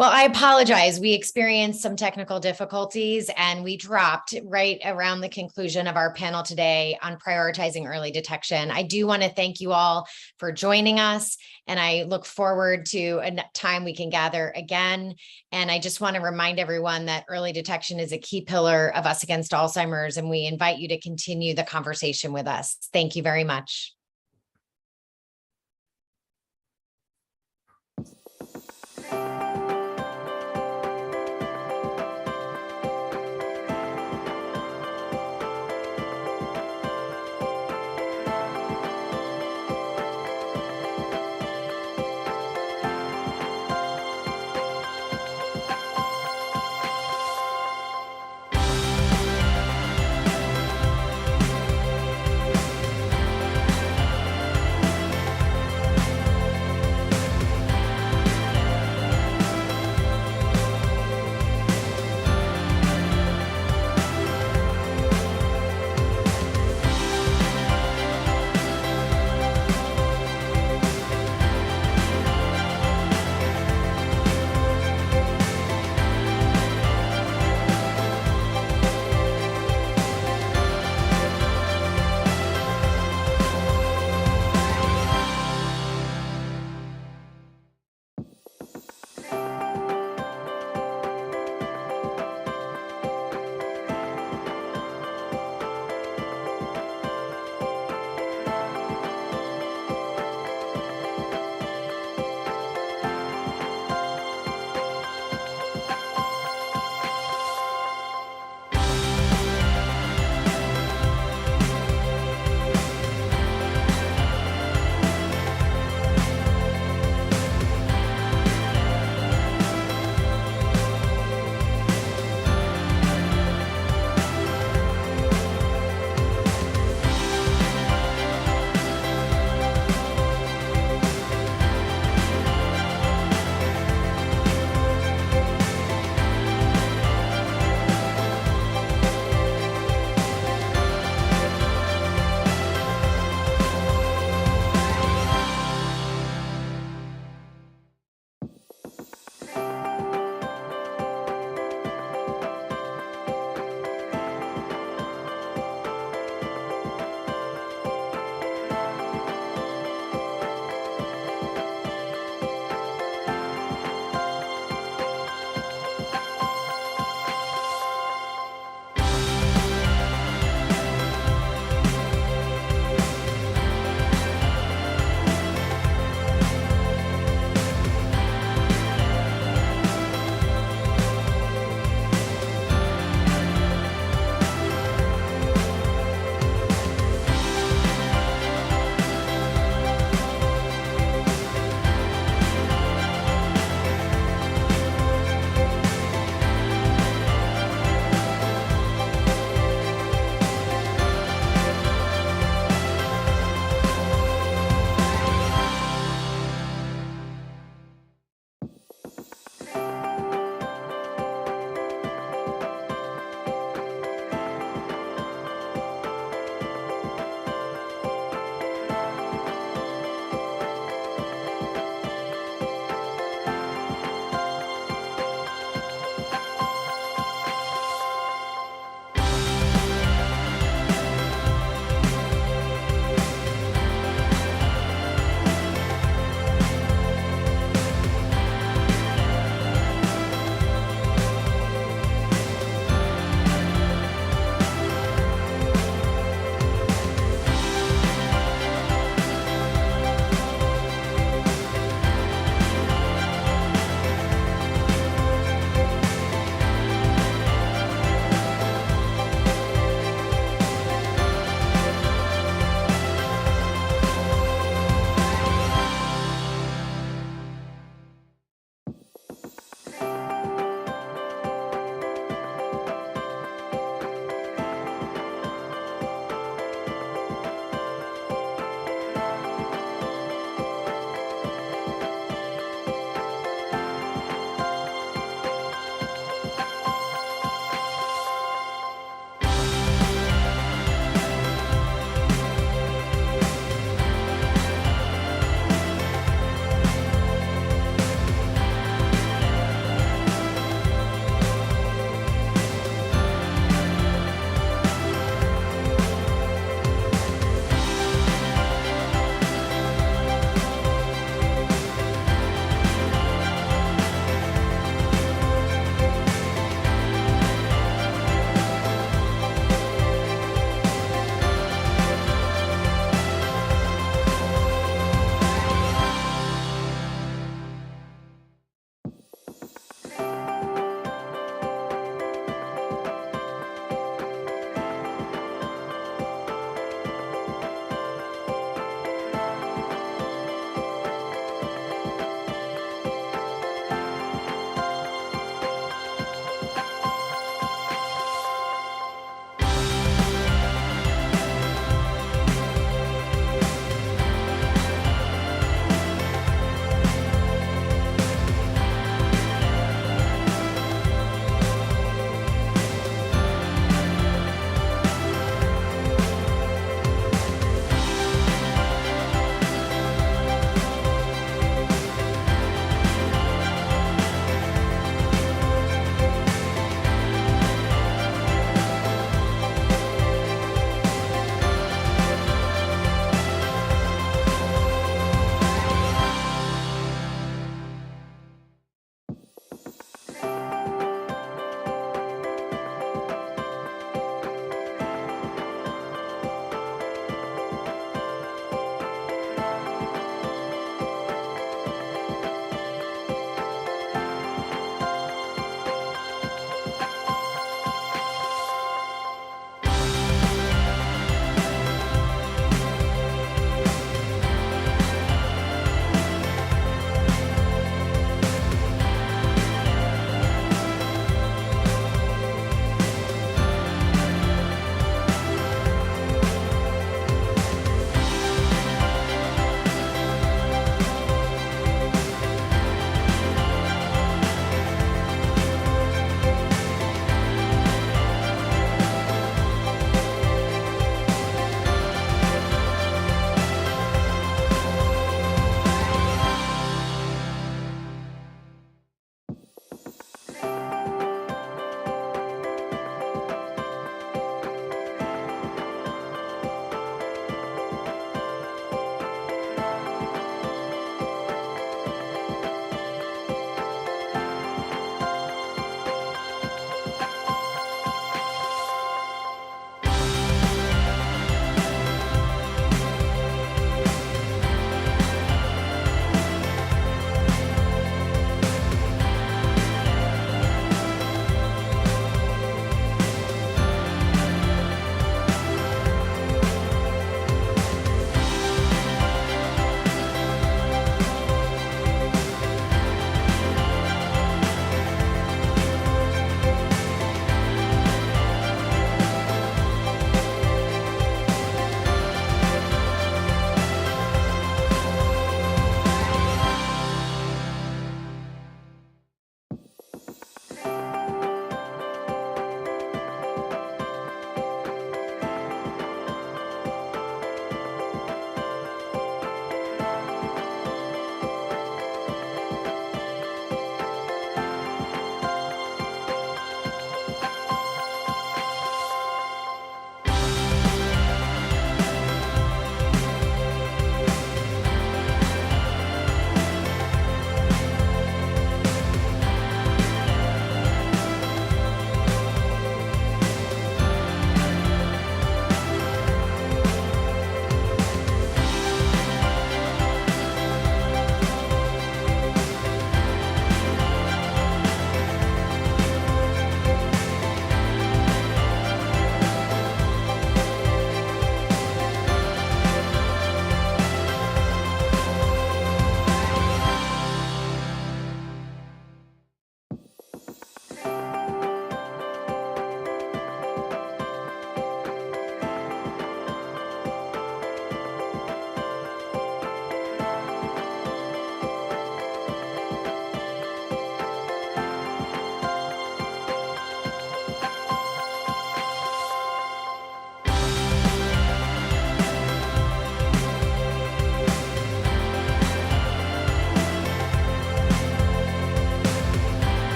Well, I apologize. We experienced some technical difficulties and we dropped right around the conclusion of our panel today on prioritizing early detection. I do want to thank you all for joining us, and I look forward to a time we can gather again. And I just want to remind everyone that early detection is a key pillar of Us Against Alzheimer's, and we invite you to continue the conversation with us. Thank you very much.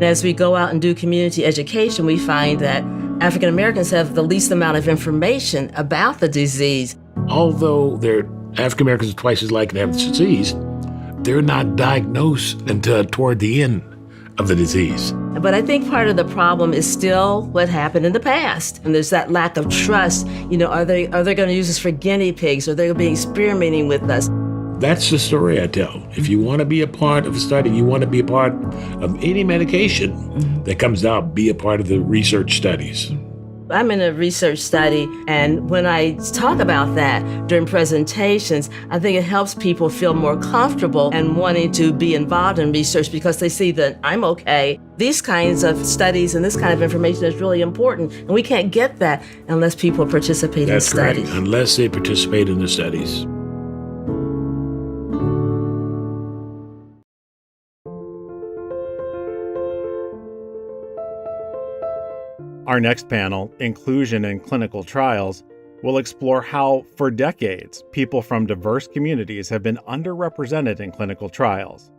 As we go out and do community education, we find that African Americans have the least amount of information about the disease. Although African Americans are twice as likely to have the disease, they're not diagnosed until toward the end of the disease. But I think part of the problem is still what happened in the past. And there's that lack of trust. Are they going to use us for guinea pigs? Are they going to be experimenting with us? That's the story I tell. If you want to be a part of a study, you want to be a part of any medication that comes out, be a part of the research studies. I'm in a research study, and when I talk about that during presentations, I think it helps people feel more comfortable and wanting to be involved in research because they see that I'm okay. These kinds of studies and this kind of information is really important, and we can't get that unless people participate in studies. Correct, unless they participate in the studies. Our next panel, Inclusion in Clinical Trials, will explore how, for decades, people from diverse communities have been underrepresented in clinical trials.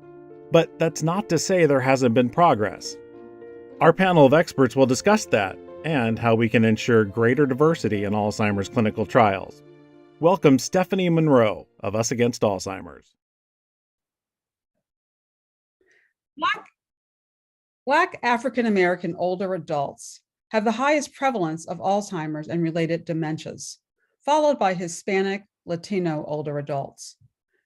But that's not to say there hasn't been progress. Our panel of experts will discuss that and how we can ensure greater diversity in Alzheimer's clinical trials. Welcome Stephanie Monroe of Us Against Alzheimer's. Black African American older adults have the highest prevalence of Alzheimer's and related dementias, followed by Hispanic, Latino older adults.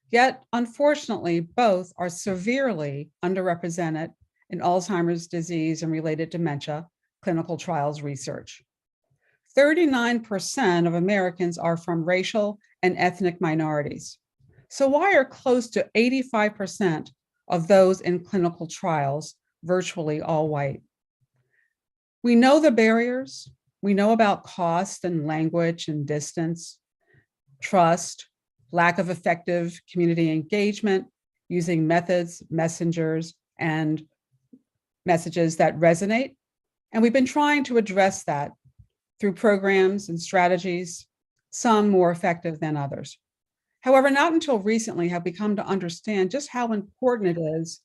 Yet, unfortunately, both are severely underrepresented in Alzheimer's disease and related dementia clinical trials research. 39% of Americans are from racial and ethnic minorities. So why are close to 85% of those in clinical trials virtually all white? We know the barriers. We know about cost and language and distance, trust, lack of effective community engagement, using methods, messengers, and messages that resonate. And we've been trying to address that through programs and strategies, some more effective than others. However, not until recently have we come to understand just how important it is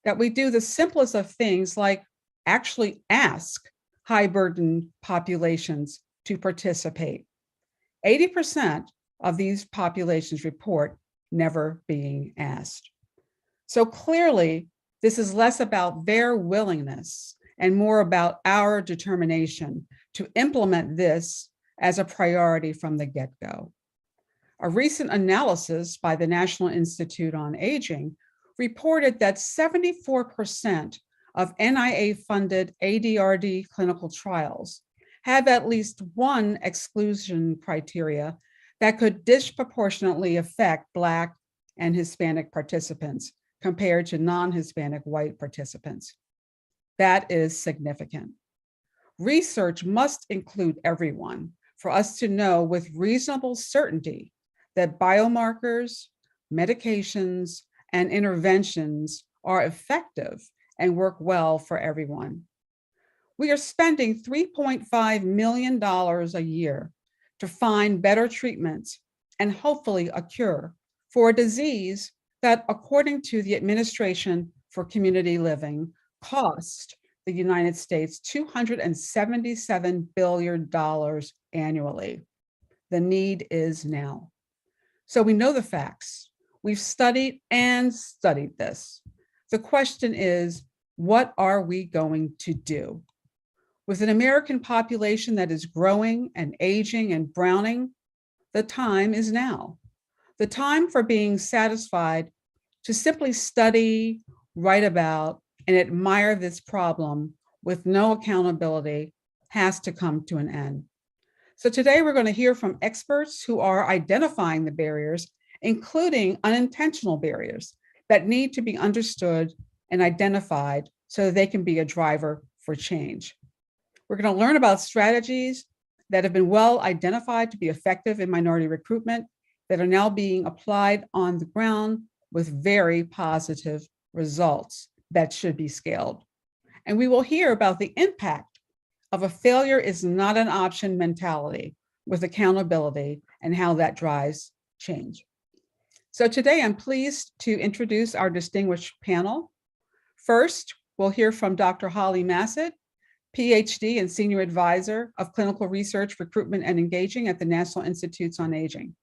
that we do the simplest of things like actually ask high burden populations to participate. 80% of these populations report never being asked. So clearly, this is less about their willingness and more about our determination to implement this as a priority from the get-go. A recent analysis by the National Institute on Aging reported that 74% of NIA-funded ADRD clinical trials have at least one exclusion criteria that could disproportionately affect Black and Hispanic participants compared to non-Hispanic white participants. That is significant. Research must include everyone for us to know with reasonable certainty that biomarkers, medications, and interventions are effective and work well for everyone. We are spending $3.5 million a year to find better treatments and hopefully a cure for a disease that, according to the Administration for Community Living, cost the United States $277 billion annually. The need is now. So we know the facts. We've studied and studied this. The question is, what are we going to do? With an American population that is growing and aging and browning, the time is now. The time for being satisfied to simply study, write about, and admire this problem with no accountability has to come to an end. So today we're going to hear from experts who are identifying the barriers, including unintentional barriers that need to be understood and identified so they can be a driver for change. We're going to learn about strategies that have been well identified to be effective in minority recruitment that are now being applied on the ground with very positive results that should be scaled. And we will hear about the impact of a failure is not an option mentality with accountability and how that drives change. So today I'm pleased to introduce our distinguished panel. First, we'll hear from Dr. Holly Massett, PhD and Senior Advisor of Clinical Research, Recruitment, and Engaging at the National Institutes on Aging.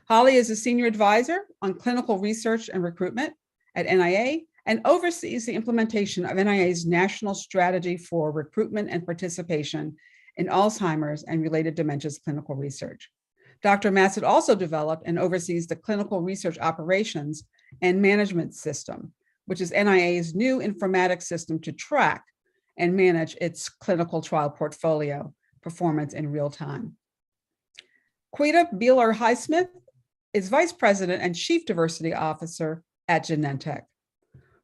Holly is a Senior Advisor on Clinical Research and Recruitment at NIA and oversees the implementation of NIA's National Strategy for Recruitment and Participation in Alzheimer's and related dementias clinical research. Dr. Massett also developed and oversees the Clinical Research Operations and Management System, which is NIA's new informatics system to track and manage its clinical trial portfolio performance in real time. Quita Beeler-Highsmith is Vice President and Chief Diversity Officer at Genentech.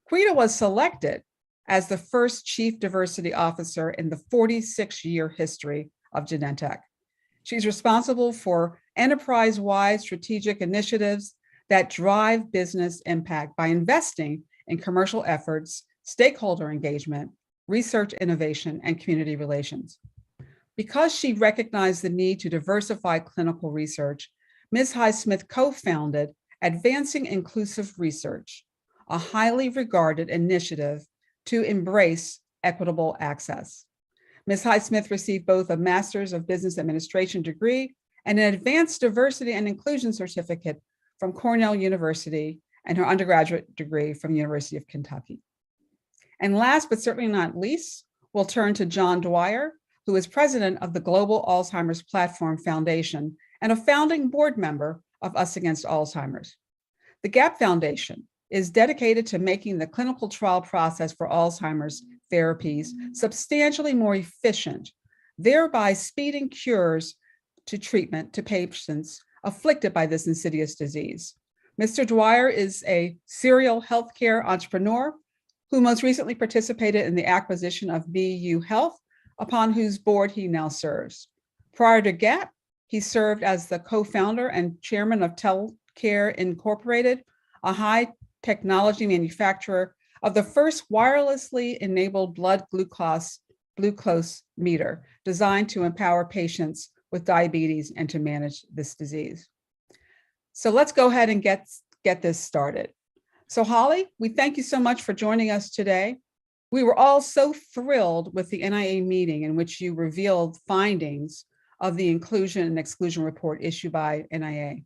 Quita was selected as the first Chief Diversity Officer in the 46-year history of Genentech. She's responsible for enterprise-wide strategic initiatives that drive business impact by investing in commercial efforts, stakeholder engagement, research innovation, and community relations. Because she recognized the need to diversify clinical research, Ms. Highsmith co-founded Advancing Inclusive Research, a highly regarded initiative to embrace equitable access. Ms. Highsmith received both a Master's of Business Administration degree and an Advanced Diversity and Inclusion certificate from Cornell University and her undergraduate degree from the University of Kentucky. And last but certainly not least, we'll turn to John Dwyer, who is president of the Global Alzheimer's Platform Foundation and a founding board member of Us Against Alzheimer's. The GAP Foundation is dedicated to making the clinical trial process for Alzheimer's therapies substantially more efficient, thereby speeding cures to treatment to patients afflicted by this insidious disease. Mr. Dwyer is a serial healthcare entrepreneur who most recently participated in the acquisition of BU Health, upon whose board he now serves. Prior to GAP, he served as the co-founder and chairman of Telcare Incorporated, a high technology manufacturer of the first wirelessly enabled blood glucose meter designed to empower patients with diabetes and to manage this disease. So let's go ahead and get this started. So Holly, we thank you so much for joining us today. We were all so thrilled with the NIA meeting in which you revealed findings of the inclusion and exclusion report issued by NIA.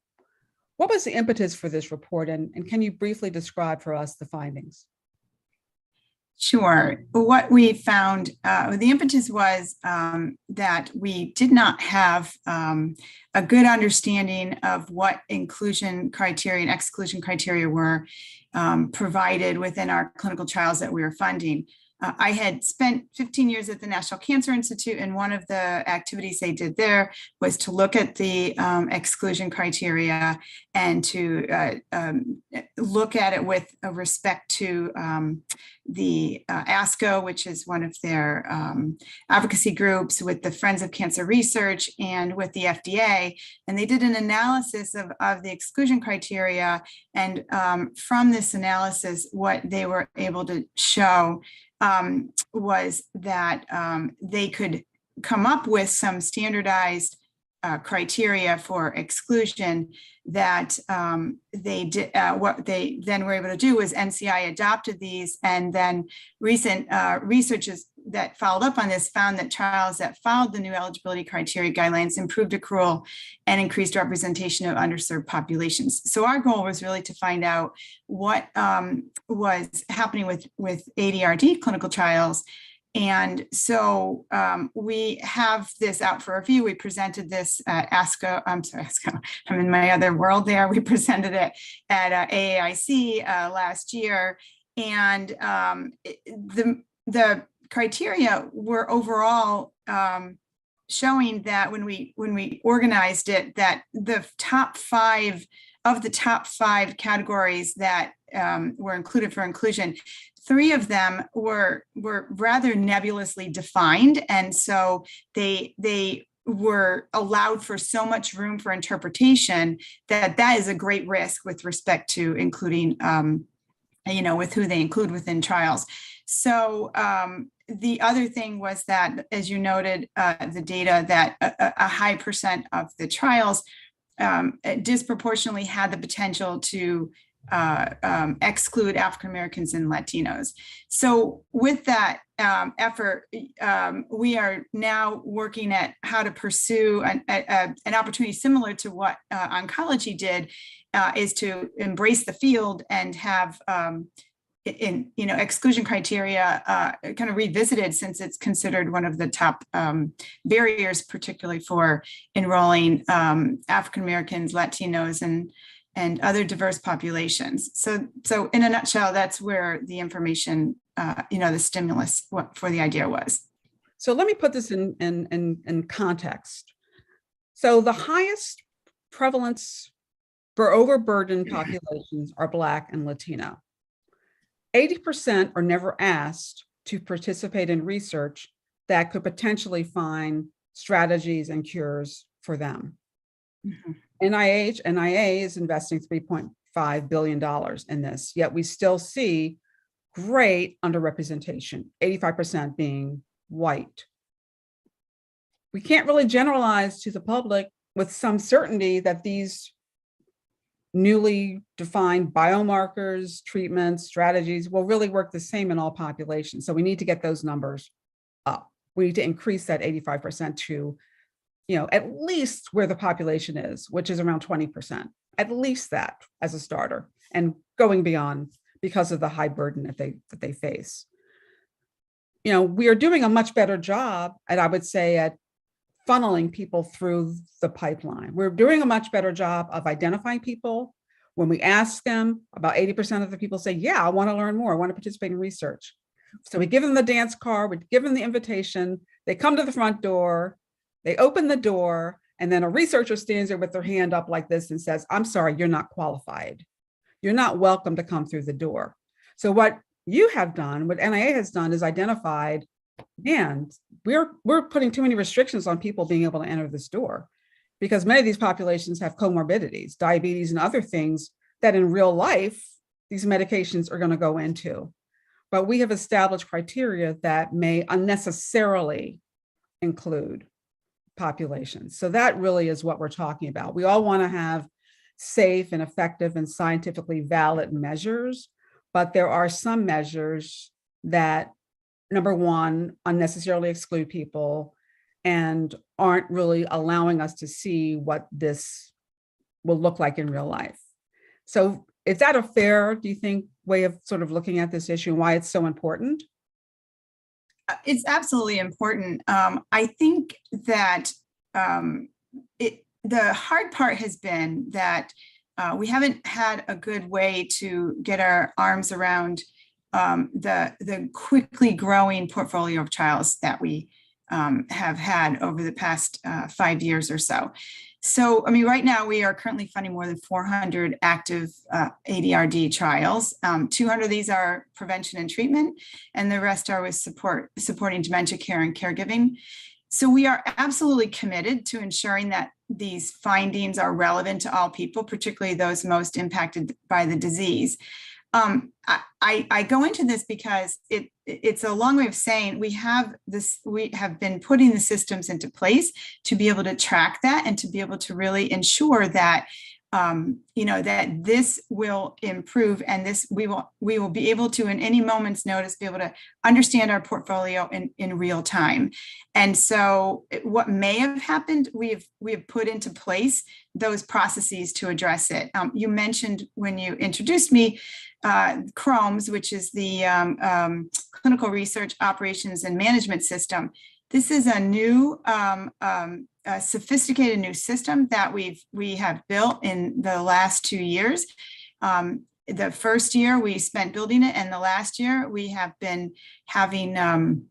What was the impetus for this report, and can you briefly describe for us the findings? Sure. What we found, the impetus was that we did not have a good understanding of what inclusion criteria and exclusion criteria were provided within our clinical trials that we were funding. I had spent 15 years at the National Cancer Institute, and one of the activities they did there was to look at the exclusion criteria and to look at it with respect to the ASCO, which is one of their advocacy groups, with the Friends of Cancer Research, and with the FDA. And they did an analysis of the exclusion criteria. And from this analysis, what they were able to show was that they could come up with some standardized criteria for exclusion that they did. What they then were able to do was NCI adopted these, and then recent researches that followed up on this found that trials that followed the new eligibility criteria guidelines improved accrual and increased representation of underserved populations. So our goal was really to find out what was happening with ADRD clinical trials. And so we have this out for review. We presented this at ASCO, ASCO, I'm in my other world there. We presented it at AAIC last year. And the criteria were overall showing that when we organized it, that the top five categories that were included for inclusion, 3 of them were rather nebulously defined, and so they were allowed for so much room for interpretation that is a great risk with respect to including, with who they include within trials. So the other thing was that, as you noted, the data that a high percent of the trials disproportionately had the potential to exclude African Americans and Latinos. So with that effort, we are now working at how to pursue an opportunity similar to what oncology did, is to embrace the field and have exclusion criteria kind of revisited, since it's considered one of the top barriers, particularly for enrolling African Americans, Latinos, and other diverse populations. So in a nutshell, that's where the information, the stimulus for the idea was. So let me put this in context. So the highest prevalence for overburdened populations are Black and Latino. 80% are never asked to participate in research that could potentially find strategies and cures for them. Mm-hmm. NIA is investing $3.5 billion in this, yet we still see great underrepresentation, 85% being white. We can't really generalize to the public with some certainty that these newly defined biomarkers, treatments, strategies will really work the same in all populations. So we need to get those numbers up. We need to increase that 85% to, at least where the population is, which is around 20%, at least that as a starter, and going beyond because of the high burden that they face. We are doing a much better job, and I would say, at funneling people through the pipeline. We're doing a much better job of identifying people. When we ask them, about 80% of the people say, yeah, I want to learn more. I want to participate in research. So we give them the dance card, we give them the invitation. They come to the front door, they open the door, and then a researcher stands there with their hand up like this and says, I'm sorry, you're not qualified. You're not welcome to come through the door. So what you have done, what NIA has done, is identified, man, we're putting too many restrictions on people being able to enter this door, because many of these populations have comorbidities, diabetes, and other things that in real life, these medications are going to go into. But we have established criteria that may unnecessarily include populations. So that really is what we're talking about. We all want to have safe and effective and scientifically valid measures, but there are some measures that, number one, unnecessarily exclude people and aren't really allowing us to see what this will look like in real life. So is that a fair, do you think, way of sort of looking at this issue and why it's so important? It's absolutely important. I think that the hard part has been that we haven't had a good way to get our arms around the quickly growing portfolio of trials that we have had over the past 5 years or so. So, right now we are currently funding more than 400 active ADRD trials. 200 of these are prevention and treatment, and the rest are with supporting dementia care and caregiving. So we are absolutely committed to ensuring that these findings are relevant to all people, particularly those most impacted by the disease. I go into this because it's a long way of saying we have been putting the systems into place to be able to track that and to be able to really ensure that that this will improve, and we will be able to, in any moment's notice, be able to understand our portfolio in real time. And so what may have happened, we have put into place those processes to address it. You mentioned when you introduced me, CROMS, which is the Clinical Research Operations and Management System. This is a new, sophisticated new system that we have built in the last 2 years. The first year we spent building it, and the last year we have been having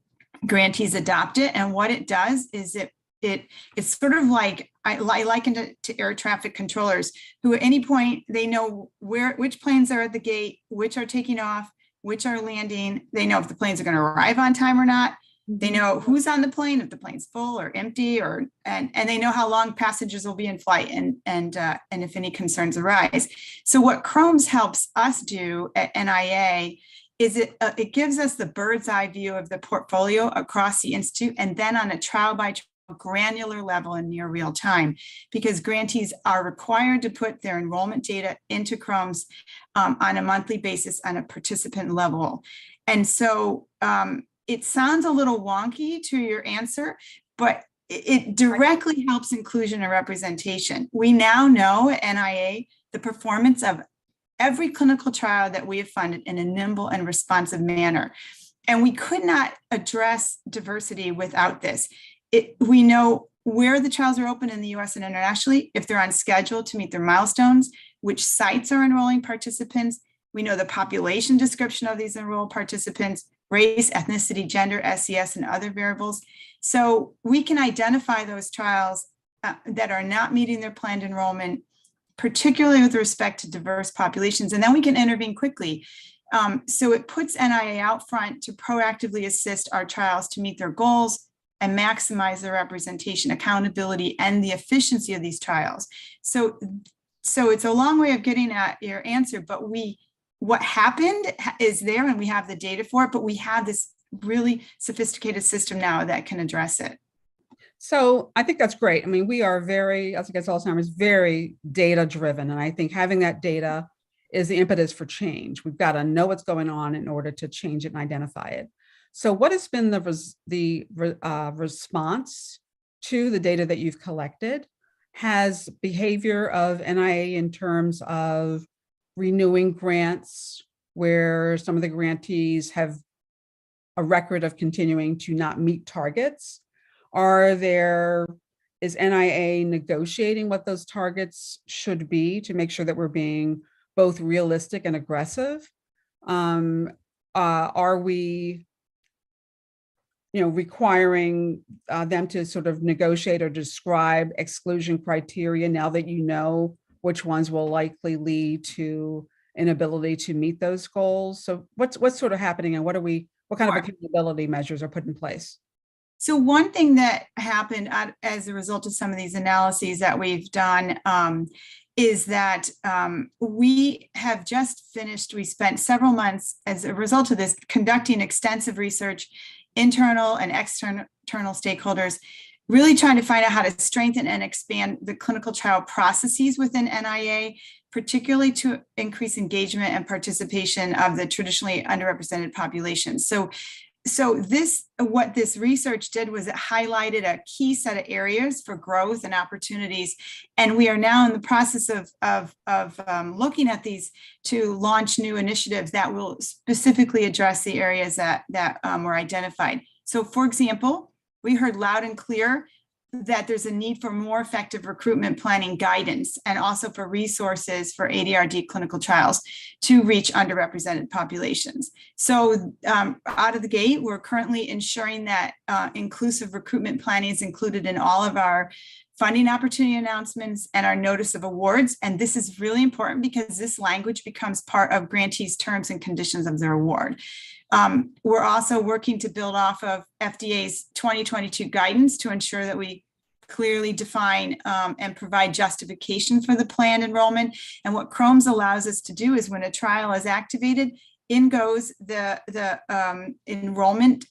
grantees adopt it. And what it does is it's sort of like, I likened it to air traffic controllers, who at any point they know which planes are at the gate, which are taking off, which are landing. They know if the planes are going to arrive on time or not. They know who's on the plane, if the plane's full or empty, and they know how long passengers will be in flight, and if any concerns arise. So what CROMS helps us do at NIA is it gives us the bird's eye view of the portfolio across the institute, and then on a trial by granular level in near real time, because grantees are required to put their enrollment data into CROMS on a monthly basis on a participant level. And so it sounds a little wonky to your answer, but it directly helps inclusion and representation. We now know at NIA the performance of every clinical trial that we have funded in a nimble and responsive manner. And we could not address diversity without this. We know where the trials are open in the US and internationally, if they're on schedule to meet their milestones, which sites are enrolling participants. We know the population description of these enrolled participants, race, ethnicity, gender, SES, and other variables. So we can identify those trials that are not meeting their planned enrollment, particularly with respect to diverse populations, and then we can intervene quickly. So it puts NIA out front to proactively assist our trials to meet their goals and maximize the representation, accountability, and the efficiency of these trials. So it's a long way of getting at your answer, but what happened is there and we have the data for it, but we have this really sophisticated system now that can address it. So I think that's great. I mean, we are very, as against Alzheimer's, very data driven. And I think having that data is the impetus for change. We've got to know what's going on in order to change it and identify it. So what has been the response to the data that you've collected? Has behavior of NIA in terms of renewing grants where some of the grantees have a record of continuing to not meet targets? Is NIA negotiating what those targets should be to make sure that we're being both realistic and aggressive? Are we, requiring them to sort of negotiate or describe exclusion criteria now that you know which ones will likely lead to inability to meet those goals? So what's sort of happening, and what kind of accountability measures are put in place? So one thing that happened as a result of some of these analyses that we've done is that we have just finished, we spent several months as a result of this conducting extensive research, internal and external stakeholders, really trying to find out how to strengthen and expand the clinical trial processes within NIA, particularly to increase engagement and participation of the traditionally underrepresented populations. So what this research did was it highlighted a key set of areas for growth and opportunities. And we are now in the process of looking at these to launch new initiatives that will specifically address the areas that were identified. So for example, we heard loud and clear that there's a need for more effective recruitment planning guidance and also for resources for ADRD clinical trials to reach underrepresented populations. So out of the gate, we're currently ensuring that inclusive recruitment planning is included in all of our funding opportunity announcements and our notice of awards. And this is really important because this language becomes part of grantees' terms and conditions of their award. We're also working to build off of FDA's 2022 guidance to ensure that we clearly define and provide justification for the planned enrollment. And what CROMS allows us to do is when a trial is activated, in goes the enrollment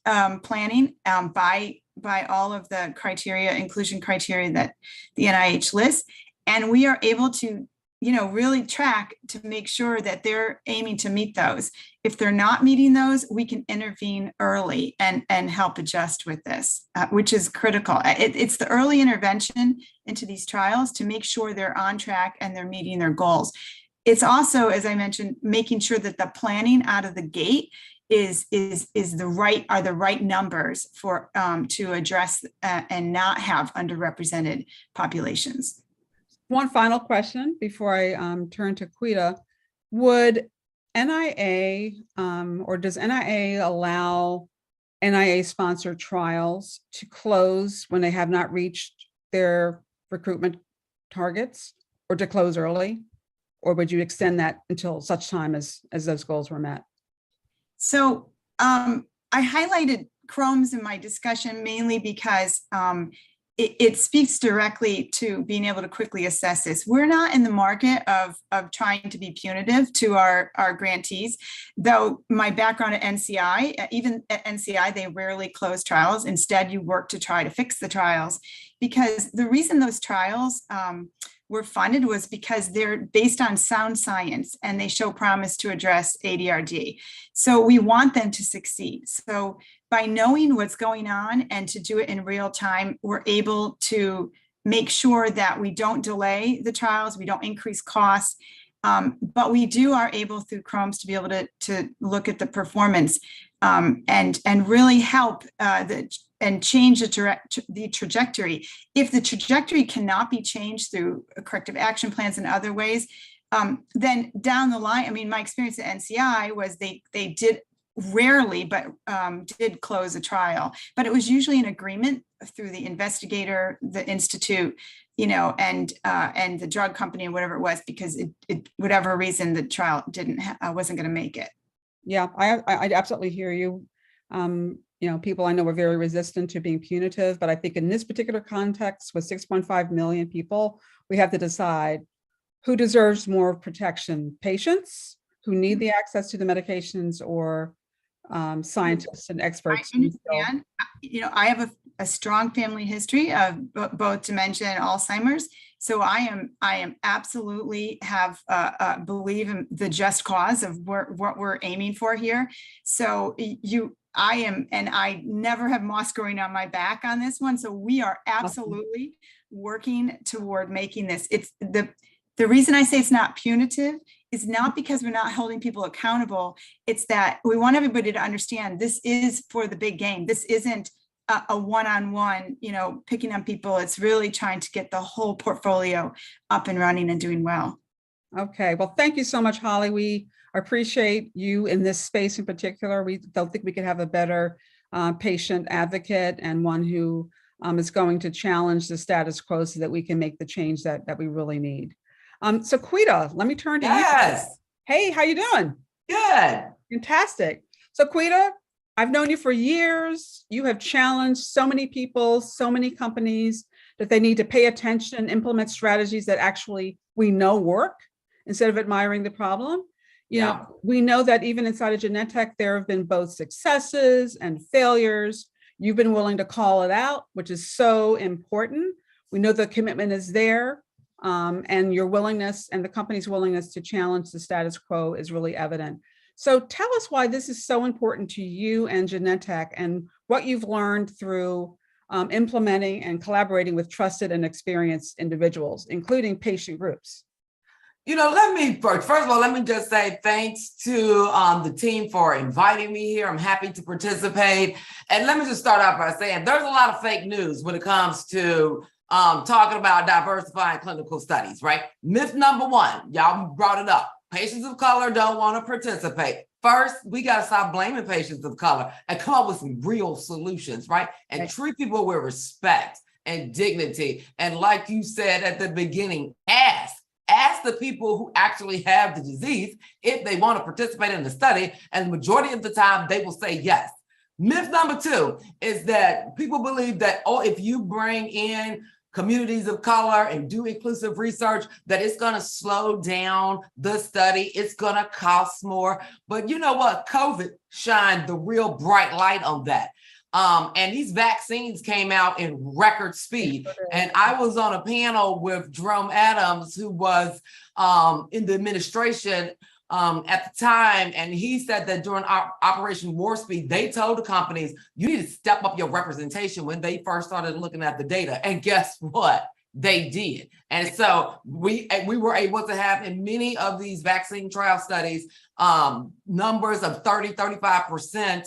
planning by all of the criteria, inclusion criteria that the NIH lists. And we are able to really track to make sure that they're aiming to meet those. If they're not meeting those, we can intervene early and help adjust with this, which is critical. It's the early intervention into these trials to make sure they're on track and they're meeting their goals. It's also, as I mentioned, making sure that the planning out of the gate is the right numbers for to address and not have underrepresented populations. One final question before I turn to Quita. Would NIA or does NIA allow NIA-sponsored trials to close when they have not reached their recruitment targets, or to close early? Or would you extend that until such time as those goals were met? So I highlighted CROMS in my discussion mainly because it speaks directly to being able to quickly assess this. We're not in the market of trying to be punitive to our grantees, though my background at NCI, even at NCI, they rarely close trials. Instead, you work to try to fix the trials, because the reason those trials were funded was because they're based on sound science and they show promise to address ADRD. So we want them to succeed. So by knowing what's going on and to do it in real time, we're able to make sure that we don't delay the trials, we don't increase costs, but we are able through CROMS to be able to look at the performance and really help and change the trajectory. If the trajectory cannot be changed through corrective action plans and other ways, then down the line, I mean, my experience at NCI was they did rarely, but did close a trial, but it was usually an agreement through the investigator, the institute, and the drug company or whatever it was, because it whatever reason the trial wasn't going to make it. Yeah, I absolutely hear you. People I know are very resistant to being punitive, but I think in this particular context with 6.5 million people, we have to decide who deserves more protection: patients who need the access to the medications, or scientists and experts. I understand. I have a strong family history of both dementia and Alzheimer's. So I am absolutely believe in the just cause of what we're aiming for here. So I never have moss growing on my back on this one. So we are absolutely working toward making this. It's the reason I say it's not punitive is not because we're not holding people accountable. It's that we want everybody to understand this is for the big game. This isn't a one-on-one, picking on people. It's really trying to get the whole portfolio up and running and doing well. Okay, well, thank you so much, Holly. We appreciate you in this space in particular. We don't think we could have a better patient advocate, and one who is going to challenge the status quo so that we can make the change that we really need. So Quita, let me turn to you. Hey, how you doing? Good. Fantastic. So Quita, I've known you for years. You have challenged so many people, so many companies, that they need to pay attention, implement strategies that actually we know work, instead of admiring the problem. We know that even inside of Genentech, there have been both successes and failures. You've been willing to call it out, which is so important. We know the commitment is there. And your willingness and the company's willingness to challenge the status quo is really evident. So tell us why this is so important to you and Genentech, and what you've learned through implementing and collaborating with trusted and experienced individuals, including patient groups. First of all, let me just say thanks to the team for inviting me here. I'm happy to participate. And let me just start off by saying there's a lot of fake news when it comes to talking about diversifying clinical studies, right? Myth number one, y'all brought it up. Patients of color don't want to participate. First, we got to stop blaming patients of color and come up with some real solutions, right? And treat people with respect and dignity. And like you said at the beginning, ask the people who actually have the disease if they want to participate in the study. And the majority of the time, they will say yes. Myth number two is that people believe that, if you bring in communities of color and do inclusive research, that it's going to slow down the study. It's going to cost more. But you know what? COVID shined the real bright light on that. And these vaccines came out in record speed. And I was on a panel with Jerome Adams, who was in the administration at the time, and he said that during Operation Warp Speed, they told the companies, you need to step up your representation when they first started looking at the data. And guess what? They did. And so we were able to have in many of these vaccine trial studies, numbers of 30-35%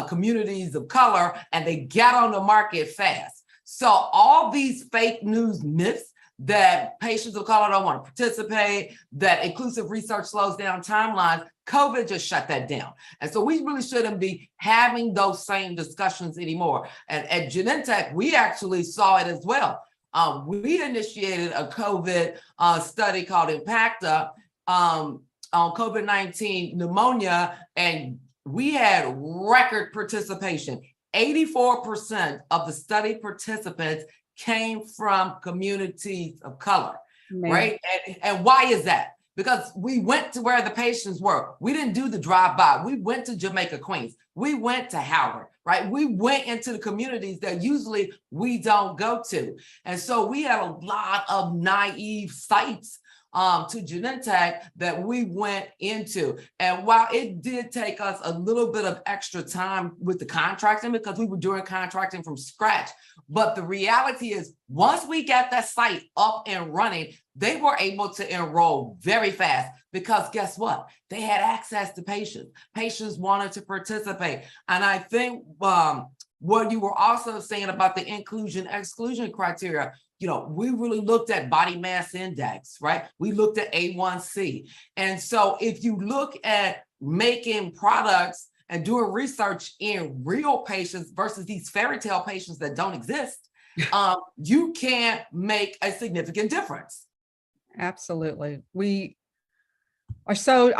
communities of color, and they got on the market fast. So all these fake news myths that patients of color don't want to participate, that inclusive research slows down timelines, COVID just shut that down. And so we really shouldn't be having those same discussions anymore. And at Genentech, we actually saw it as well. We initiated a COVID study called Impacta on COVID-19 pneumonia, and we had record participation. 84% of the study participants came from communities of color, Man. right? And why is that? Because we went to where the patients were. We didn't do the drive-by. We went to Jamaica, Queens. We went to Howard, right? We went into the communities that usually we don't go to. And so we had a lot of naive sites to Genentech that we went into. And while it did take us a little bit of extra time with the contracting, because we were doing contracting from scratch, but the reality is once we got that site up and running, they were able to enroll very fast because guess what? They had access to patients. Patients wanted to participate. And I think what you were also saying about the inclusion exclusion criteria, you know, we really looked at body mass index, right? We looked at A1C. And so if you look at making products and doing research in real patients versus these fairy tale patients that don't exist, you can't make a significant difference. Absolutely. I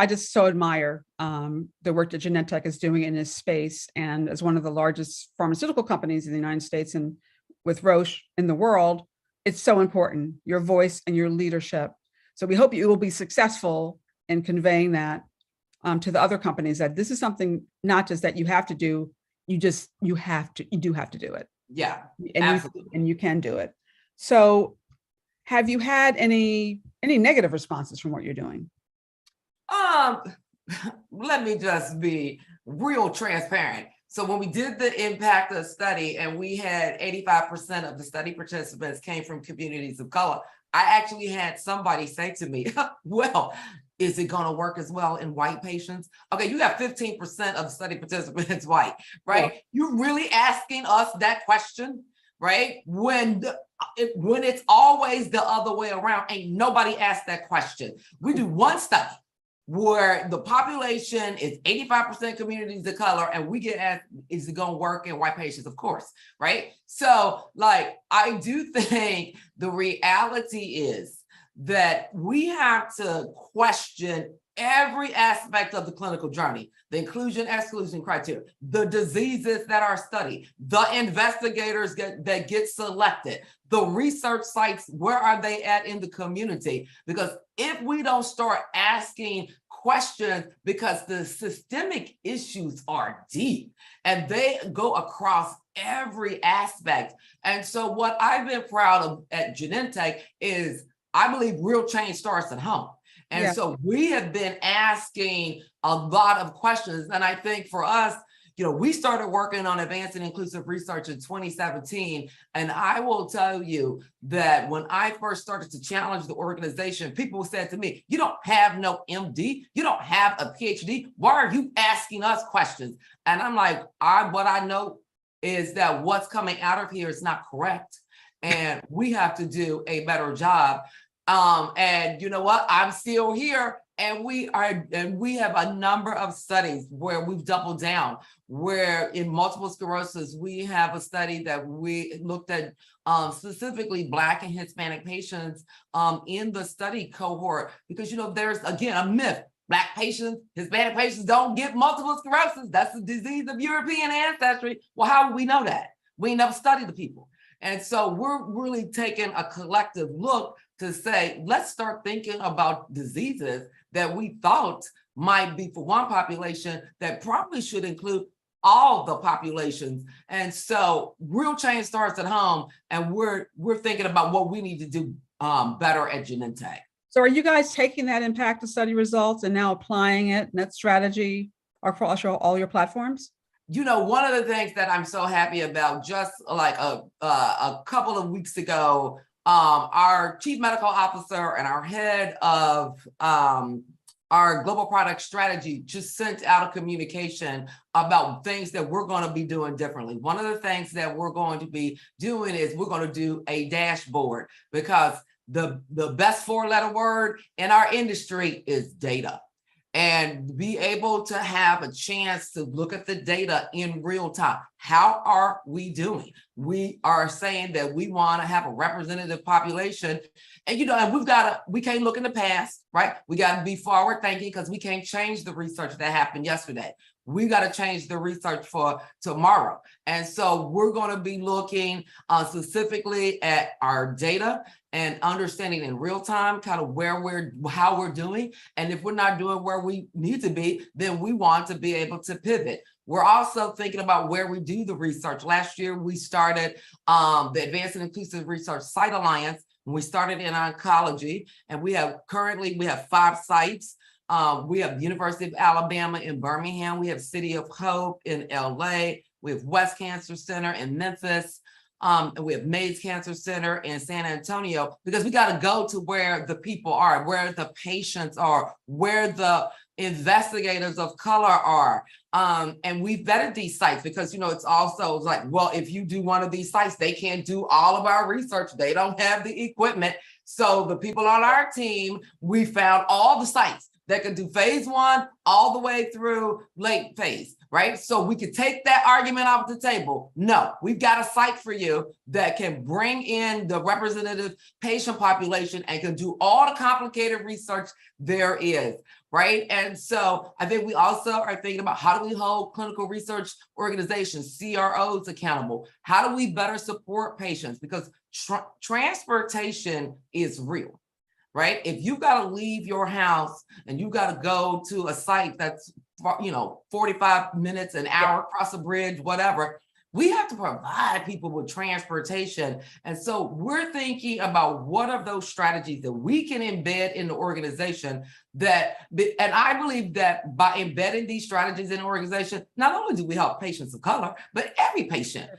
just so admire the work that Genentech is doing in this space, and as one of the largest pharmaceutical companies in the United States and with Roche in the world, it's so important, your voice and your leadership. So we hope you will be successful in conveying that to the other companies, that this is something not just that you have to do, you do have to do it. Yeah, and you can do it. So have you had any negative responses from what you're doing? Let me just be real transparent. So when we did the impact of study and we had 85% of the study participants came from communities of color, I actually had somebody say to me, well, is it going to work as well in white patients? Okay, you have 15% of the study participants white, right? Yeah. You're really asking us that question, right? When it's always the other way around, ain't nobody asked that question. We do one study where the population is 85% communities of color, and we get asked, is it going to work in white patients? Of course, right? So, like, I do think the reality is that we have to question every aspect of the clinical journey, the inclusion, exclusion criteria, the diseases that are studied, the investigators that get selected, the research sites, where are they at in the community? Because if we don't start asking questions, because the systemic issues are deep and they go across every aspect. And so what I've been proud of at Genentech is I believe real change starts at home. And so we have been asking a lot of questions. And I think for us, you know, we started working on advancing inclusive research in 2017. And I will tell you that when I first started to challenge the organization, people said to me, you don't have no MD, you don't have a PhD. Why are you asking us questions? And I'm like, what I know is that what's coming out of here is not correct. And we have to do a better job. And you know what? I'm still here, and we have a number of studies where we've doubled down, where in multiple sclerosis, we have a study that we looked at specifically Black and Hispanic patients in the study cohort, because, you know, there's, again, a myth. Black patients, Hispanic patients don't get multiple sclerosis. That's a disease of European ancestry. Well, how would we know that? We never studied the people. And so we're really taking a collective look to say, let's start thinking about diseases that we thought might be for one population that probably should include all the populations. And so real change starts at home, and we're thinking about what we need to do better at Genentech. So are you guys taking that impact of study results and now applying it, and that strategy across all your platforms? You know, one of the things that I'm so happy about, just like a couple of weeks ago, our chief medical officer and our head of our global product strategy just sent out a communication about things that we're going to be doing differently. One of the things that we're going to be doing is we're going to do a dashboard, because the best four-letter word in our industry is data. And be able to have a chance to look at the data in real time. How are we doing? We are saying that we want to have a representative population. And, you know, and we can't look in the past, right? We got to be forward thinking, because we can't change the research that happened yesterday. we got to change the research for tomorrow. And so we're going to be looking specifically at our data and understanding in real time kind of how we're doing. And if we're not doing where we need to be, then we want to be able to pivot. We're also thinking about where we do the research. Last year, we started the Advanced and Inclusive Research Site Alliance. We started in oncology, and we have 5 sites. We have University of Alabama in Birmingham. We have City of Hope in LA. We have West Cancer Center in Memphis. And we have Mays Cancer Center in San Antonio, because we got to go to where the people are, where the patients are, where the investigators of color are. And we vetted these sites because, it's also like, well, if you do one of these sites, they can't do all of our research. They don't have the equipment. So the people on our team, we found all the sites that could do phase 1 all the way through late phase, right? So we could take that argument off the table. No, we've got a site for you that can bring in the representative patient population and can do all the complicated research there is, right? And so I think we also are thinking about, how do we hold clinical research organizations, CROs, accountable? How do we better support patients? Because transportation is real. Right? If you've got to leave your house and you've got to go to a site that's, 45 minutes, an hour across a bridge, whatever, we have to provide people with transportation. And so we're thinking about what are those strategies that we can embed in the organization and I believe that by embedding these strategies in the organization, not only do we help patients of color, but every patient.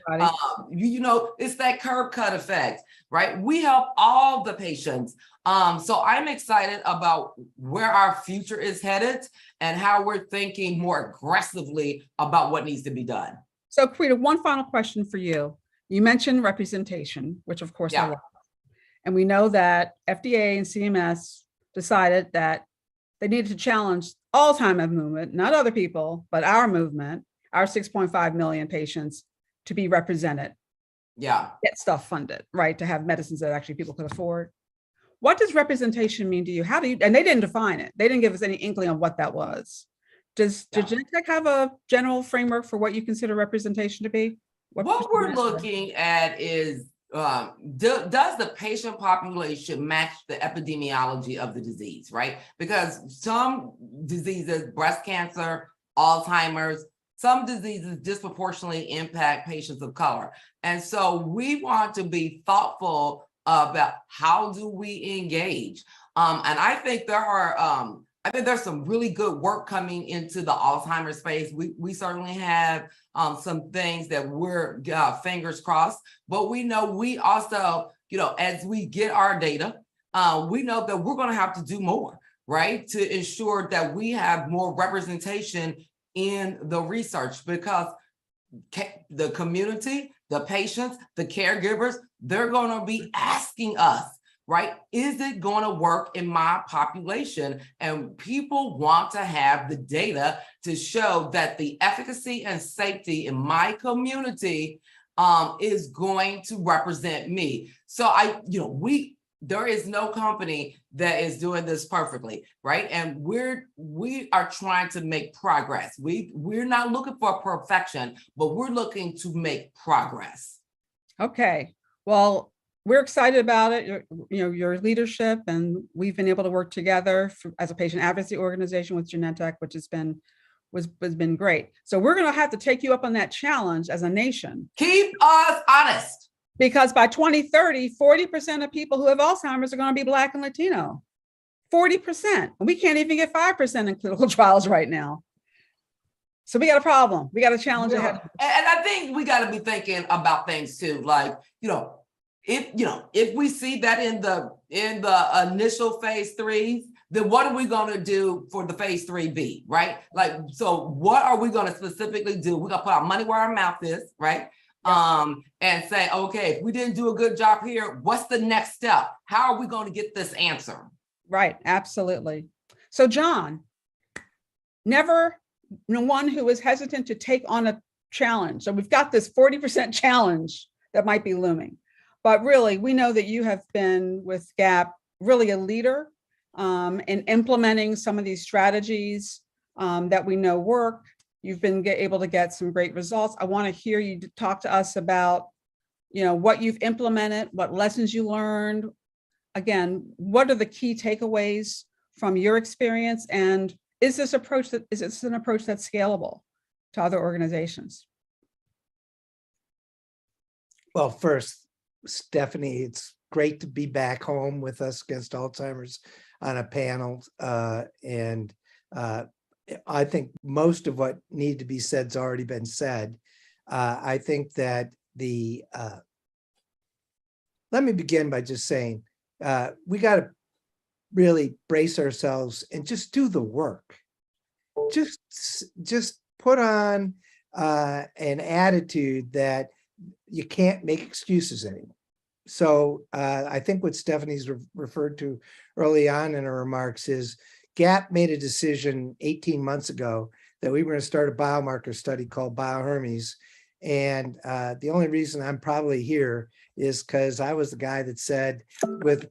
It's that curb cut effect, right? We help all the patients. So I'm excited about where our future is headed and how we're thinking more aggressively about what needs to be done. So, Quita, one final question for you. You mentioned representation, which of course I love. And we know that FDA and CMS decided that they needed to challenge Alzheimer's movement, not other people, but our movement, our 6.5 million patients, to be represented. Get stuff funded, right? To have medicines that actually people could afford. What does representation mean to you? And they didn't define it. They didn't give us any inkling on what that was. Does Genentech have a general framework for what you consider representation to be? What we're looking at is, does the patient population match the epidemiology of the disease, right? Because some diseases, breast cancer, Alzheimer's, some diseases disproportionately impact patients of color. And so we want to be thoughtful about how do we engage. And I think there's some really good work coming into the Alzheimer's space. We certainly have some things that we're fingers crossed, but we know we also, as we get our data, we know that we're going to have to do more, right? To ensure that we have more representation in the research, because the community, the patients, the caregivers, they're going to be asking us, right? Is it going to work in my population? And people want to have the data to show that the efficacy and safety in my community is going to represent me. So there is no company that is doing this perfectly, right? And we are trying to make progress. We're not looking for perfection, but we're looking to make progress. Okay, well, we're excited about it, your leadership, and we've been able to work together as a patient advocacy organization with Genentech, which has been great. So we're going to have to take you up on that challenge as a nation. Keep us honest. Because by 2030, 40% of people who have Alzheimer's are going to be Black and Latino. 40%. And we can't even get 5% in clinical trials right now. So we got a problem. We got a challenge ahead. And I think we got to be thinking about things too. Like, if we see that in the initial phase 3s, then what are we going to do for the phase 3B, right? Like, so what are we going to specifically do? We're going to put our money where our mouth is, right? And say, okay, if we didn't do a good job here, what's the next step? How are we going to get this answer? Right, absolutely. So John, never one who is hesitant to take on a challenge. So we've got this 40% challenge that might be looming, but really we know that you have been with GAP really a leader in implementing some of these strategies that we know work. You've been able to get some great results. I want to hear you talk to us about, what you've implemented, what lessons you learned. Again, what are the key takeaways from your experience? And is this an approach that's scalable to other organizations? Well, first, Stephanie, it's great to be back home with us against Alzheimer's on a panel. And I think most of what needed to be said has already been said. I think that let me begin by just saying, we got to really brace ourselves and just do the work. Just put on an attitude that you can't make excuses anymore. So I think what Stephanie's referred to early on in her remarks is GAP made a decision 18 months ago that we were going to start a biomarker study called BioHermes. And the only reason I'm probably here is because I was the guy that said,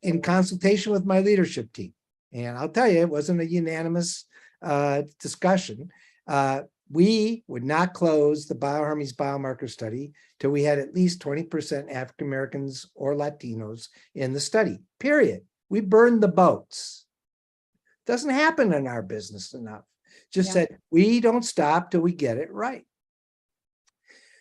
in consultation with my leadership team, and I'll tell you, it wasn't a unanimous discussion. We would not close the BioHermes biomarker study till we had at least 20% African Americans or Latinos in the study, period. We burned the boats. Doesn't happen in our business enough. Just said, we don't stop till we get it right.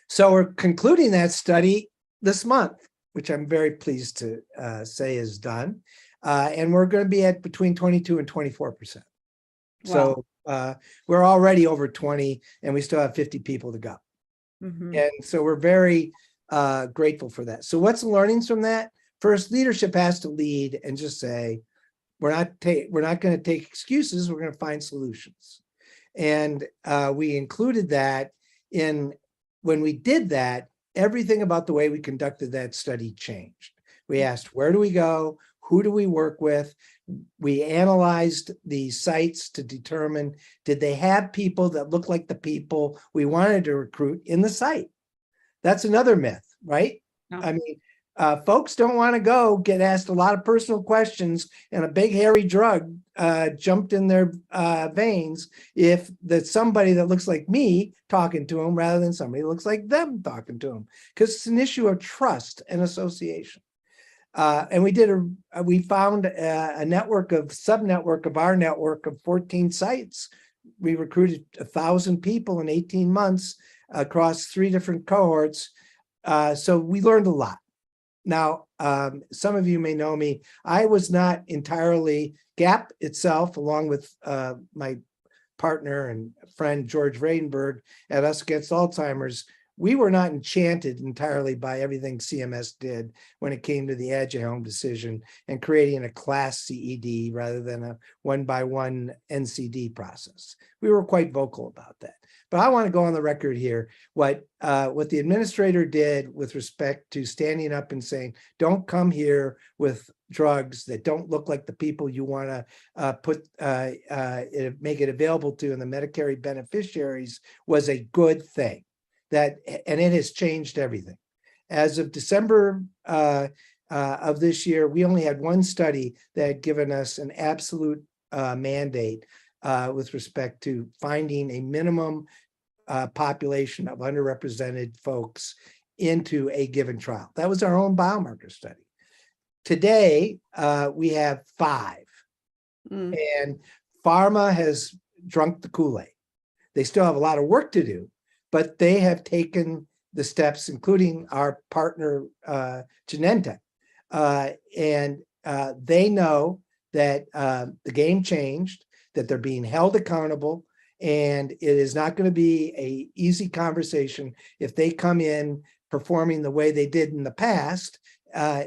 So we're concluding that study this month, which I'm very pleased to say is done. And we're going to be at between 22 and 24%. Wow. So we're already over 20 and we still have 50 people to go. Mm-hmm. And so we're very grateful for that. So what's the learnings from that? First, leadership has to lead and just say, we're not going to take excuses. We're going to find solutions. And we included that when we did that, everything about the way we conducted that study changed. We asked, where do we go? Who do we work with? We analyzed the sites to determine, did they have people that look like the people we wanted to recruit in the site? That's another myth, right? No. I mean, folks don't want to go get asked a lot of personal questions and a big hairy drug jumped in their veins if that's somebody that looks like me talking to them rather than somebody that looks like them talking to them, because it's an issue of trust and association. And we found a sub-network of our network of 14 sites. We recruited 1,000 people in 18 months across 3 different cohorts. So we learned a lot. Now, some of you may know me. I was not entirely GAP itself, along with my partner and friend George Vredenberg at Us Against Alzheimer's. We were not enchanted entirely by everything CMS did when it came to the Adjahome decision and creating a class CED rather than a 1-by-1 NCD process. We were quite vocal about that. But I want to go on the record here. What the administrator did with respect to standing up and saying, don't come here with drugs that don't look like the people you want to make it available to, and the Medicare beneficiaries, was a good thing. And it has changed everything. As of December of this year, we only had one study that had given us an absolute mandate with respect to finding a minimum population of underrepresented folks into a given trial. That was our own biomarker study. Today, we have 5. And pharma has drunk the Kool-Aid. They still have a lot of work to do, but they have taken the steps, including our partner, Genentech. And they know that the game changed, that they're being held accountable, and it is not going to be an easy conversation if they come in performing the way they did in the past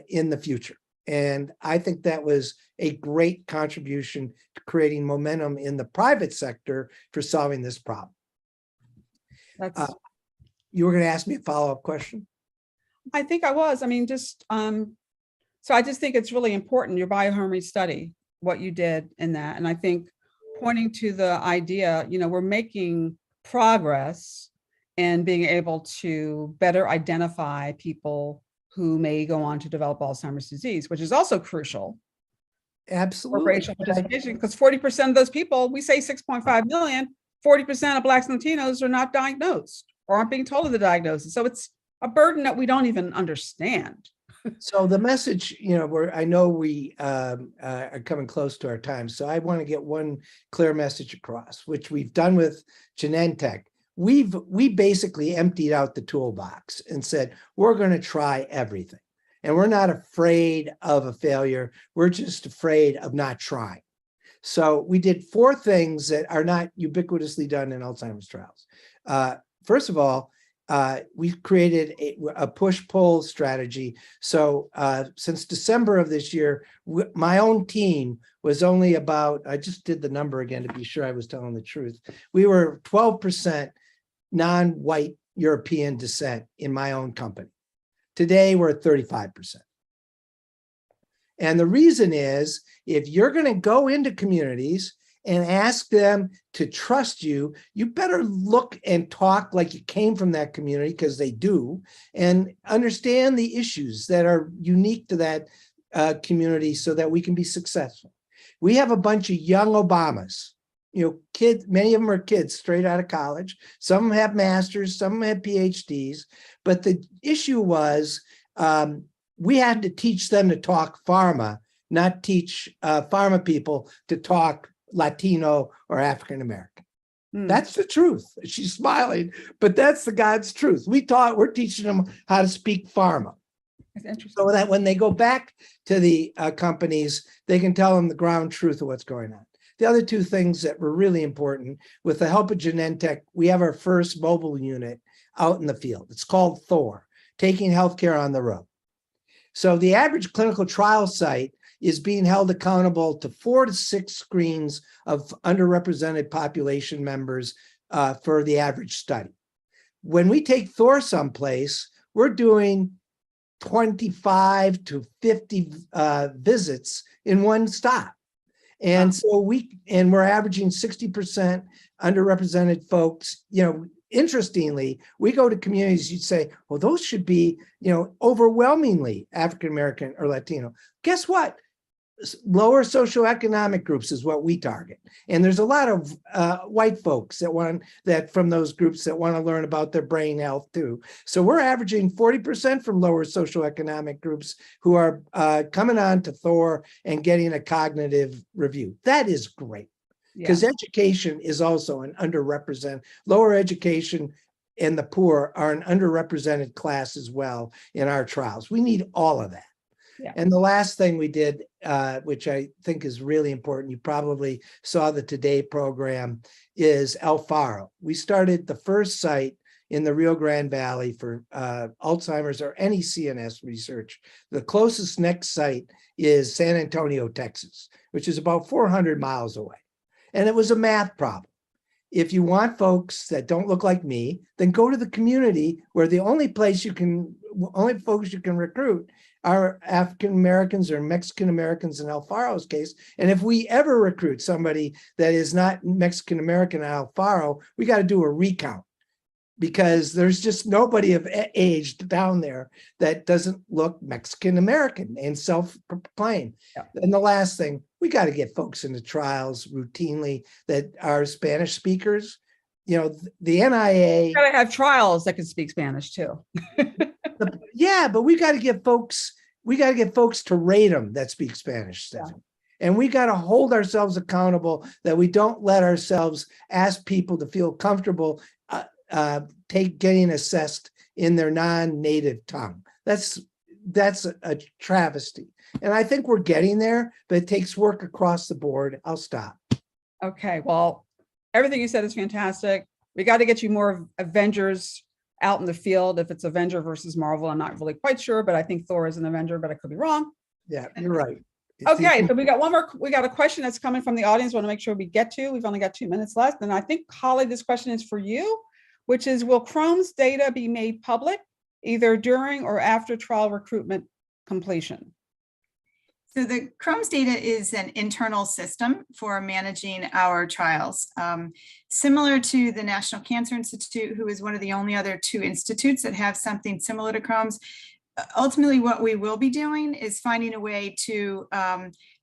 in the future. And I think that was a great contribution to creating momentum in the private sector for solving this problem. You were going to ask me a follow-up question? I think I was. I mean, so I just think it's really important, your BioHermes study, what you did in that. And I think pointing to the idea, we're making progress in being able to better identify people who may go on to develop Alzheimer's disease, which is also crucial. Absolutely. For racial participation, because 40% of those people, we say 6.5 million, 40% of Blacks and Latinos are not diagnosed or aren't being told of the diagnosis. So it's a burden that we don't even understand. So the message, I know we are coming close to our time, so I want to get one clear message across, which we've done with Genentech. We basically emptied out the toolbox and said, we're going to try everything. And we're not afraid of a failure. We're just afraid of not trying. So we did 4 things that are not ubiquitously done in Alzheimer's trials. First of all, we created a push-pull strategy. So since December of this year, my own team was only about, I just did the number again to be sure I was telling the truth. We were 12% non-white European descent in my own company. Today, we're at 35%. And the reason is, if you're going to go into communities and ask them to trust you, you better look and talk like you came from that community, because they do, and understand the issues that are unique to that community so that we can be successful. We have a bunch of young Obamas, kids, many of them are kids straight out of college. Some of them have masters, some of them have PhDs. But the issue was, we had to teach them to talk pharma, not teach pharma people to talk Latino or African American. That's the truth. She's smiling, but that's the God's truth. We're teaching them how to speak pharma. That's interesting. So that when they go back to the companies, they can tell them the ground truth of what's going on. The other 2 things that were really important, with the help of Genentech, we have our first mobile unit out in the field. It's called Thor, Taking Healthcare on the Road. So the average clinical trial site is being held accountable to 4 to 6 screens of underrepresented population members for the average study. When we take Thor someplace, we're doing 25 to 50 visits in one stop. And so we're averaging 60% underrepresented folks. Interestingly, we go to communities, you'd say, well, those should be, overwhelmingly African-American or Latino. Guess what? Lower socioeconomic groups is what we target. And there's a lot of white folks that from those groups that want to learn about their brain health too. So we're averaging 40% from lower socioeconomic groups who are coming on to Thor and getting a cognitive review. That is great, because education is also an underrepresented, lower education and the poor are an underrepresented class as well in our trials. We need all of that. Yeah. And the last thing we did, which I think is really important, you probably saw the Today program, is El Faro. We started the first site in the Rio Grande Valley for Alzheimer's or any CNS research. The closest next site is San Antonio, Texas, which is about 400 miles away. And it was a math problem. If you want folks that don't look like me, then go to the community where the only folks you can recruit are African Americans or Mexican Americans in Alfaro's case. And if we ever recruit somebody that is not Mexican American at Alfaro, we got to do a recount, because there's just nobody of age down there that doesn't look Mexican American and self-proclaimed. Yeah. And the last thing, we got to get folks into trials routinely that are Spanish speakers. The NIA. Got to have trials that can speak Spanish too. Yeah, but we got to get folks to rate them that speak Spanish, Stephanie. Yeah. And we got to hold ourselves accountable that we don't let ourselves ask people to feel comfortable getting assessed in their non-native tongue. That's a travesty. And I think we're getting there, but it takes work across the board. I'll stop. Okay, well, everything you said is fantastic. We got to get you more Avengers out in the field. If it's Avenger versus Marvel, I'm not really quite sure, but I think Thor is an Avenger, but I could be wrong. Yeah, you're right. Okay, so we got a question that's coming from the audience. We want to make sure we get to. We've only got 2 minutes left. And I think, Holly, this question is for you, which is, will Chrome's data be made public either during or after trial recruitment completion? So the Chrome's data is an internal system for managing our trials. Similar to the National Cancer Institute, who is one of the only other 2 institutes that have something similar to Chrome's, ultimately what we will be doing is finding a way to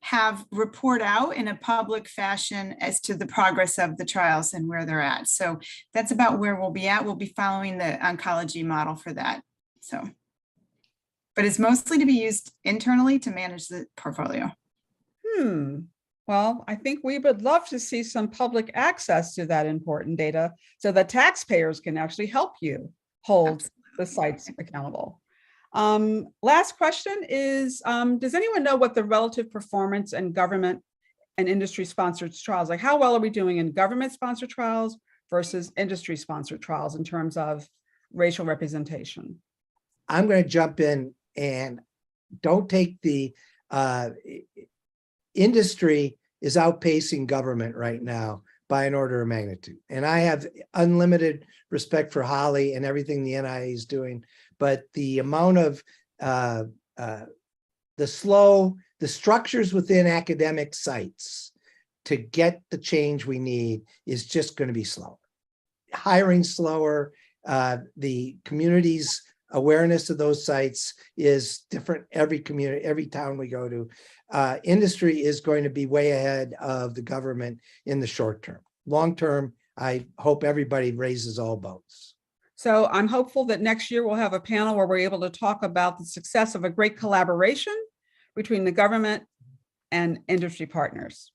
have report out in a public fashion as to the progress of the trials and where they're at. So that's about where we'll be at. We'll be following the oncology model for that. So, but it's mostly to be used internally to manage the portfolio. Well, I think we would love to see some public access to that important data so that taxpayers can actually help you hold the sites accountable. Last question is, does anyone know what the relative performance in government and industry-sponsored trials, like how well are we doing in government-sponsored trials versus industry-sponsored trials in terms of racial representation? I'm going to jump in and don't take the industry is outpacing government right now by an order of magnitude. And I have unlimited respect for Holly and everything the NIA is doing, but the amount of the structures within academic sites to get the change we need is just going to be slower. Hiring slower, the community's awareness of those sites is different every community, every town we go to. Industry is going to be way ahead of the government in the short term. Long term, I hope everybody raises all boats. So I'm hopeful that next year we'll have a panel where we're able to talk about the success of a great collaboration between the government and industry partners.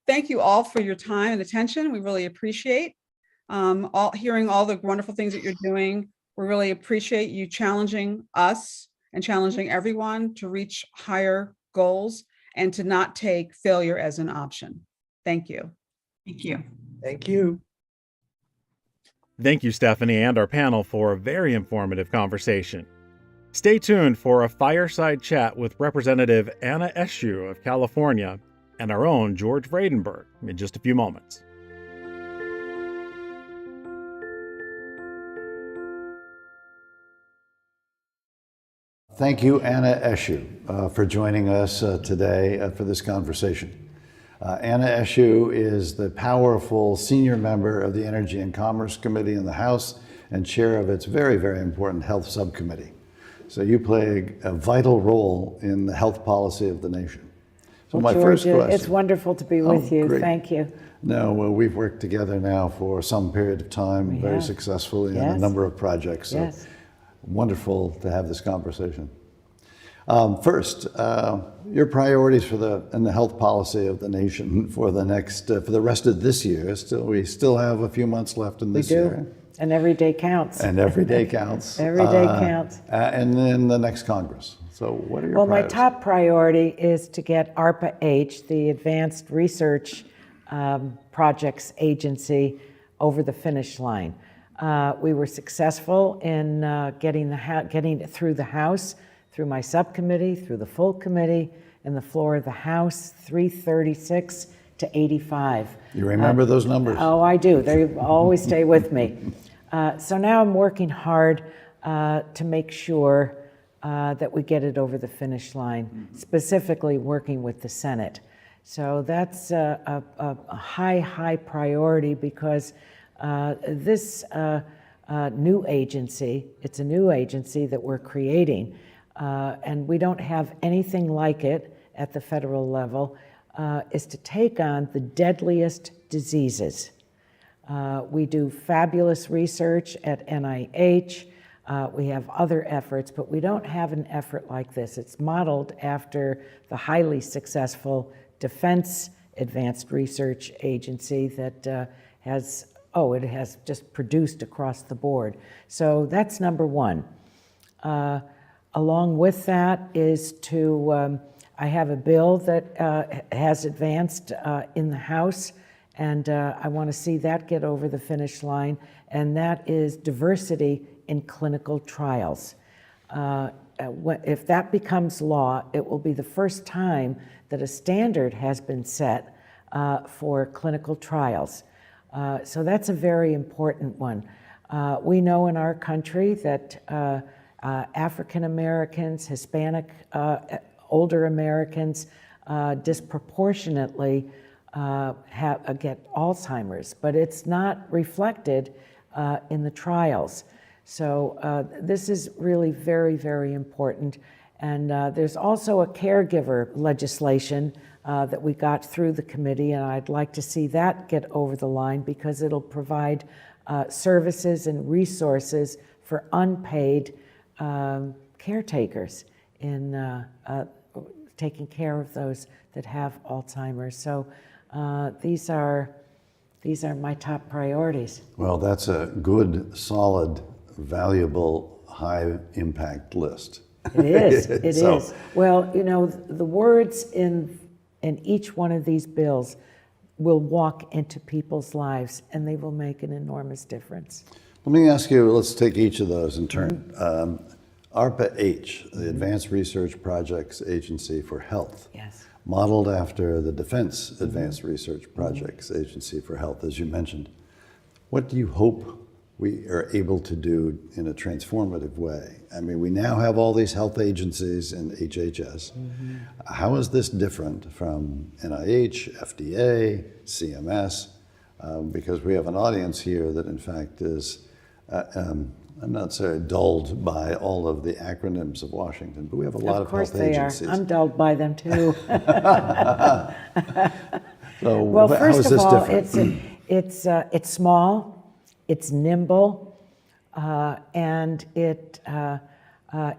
Thank you all for your time and attention. We really appreciate hearing all the wonderful things that you're doing. We really appreciate you challenging us and challenging everyone to reach higher goals and to not take failure as an option. Thank you. Thank you. Thank you. Thank you, Stephanie, and our panel for a very informative conversation. Stay tuned for a fireside chat with Representative Anna Eshoo of California and our own George Vredenberg in just a few moments. Thank you, Anna Eshoo, for joining us today for this conversation. Anna Eshoo is the powerful senior member of the Energy and Commerce Committee in the House and chair of its very, very important Health Subcommittee. So you play a vital role in the health policy of the nation. So well, my first question. It's wonderful to be with you. Great. Thank you. No, well, we've worked together now for some period of time, very successfully in a number of projects. So wonderful to have this conversation. First, your priorities in the health policy of the nation for the next, for the rest of this year. We still have a few months left in this year. And every day counts. And every day counts. Every day counts. And then the next Congress. So what are your Well, priorities? my top priority is to get ARPA-H, the Advanced Research Projects Agency, over the finish line. We were successful in getting it through the House, through my subcommittee, through the full committee, and the floor of the House, 336 to 85. You remember those numbers? Oh, I do. They always stay with me. So now I'm working hard to make sure that we get it over the finish line, specifically working with the Senate. So that's a high priority because this new agency, it's a new agency that we're creating, and we don't have anything like it at the federal level, is to take on the deadliest diseases. We do fabulous research at NIH. We have other efforts, but we don't have an effort like this. It's modeled after the highly successful Defense Advanced Research Agency that has just produced across the board. So that's number one. Along with that is to, I have a bill that has advanced in the House, and I want to see that get over the finish line, and that is diversity in clinical trials. If that becomes law, it will be the first time that a standard has been set for clinical trials. So that's a very important one. We know in our country that African Americans, Hispanic, older Americans disproportionately get Alzheimer's, but it's not reflected in the trials. So this is really very, very important. And there's also a caregiver legislation that we got through the committee, and I'd like to see that get over the line because it'll provide services and resources for unpaid caretakers in taking care of those that have Alzheimer's. So these are my top priorities. Well, that's a good, solid, valuable, high impact list. It is. It is. Well, you know, the words in each one of these bills will walk into people's lives, and they will make an enormous difference. Let me ask you, let's take each of those in turn. ARPA-H, the Advanced Research Projects Agency for Health. Yes. Modeled after the Defense Advanced Research Projects Agency for Health, as you mentioned. What do you hope we are able to do in a transformative way? I mean, we now have all these health agencies in HHS. How is this different from NIH, FDA, CMS? Because we have an audience here that in fact is, I'm not so dulled by all of the acronyms of Washington, but we have a lot of health agencies. Of course they are. I'm dulled by them too. So well, first of all, different? it's small, it's nimble, and it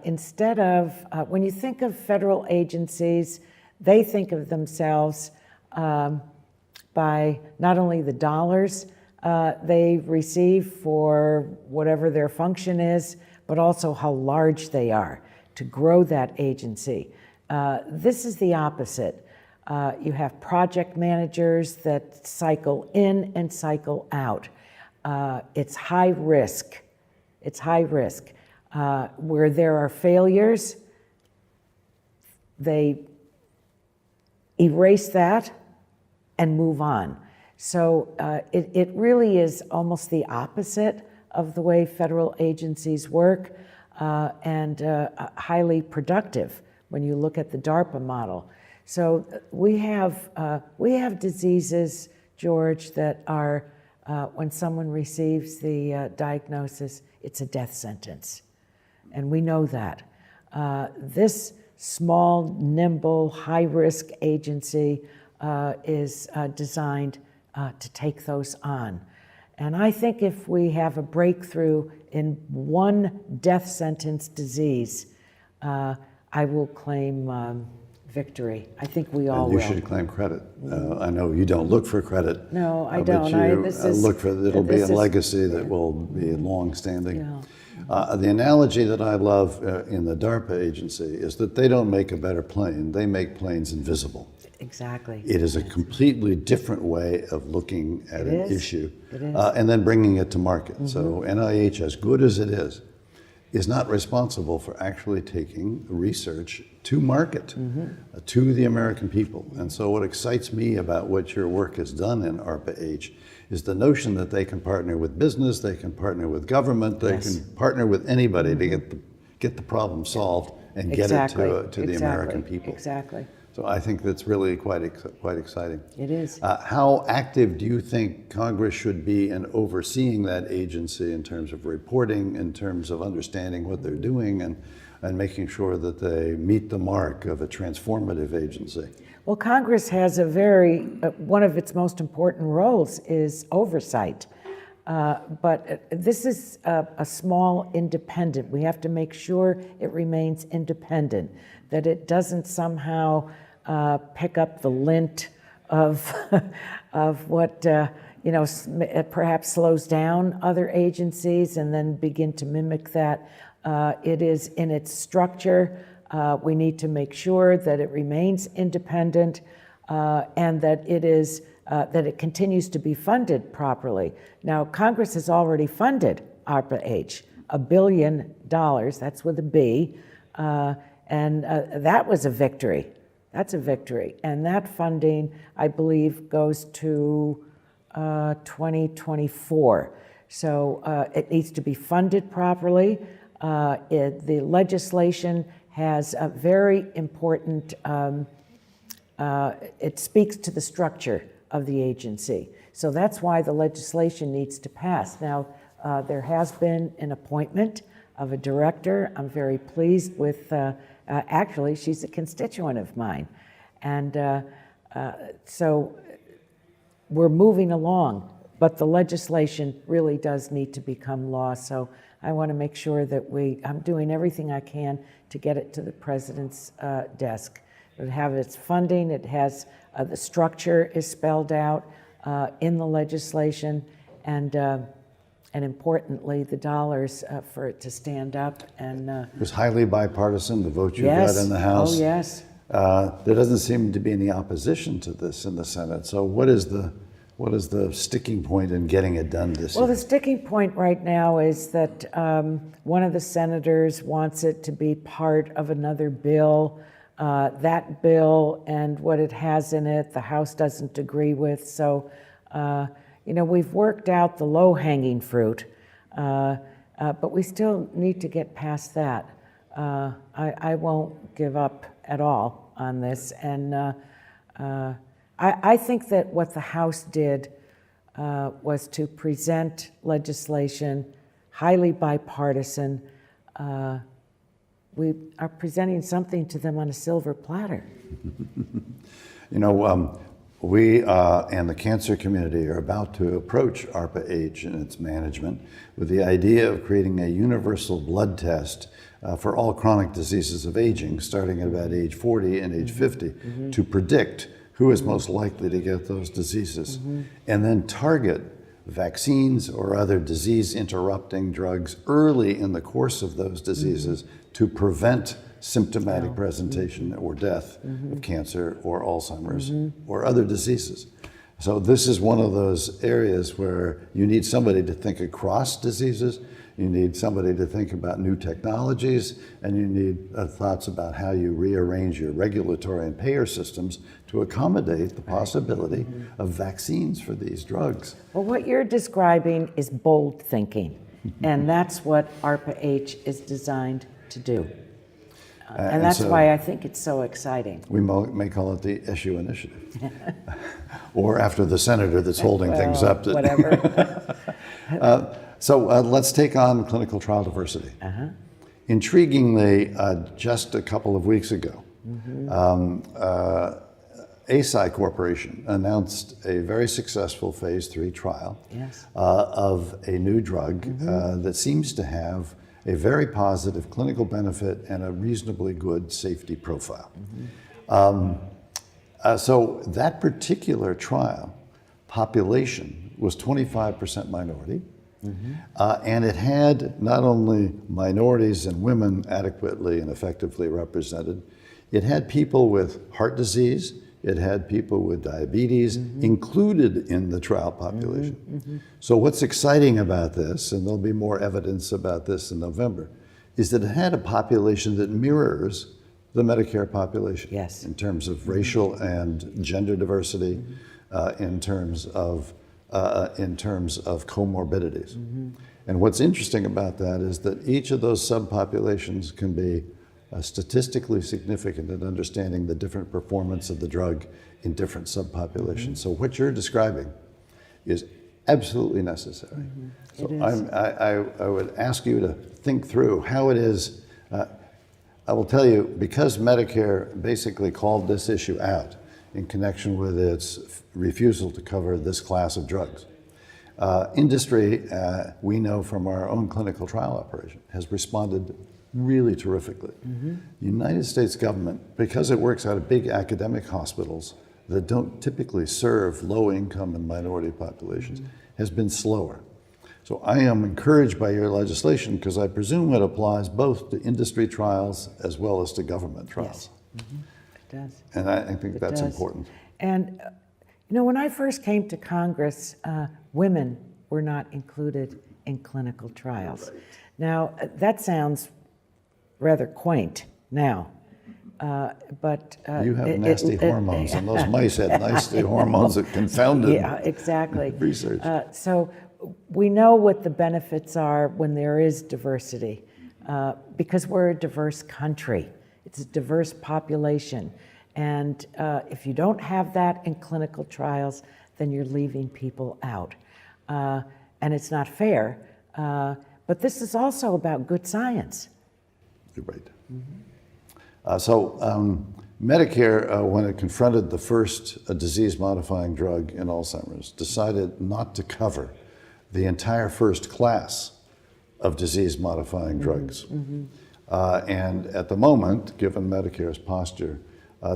instead of when you think of federal agencies, they think of themselves by not only the dollars they receive for whatever their function is, but also how large they are to grow that agency. This is the opposite. You have project managers that cycle in and cycle out. It's high risk. It's high risk. Where there are failures, they erase that and move on. So it really is almost the opposite of the way federal agencies work, and highly productive when you look at the DARPA model. So we have diseases, George, that are when someone receives the diagnosis, it's a death sentence, and we know that. This small, nimble, high-risk agency is designed to take those on. And I think if we have a breakthrough in one death sentence disease, I will claim victory. I think we all will. You should claim credit. I know you don't look for credit. No, I don't. Look for it'll be a legacy that will be long-standing. Yeah. The analogy that I love in the DARPA agency is that they don't make a better plane, they make planes invisible. Exactly. It is a completely different way of looking at an issue is. And then bringing it to market. So NIH, as good as it is not responsible for actually taking research to market, to the American people. And so what excites me about what your work has done in ARPA-H is the notion that they can partner with business, they can partner with government, they can partner with anybody to get the problem solved and get it to the American people. Exactly. So I think that's really quite exciting. It is. How active do you think Congress should be in overseeing that agency in terms of reporting, in terms of understanding what they're doing, and making sure that they meet the mark of a transformative agency? Well, Congress has a very, one of its most important roles is oversight. But this is a small independent. We have to make sure it remains independent, that it doesn't somehow pick up the lint of what perhaps slows down other agencies and then begin to mimic that. It is in its structure. We need to make sure that it remains independent and that it continues to be funded properly. Now, Congress has already funded ARPA-H, $1 billion. That's with a B. And that was a victory. That's a victory. And that funding, I believe, goes to 2024. So it needs to be funded properly. The legislation has a very important, it speaks to the structure of the agency. So that's why the legislation needs to pass. Now, There has been an appointment of a director. I'm very pleased with, actually, she's a constituent of mine. And so we're moving along, but the legislation really does need to become law. So I want to make sure that I'm doing everything I can to get it to the president's desk. It have its funding, it has, the structure is spelled out in the legislation, and importantly, the dollars for it to stand up. And it was highly bipartisan, the vote you yes. got in the House. Oh, yes. There doesn't seem to be any opposition to this in the Senate. So what is the sticking point in getting it done this year? Well, the sticking point right now is that one of the senators wants it to be part of another bill. That bill and what it has in it, the House doesn't agree with. So, we've worked out the low-hanging fruit, but we still need to get past that. I won't give up at all on this. And I think that what the House did was to present legislation highly bipartisan. We are presenting something to them on a silver platter. We and the cancer community are about to approach ARPA-H and its management with the idea of creating a universal blood test for all chronic diseases of aging, starting at about age 40 and age 50, to predict who is most likely to get those diseases, and then target vaccines or other disease-interrupting drugs early in the course of those diseases to prevent symptomatic presentation or death of cancer or Alzheimer's or other diseases. So this is one of those areas where you need somebody to think across diseases, you need somebody to think about new technologies, and you need thoughts about how you rearrange your regulatory and payer systems to accommodate the possibility of vaccines for these drugs. Well, what you're describing is bold thinking, and that's what ARPA-H is designed to do. And that's why I think it's so exciting. We may call it the issue initiative. Or after the senator that's holding things up. Whatever. So let's take on clinical trial diversity. Intriguingly, just a couple of weeks ago, Eisai Corporation announced a very successful phase 3 trial of a new drug that seems to have a very positive clinical benefit and a reasonably good safety profile. So that particular trial population was 25% minority, and it had not only minorities and women adequately and effectively represented, it had people with heart disease, it had people with diabetes included in the trial population. So what's exciting about this, and there'll be more evidence about this in November, is that it had a population that mirrors the Medicare population in terms of racial and gender diversity, in terms of comorbidities. And what's interesting about that is that each of those subpopulations can be statistically significant in understanding the different performance of the drug in different subpopulations. So what you're describing is absolutely necessary. So I would ask you to think through how it is. I will tell you, because Medicare basically called this issue out in connection with its refusal to cover this class of drugs, industry, we know from our own clinical trial operation, has responded really terrifically. The United States government, because it works out of big academic hospitals that don't typically serve low income and minority populations, has been slower. So I am encouraged by your legislation because I presume it applies both to industry trials as well as to government trials. It does. And I think that's important. And when I first came to Congress, women were not included in clinical trials. Now, that sounds rather quaint now, but you have nasty hormones, and those mice had nasty hormones that confounded research. So we know what the benefits are when there is diversity, because we're a diverse country. It's a diverse population, and if you don't have that in clinical trials, then you're leaving people out, and it's not fair. But this is also about good science. You're right. Medicare, when it confronted the first disease-modifying drug in Alzheimer's, decided not to cover the entire first class of disease-modifying drugs. And at the moment, given Medicare's posture,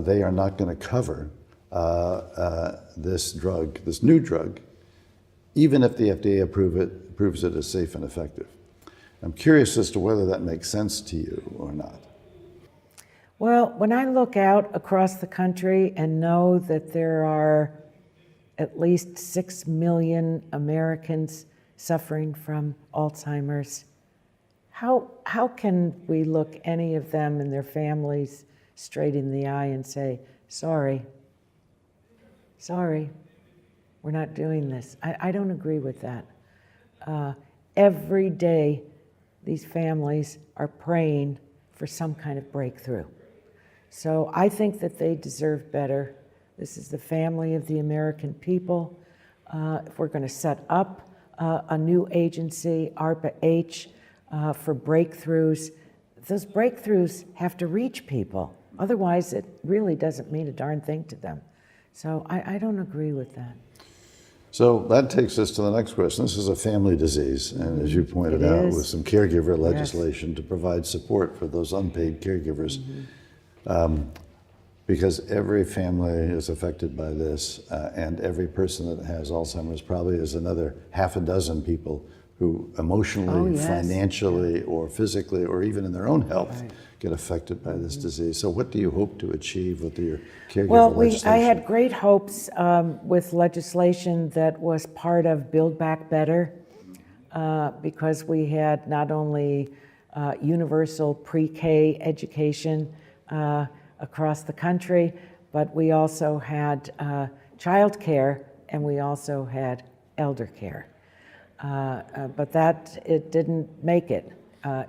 they are not going to cover this drug, this new drug, even if the FDA approves it as safe and effective. I'm curious as to whether that makes sense to you or not. Well, when I look out across the country and know that there are at least 6 million Americans suffering from Alzheimer's, how can we look any of them and their families straight in the eye and say, sorry, we're not doing this? I don't agree with that. Every day, these families are praying for some kind of breakthrough. So I think that they deserve better. This is the family of the American people. If we're going to set up a new agency, ARPA-H, for breakthroughs, those breakthroughs have to reach people. Otherwise, it really doesn't mean a darn thing to them. So I don't agree with that. So that takes us to the next question. This is a family disease, and as you pointed out, with some caregiver legislation to provide support for those unpaid caregivers. Because every family is affected by this, and every person that has Alzheimer's probably is another half a dozen people who emotionally, financially, or physically, or even in their own health get affected by this disease. So what do you hope to achieve with your caregiver legislation? I had great hopes with legislation that was part of Build Back Better, because we had not only universal pre-K education across the country, but we also had child care, and we also had elder care. But it didn't make it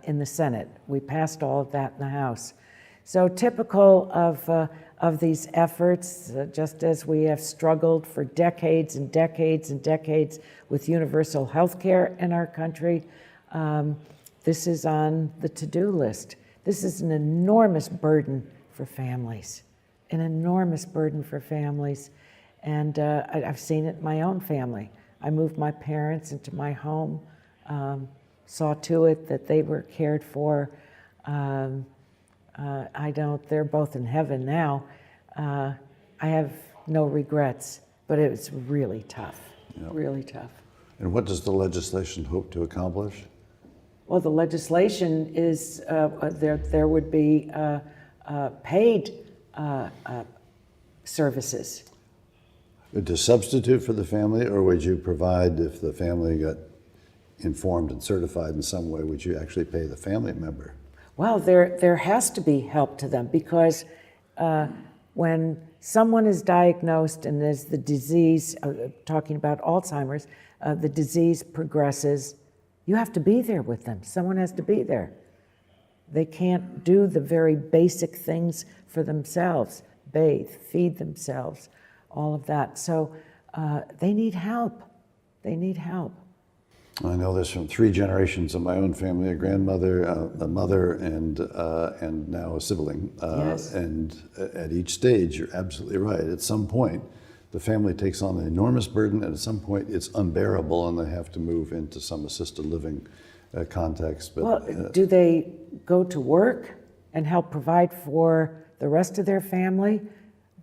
in the Senate. We passed all of that in the House. So typical of these efforts, just as we have struggled for decades and decades and decades with universal health care in our country, this is on the to-do list. This is an enormous burden for families, an enormous burden for families. And I've seen it in my own family. I moved my parents into my home, saw to it that they were cared for. They're both in heaven now. I have no regrets, but it was really tough, really tough. And what does the legislation hope to accomplish? Well, the legislation is there would be paid services. To substitute for the family, or would you provide, if the family got informed and certified in some way, would you actually pay the family member? Well, there has to be help to them, because when someone is diagnosed and as the disease, talking about Alzheimer's, the disease progresses, you have to be there with them. Someone has to be there. They can't do the very basic things for themselves, bathe, feed themselves, all of that. So they need help. They need help. I know this from 3 generations of my own family: a grandmother, a mother, and now a sibling. And at each stage, you're absolutely right. At some point, the family takes on an enormous burden, and at some point, it's unbearable, and they have to move into some assisted living context. But, do they go to work and help provide for the rest of their family?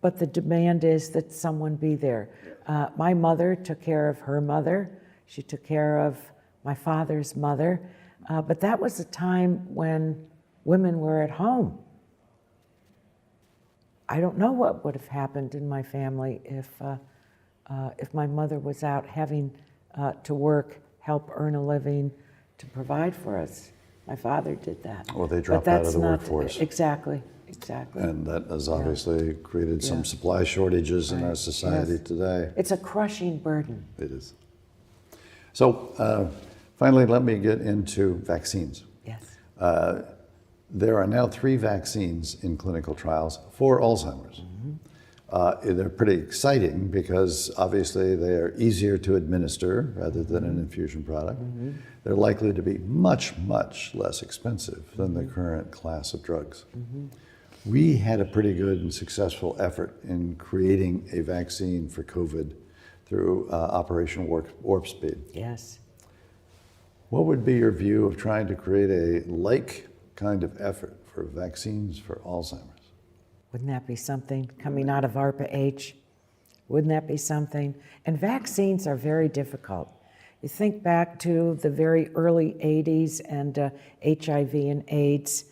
But the demand is that someone be there. My mother took care of her mother. She took care of my father's mother. But that was a time when women were at home. I don't know what would have happened in my family if my mother was out having to work, help earn a living, to provide for us. My father did that. Or they dropped out of the workforce. Exactly. And that has obviously created some supply shortages in our society today. It's a crushing burden. It is. So finally, let me get into vaccines. Yes. There are now 3 vaccines in clinical trials for Alzheimer's. They're pretty exciting because obviously they are easier to administer rather than an infusion product. They're likely to be much, much less expensive than the current class of drugs. We had a pretty good and successful effort in creating a vaccine for COVID through Operation Warp Speed. Yes. What would be your view of trying to create a like kind of effort for vaccines for Alzheimer's? Wouldn't that be something coming out of ARPA-H? Wouldn't that be something? And vaccines are very difficult. You think back to the very early 80s and HIV and AIDS.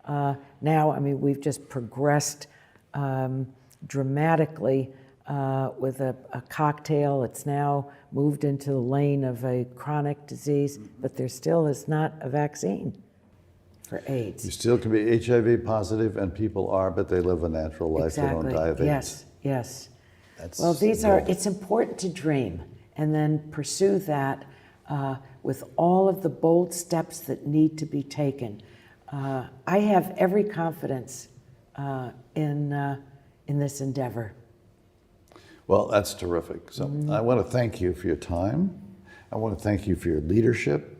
Now, I mean, we've just progressed dramatically with a cocktail. It's now moved into the lane of a chronic disease, but there still is not a vaccine for AIDS. You still can be HIV positive, and people are, but they live a natural life. Exactly. They don't die of AIDS. Yes. That's well, it's important to dream and then pursue that with all of the bold steps that need to be taken. I have every confidence in this endeavor. Well, that's terrific. So I want to thank you for your time. I want to thank you for your leadership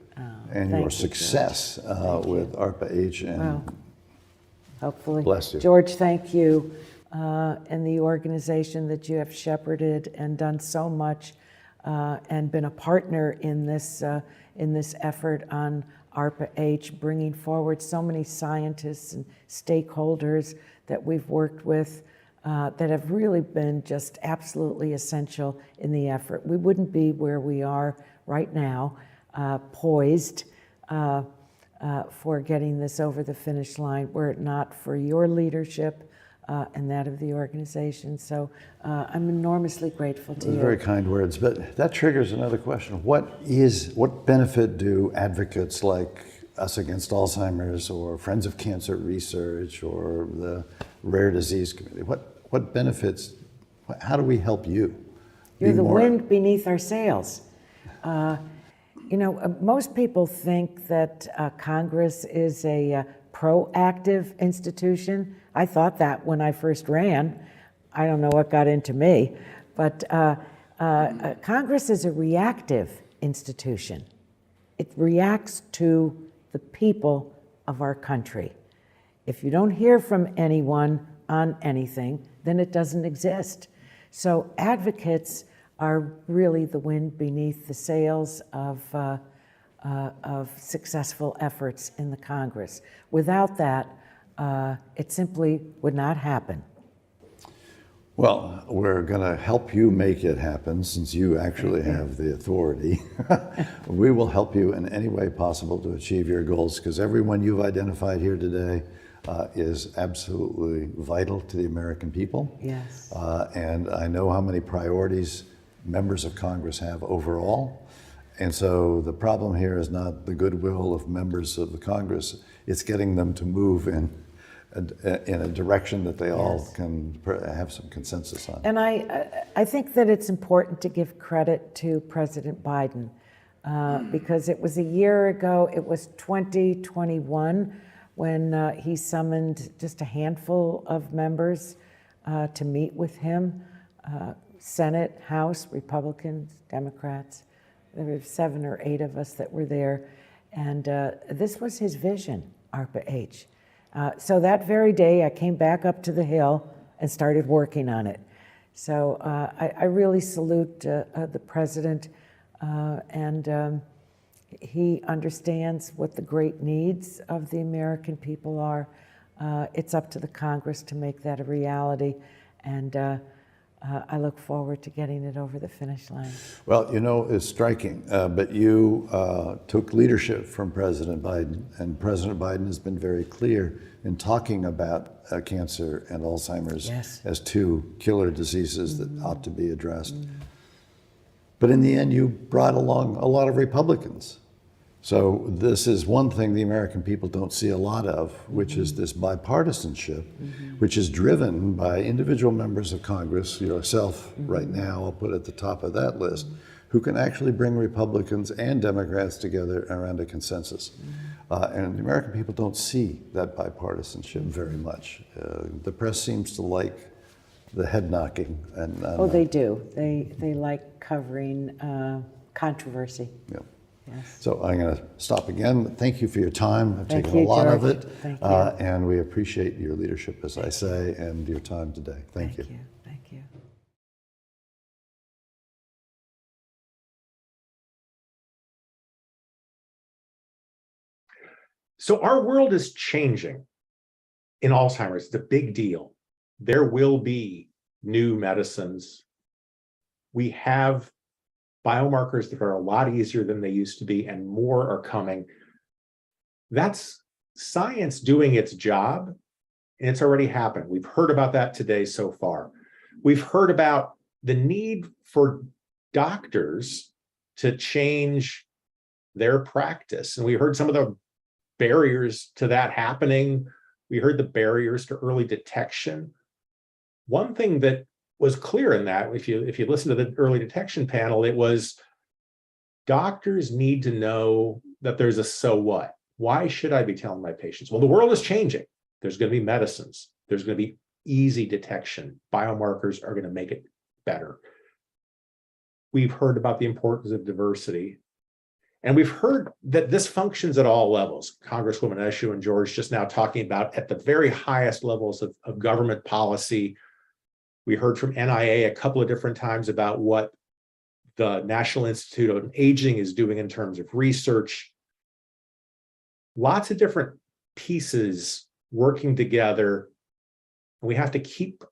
and your success with ARPA-H. And hopefully. Bless you. George, thank you and the organization that you have shepherded and done so much and been a partner in this effort on ARPA-H, bringing forward so many scientists and stakeholders that we've worked with that have really been just absolutely essential in the effort. We wouldn't be where we are right now, poised for getting this over the finish line, were it not for your leadership and that of the organization. So I'm enormously grateful to you. Very kind words, but that triggers another question. What benefit do advocates like Us Against Alzheimer's or Friends of Cancer Research or the Rare Disease Committee, what benefits, how do we help you? You're the wind beneath our sails. You know, most people think that Congress is a proactive institution. I thought that when I first ran. I don't know what got into me, but Congress is a reactive institution. It reacts to the people of our country. If you don't hear from anyone on anything, then it doesn't exist. So advocates are really the wind beneath the sails of successful efforts in the Congress. Without that, it simply would not happen. Well, we're going to help you make it happen since you actually have the authority. We will help you in any way possible to achieve your goals because everyone you've identified here today is absolutely vital to the American people. Yes. And I know how many priorities members of Congress have overall. And so the problem here is not the goodwill of members of the Congress, it's getting them to move in a direction that they all can have some consensus on. And I think that it's important to give credit to President Biden because it was a year ago, it was 2021, when he summoned just a handful of members to meet with him, Senate, House, Republicans, Democrats. There were 7 or 8 of us that were there. And this was his vision, ARPA-H. So that very day, I came back up to the Hill and started working on it. So I really salute the president, and he understands what the great needs of the American people are. It's up to the Congress to make that a reality, and I look forward to getting it over the finish line. Well, you know, it's striking, but you took leadership from President Biden, and President Biden has been very clear in talking about cancer and Alzheimer's as 2 killer diseases that ought to be addressed. But in the end, you brought along a lot of Republicans. So this is one thing the American people don't see a lot of, which is this bipartisanship, which is driven by individual members of Congress, yourself right now, I'll put at the top of that list, who can actually bring Republicans and Democrats together around a consensus. And the American people don't see that bipartisanship very much. The press seems to like the head knocking. And Oh, they do. They like covering controversy. Yeah. Yes. So I'm going to stop again. Thank you for your time. I've Thank taken you, a lot of George. it. Thank you. And we appreciate your leadership, as I say, and your time today. Thank you. Thank you. So our world is changing in Alzheimer's. It's a big deal. There will be new medicines. We have biomarkers that are a lot easier than they used to be, and more are coming. That's science doing its job, and it's already happened. We've heard about that today so far. We've heard about the need for doctors to change their practice, and we heard some of the barriers to that happening. We heard the barriers to early detection. One thing that was clear in that, if you listen to the early detection panel, it was doctors need to know that there's a so what. Why should I be telling my patients? Well, the world is changing. There's going to be medicines. There's going to be easy detection. Biomarkers are going to make it better. We've heard about the importance of diversity. And we've heard that this functions at all levels. Congresswoman Eshoo and George just now talking about at the very highest levels of government policy. We heard from NIA a couple of different times about what the National Institute on Aging is doing in terms of research. Lots of different pieces working together. And we have to keep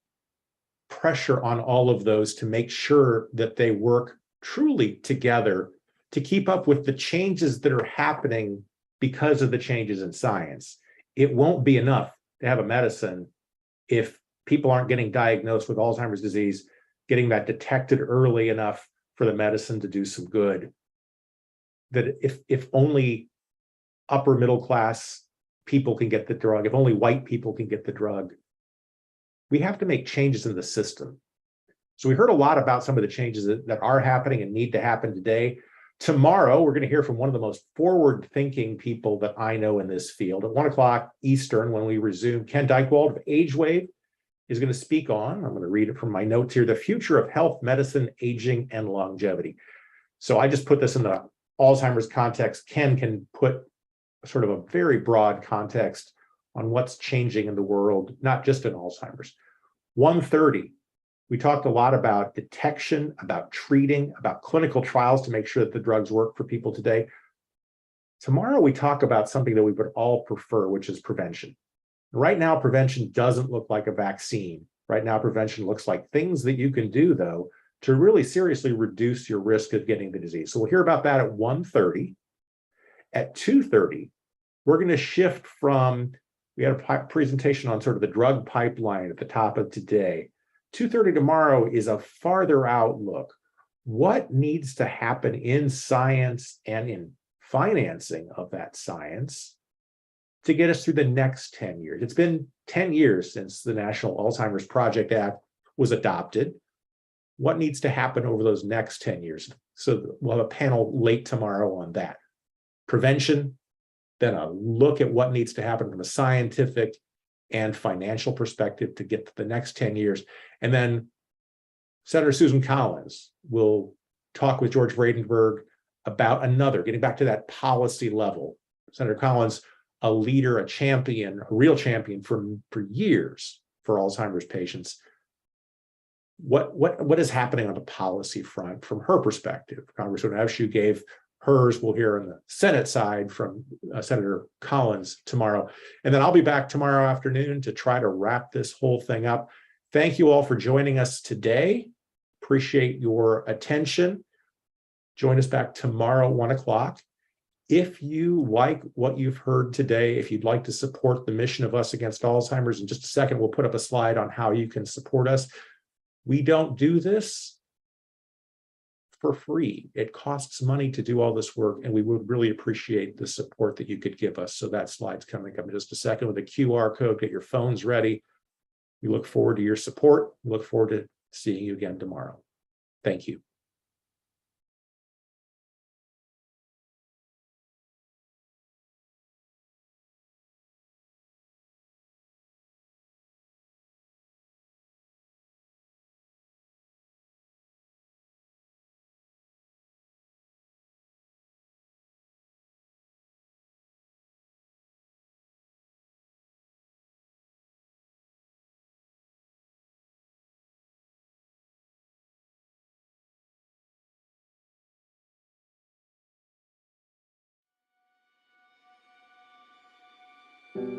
pressure on all of those to make sure that they work truly together to keep up with the changes that are happening because of the changes in science. It won't be enough to have a medicine if people aren't getting diagnosed with Alzheimer's disease, getting that detected early enough for the medicine to do some good. That if only upper middle class people can get the drug, if only white people can get the drug, we have to make changes in the system. So we heard a lot about some of the changes that are happening and need to happen today. Tomorrow, we're going to hear from one of the most forward-thinking people that I know in this field. At 1 o'clock Eastern, when we resume, Ken Dykewald of AgeWave is going to speak on, I'm going to read it from my notes here, the future of health, medicine, aging, and longevity. So I just put this in the Alzheimer's context. Ken can put sort of a very broad context on what's changing in the world, not just in Alzheimer's. 1:30. We talked a lot about detection, about treating, about clinical trials to make sure that the drugs work for people today. Tomorrow, we talk about something that we would all prefer, which is prevention. Right now, prevention doesn't look like a vaccine. Right now, prevention looks like things that you can do, though, to really seriously reduce your risk of getting the disease. So we'll hear about that at 1:30. At 2:30, we're going to shift from, we had a presentation on sort of the drug pipeline at the top of today. 2:30 tomorrow is a farther outlook. What needs to happen in science and in financing of that science to get us through the next 10 years? It's been 10 years since the National Alzheimer's Project Act was adopted. What needs to happen over those next 10 years? So we'll have a panel late tomorrow on that. Prevention, then a look at what needs to happen from a scientific and financial perspective to get to the next 10 years. And then Senator Susan Collins will talk with George Bradenberg about another, getting back to that policy level. Senator Collins, a leader, a champion, a real champion for years for Alzheimer's patients. What is happening on the policy front from her perspective? Congresswoman Eshoo gave hers. We'll hear on the Senate side from Senator Collins tomorrow. And then I'll be back tomorrow afternoon to try to wrap this whole thing up. Thank you all for joining us today. Appreciate your attention. Join us back tomorrow, 1 o'clock. If you like what you've heard today, if you'd like to support the mission of Us Against Alzheimer's, in just a second, we'll put up a slide on how you can support us. We don't do this for free. It costs money to do all this work, and we would really appreciate the support that you could give us. So that slide's coming up in just a second with a QR code. Get your phones ready. We look forward to your support. We look forward to seeing you again tomorrow. Thank you. Thank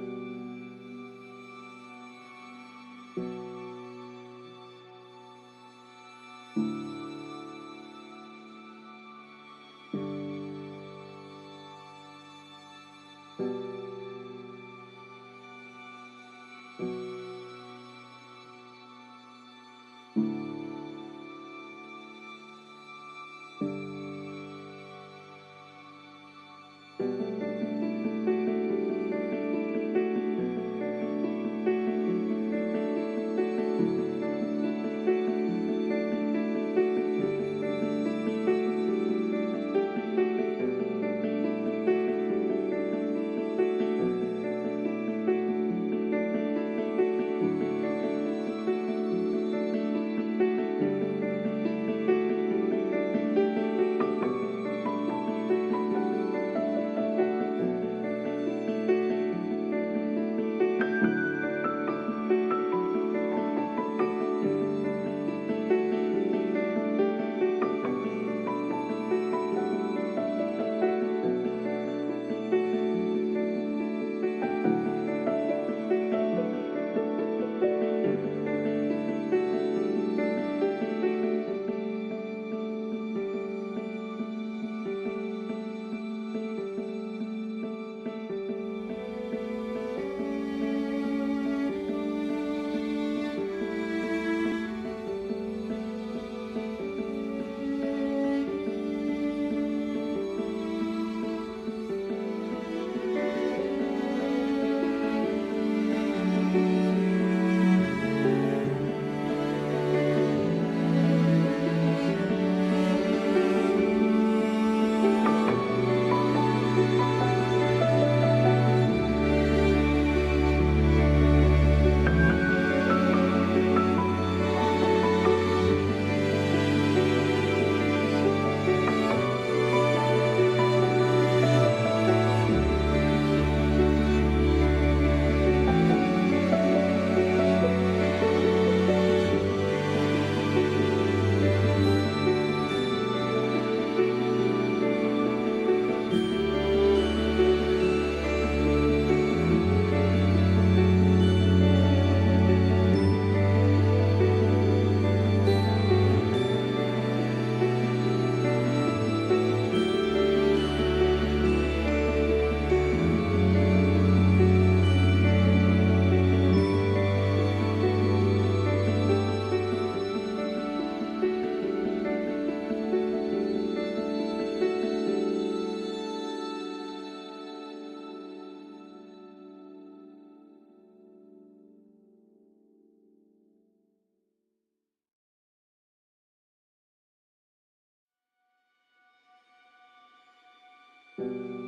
you.